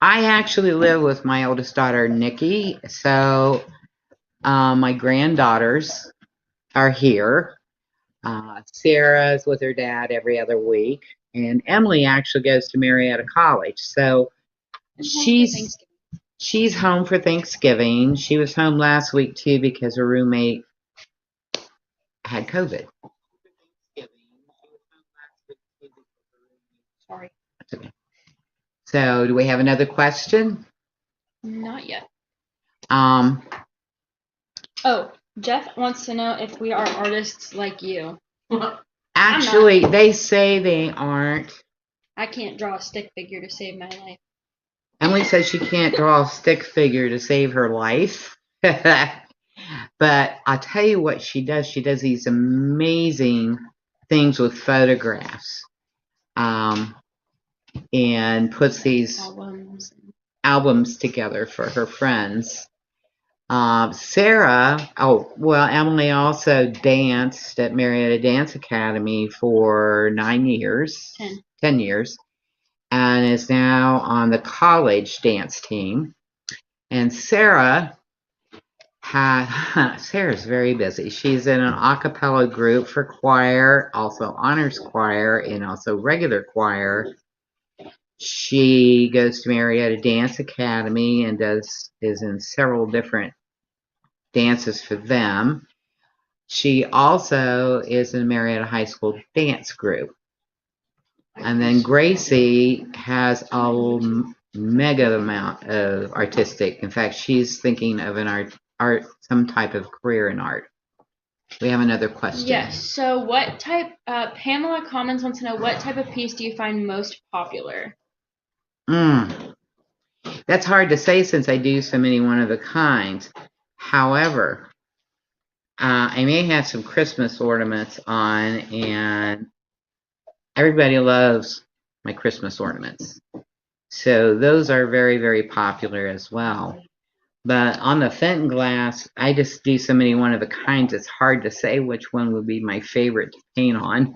I actually live with my oldest daughter, Nikki. So my granddaughters are here. Sarah's with her dad every other week. And Emily actually goes to Marietta College. So she's home for Thanksgiving. She was home last week, too, because her roommate had COVID. So, do we have another question? Not yet. Um, Oh, Jeff wants to know if we are artists like you. Actually, they say they aren't. I can't draw a stick figure to save my life. Emily says she can't draw a stick figure to save her life. But I'll tell you what she does. She does these amazing things with photographs. And puts these albums together for her friends. Sarah, Emily also danced at Marietta Dance Academy for 9 years. 10 years. And is now on the college dance team. And Sarah's very busy. She's in an a cappella group for choir, also honors choir, and also regular choir. She goes to Marietta Dance Academy and is in several different dances for them. She also is in Marietta High School dance group. And then Gracie has a mega amount of artistic. In fact, she's thinking of an art, some type of career in art. We have another question. Yes. So what type, Pamela Commons wants to know, what type of piece do you find most popular? That's hard to say since I do so many one of a kinds. However, I may have some Christmas ornaments on, and everybody loves my Christmas ornaments. So those are very, very popular as well. But on the Fenton glass, I just do so many one of a kinds, it's hard to say which one would be my favorite to paint on.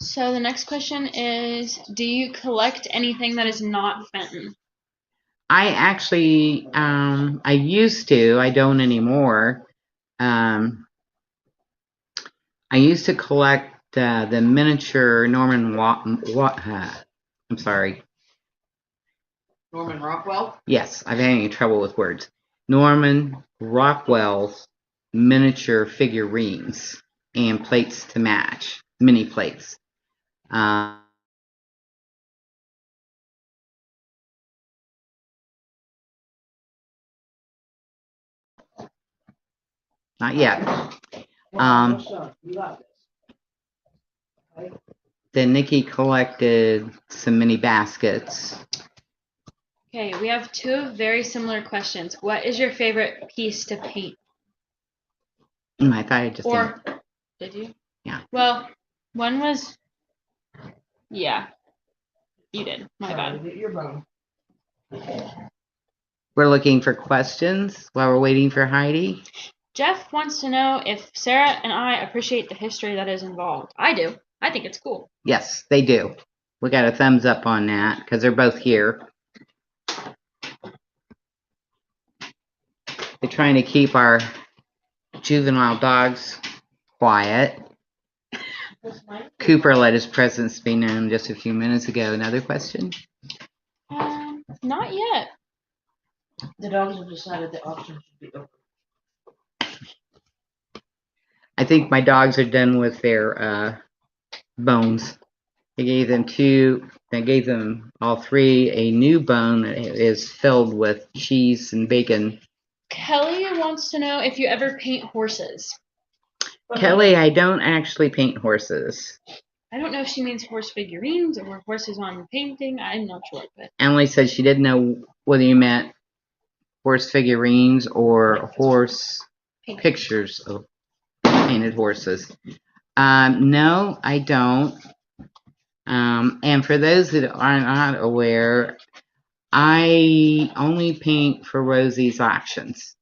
So the next question is, do you collect anything that is not Fenton? I actually, I used to, I don't anymore. I used to collect the miniature Norman Norman Rockwell? Yes, I'm having trouble with words. Norman Rockwell's miniature figurines and plates to match, mini plates. Not yet. Then Nikki collected some mini baskets. Okay, we have two very similar questions. What is your favorite piece to paint? I thought I just did you? Yeah. Well, one was, yeah, you did. My bad. We're looking for questions while we're waiting for Heidi. Jeff wants to know if Sarah and I appreciate the history that is involved. I do. I think it's cool. Yes, they do. We got a thumbs up on that because they're both here. They're trying to keep our juvenile dogs quiet. Cooper let his presence be known just a few minutes ago. Another question? Not yet. The dogs have decided the auction should be over. I think my dogs are done with their bones. They gave them all three a new bone that is filled with cheese and bacon. Kelly wants to know if you ever paint horses. Kelly, I don't actually paint horses. I don't know if she means horse figurines or horses on painting. I'm not sure. But Emily said she didn't know whether you meant horse figurines or horse pictures of painted horses. No, I don't. And for those that are not aware, I only paint for Rosie's auctions.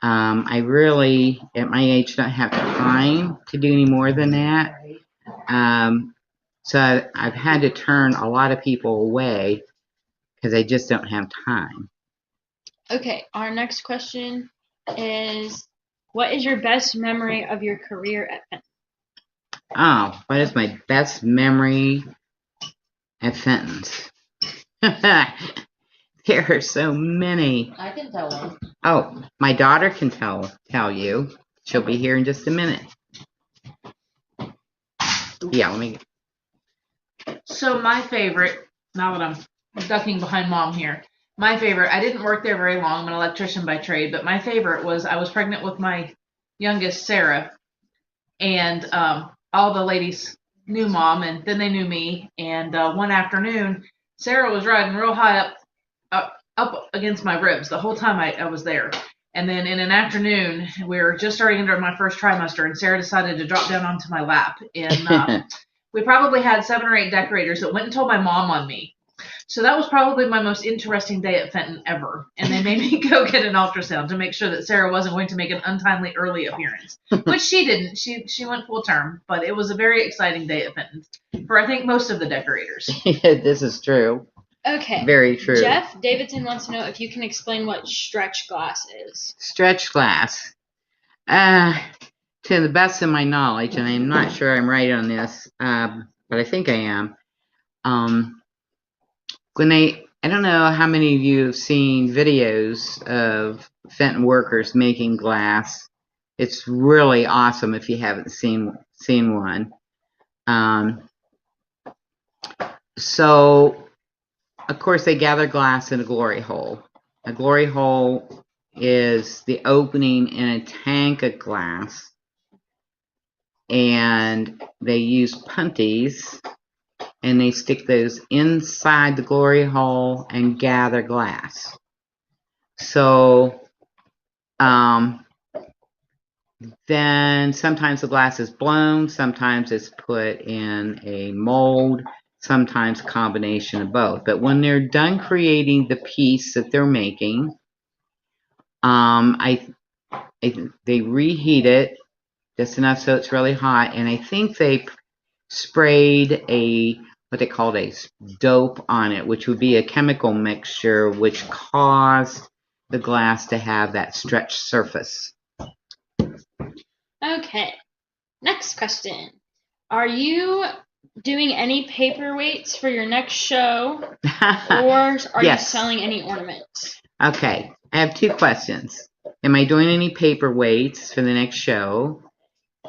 I really, at my age, don't have time to do any more than that. So I've had to turn a lot of people away because I just don't have time. Okay, our next question is, what is your best memory of your career at Fenton? Oh, what is my best memory at Fenton's? There are so many. I can tell one. Oh, my daughter can tell you. She'll be here in just a minute. Yeah, let me. So my favorite now that I'm ducking behind mom here. My favorite, I didn't work there very long. I'm an electrician by trade, but my favorite was I was pregnant with my youngest, Sarah, and all the ladies knew mom, and then they knew me. And one afternoon, Sarah was riding real high up against my ribs the whole time I was there. And then in an afternoon, we were just starting into my first trimester, and Sarah decided to drop down onto my lap. And we probably had 7 or 8 decorators that went and told my mom on me. So that was probably my most interesting day at Fenton ever. And they made me go get an ultrasound to make sure that Sarah wasn't going to make an untimely early appearance, which she didn't. She went full term, but it was a very exciting day at Fenton for, I think, most of the decorators. This is true. Okay. Very true. Jeff Davidson wants to know if you can explain what stretch glass is. Stretch glass. To the best of my knowledge, and I'm not sure I'm right on this, but I think I am. I don't know how many of you have seen videos of Fenton workers making glass. It's really awesome if you haven't seen one. So, of course, they gather glass in a glory hole. A glory hole is the opening in a tank of glass, and they use punties, and they stick those inside the glory hole and gather glass. So then sometimes the glass is blown, sometimes it's put in a mold, sometimes a combination of both. But when they're done creating the piece that they're making, they reheat it just enough so it's really hot, and I think they sprayed what they called a dope on it, which would be a chemical mixture which caused the glass to have that stretched surface. Okay. Next question. Are you doing any paperweights for your next show, or are you selling any ornaments? Okay. I have 2 questions. Am I doing any paperweights for the next show?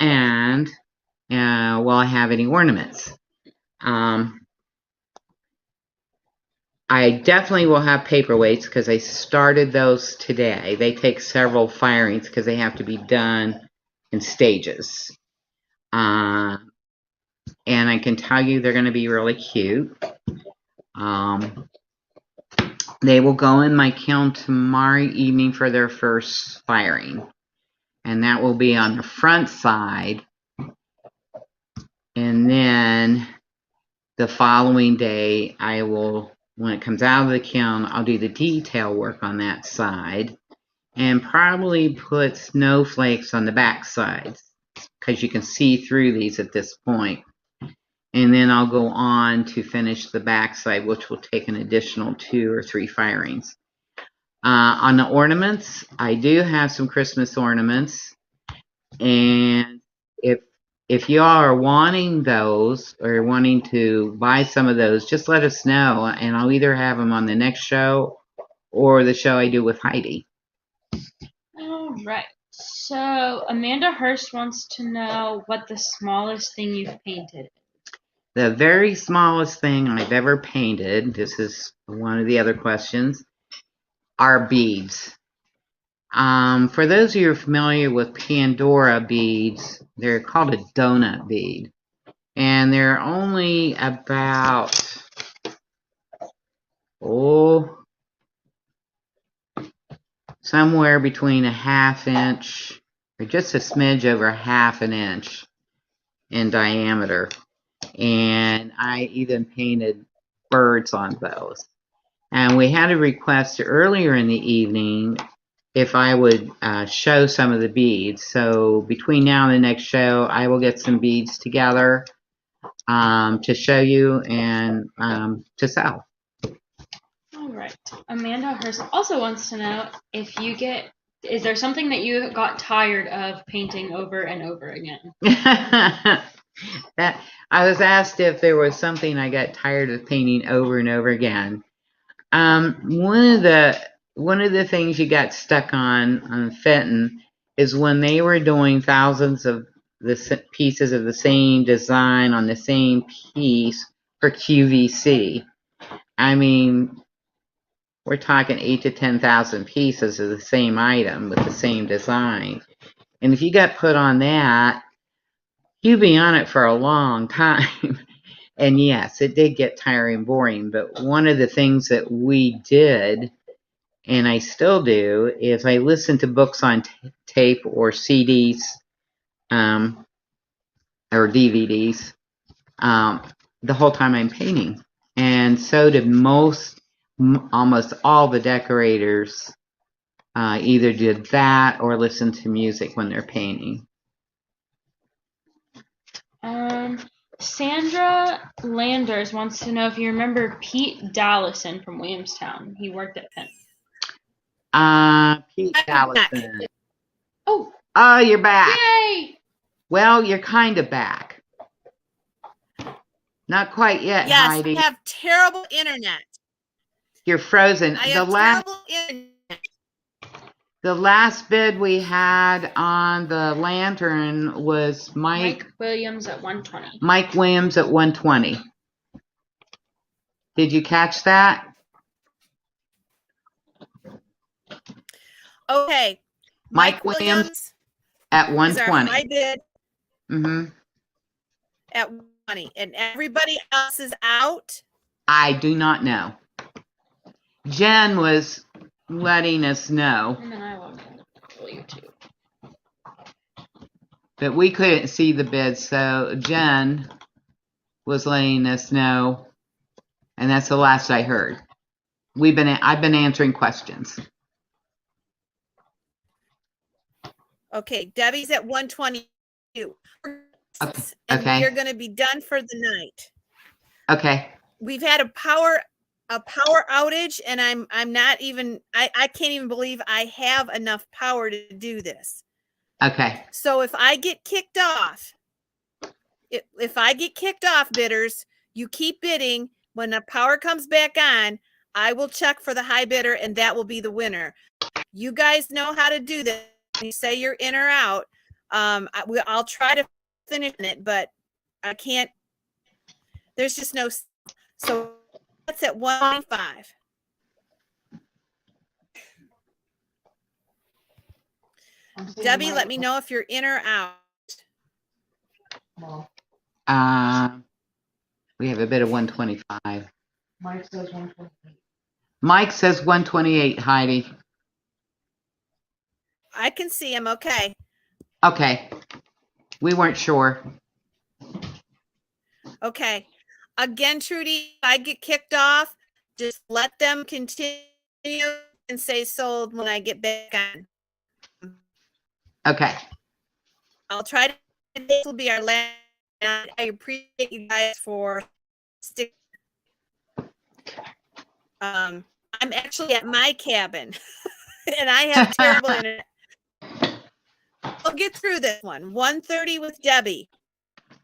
And will I have any ornaments? I definitely will have paperweights because I started those today. They take several firings because they have to be done in stages. And I can tell you they're going to be really cute. They will go in my kiln tomorrow evening for their first firing. And that will be on the front side. And then the following day, when it comes out of the kiln, I'll do the detail work on that side and probably put snowflakes on the back sides because you can see through these at this point. And then I'll go on to finish the back side, which will take an additional 2 or 3 firings. On the ornaments, I do have some Christmas ornaments, and if you all are wanting those or wanting to buy some of those, just let us know, and I'll either have them on the next show or the show I do with Heidi. All right. So Amanda Hurst wants to know what the smallest thing you've painted. The very smallest thing I've ever painted, this is one of the other questions, are beads. For those of you who are familiar with Pandora beads, they're called a donut bead. And they're only about, somewhere between a 1/2 inch or just a smidge over 1/2 inch in diameter. And I even painted birds on those. And we had a request earlier in the evening if I would show some of the beads. So between now and the next show, I will get some beads together to show you and to sell. All right. Amanda Hurst also wants to know is there something that you got tired of painting over and over again? I was asked if there was something I got tired of painting over and over again. One of the things you got stuck on Fenton is when they were doing thousands of the pieces of the same design on the same piece for QVC. I mean, we're talking 8 to 10,000 pieces of the same item with the same design. And if you got put on that, you'd be on it for a long time. And yes, it did get tiring and boring. But one of the things that we did, and I still do, is I listen to books on tape or CDs or DVDs the whole time I'm painting. And so did almost all the decorators either did that or listen to music when they're painting. Sandra Landers wants to know if you remember Pete Dallison from Williamstown. He worked at Fenton. Pete Dallison. Oh, You're back. Yay! Well, you're kind of back. Not quite yet, yes, Heidi. I have terrible internet. You're frozen. I have terrible internet. The last bid we had on the lantern was Mike Williams at 120. Mike Williams at 120. Did you catch that? Okay. Mike Williams at 120. Is our high bid at 120, and everybody else is out? I do not know. Jen was letting us know. And then I logged in earlier too. But we couldn't see the bids, so Jen was letting us know, and that's the last I heard. I've been answering questions. Okay, Debbie's at 122. Okay. And you're going to be done for the night. Okay. We've had a power outage, and I'm not even I can't even believe I have enough power to do this. Okay. So if I get kicked off, bidders, you keep bidding. When the power comes back on, I will check for the high bidder, and that will be the winner. You guys know how to do this. You say you're in or out. I'll try to finish it, but I can't. There's just no. So that's at 125. Debbie, let me know if you're in or out. We have a bit of 125. Mike says 128. Mike says 128, Heidi. I can see him. Okay. Okay. We weren't sure. Okay. Again, Trudy, if I get kicked off, just let them continue and say sold when I get back on. Okay. I'll try to. This will be our last. I appreciate you guys for sticking. I'm actually at my cabin, and I have terrible internet. I'll get through this one. 1:30 with Debbie. If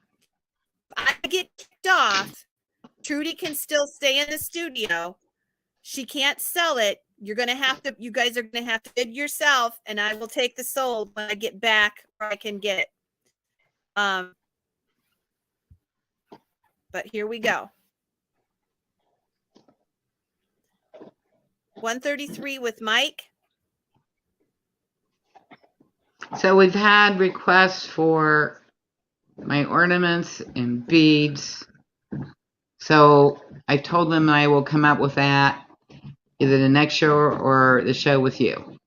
I get kicked off, Trudy can still stay in the studio. She can't sell it. You guys are gonna have to bid yourself, and I will take the sold when I get back where I can get it. But here we go. 133 with Mike. So we've had requests for my ornaments and beads. So I told them I will come up with that either the next show or the show with you.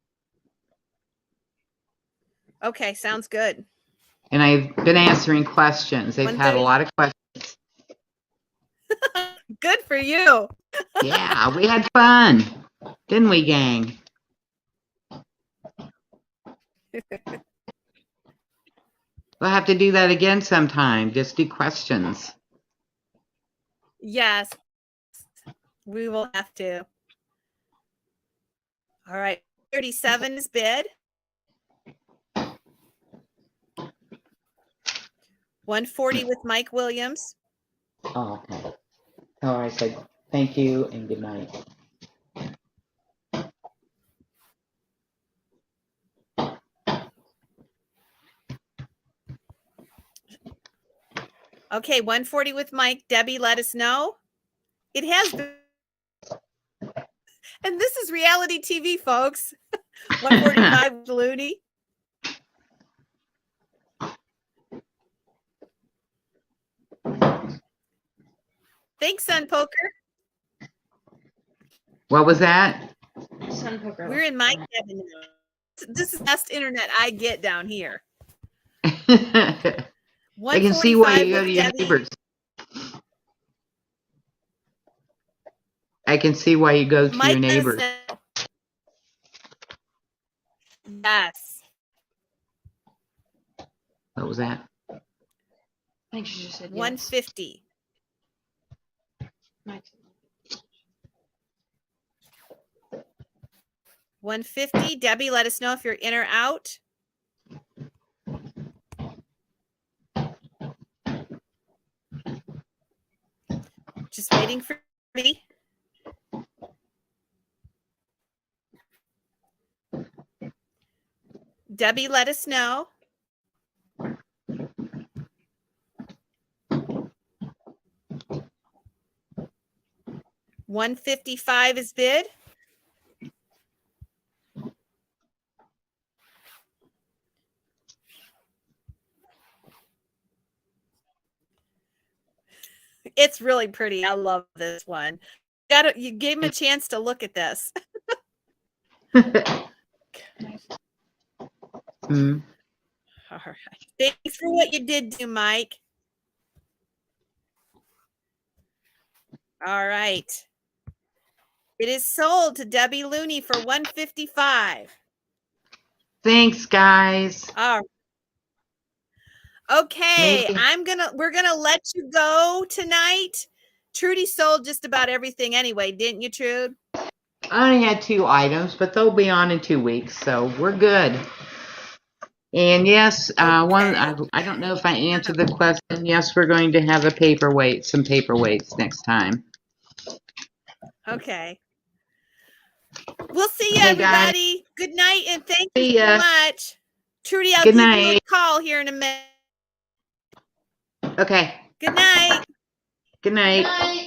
Okay, sounds good. And I've been answering questions. They've had a lot of questions. Good for you. Yeah, we had fun, didn't we, gang? We'll have to do that again sometime. Just do questions. Yes, we will have to. All right, 37 is bid. 140 with Mike Williams. Oh, okay. Oh, I said thank you and good night. Okay, 140 with Mike. Debbie, let us know. It has And this is reality TV, folks. 145 Looney. Thanks, Sun Poker. What was that? Sun Poker. We're in my cabin now. This is the best internet I get down here. I can see why you go to your Debbie. neighbors. I can see why you go to your neighbors. Yes. What was that? I think she just said yes. 150. Nice. 150. Debbie, let us know if you're in or out. Just waiting for Debbie. Debbie, let us know. $155 is bid. It's really pretty. I love this one. You gave him a chance to look at this. Mm. All right. Thanks for what you did do, Mike. All right. It is sold to Debbie Looney for $155. Thanks, guys. All right. Okay, we're gonna let you go tonight. Trudy sold just about everything anyway, didn't you, Trude? I only had 2 items, but they'll be on in 2 weeks, so we're good. And yes, Okay. I don't know if I answered the question. Yes, we're going to have some paperweights next time. Okay. We'll see you, everybody. Guys. Good night, and thank you so much. Trudy, I'll give you a call here in a minute. Okay. Good night. Good night. Good night.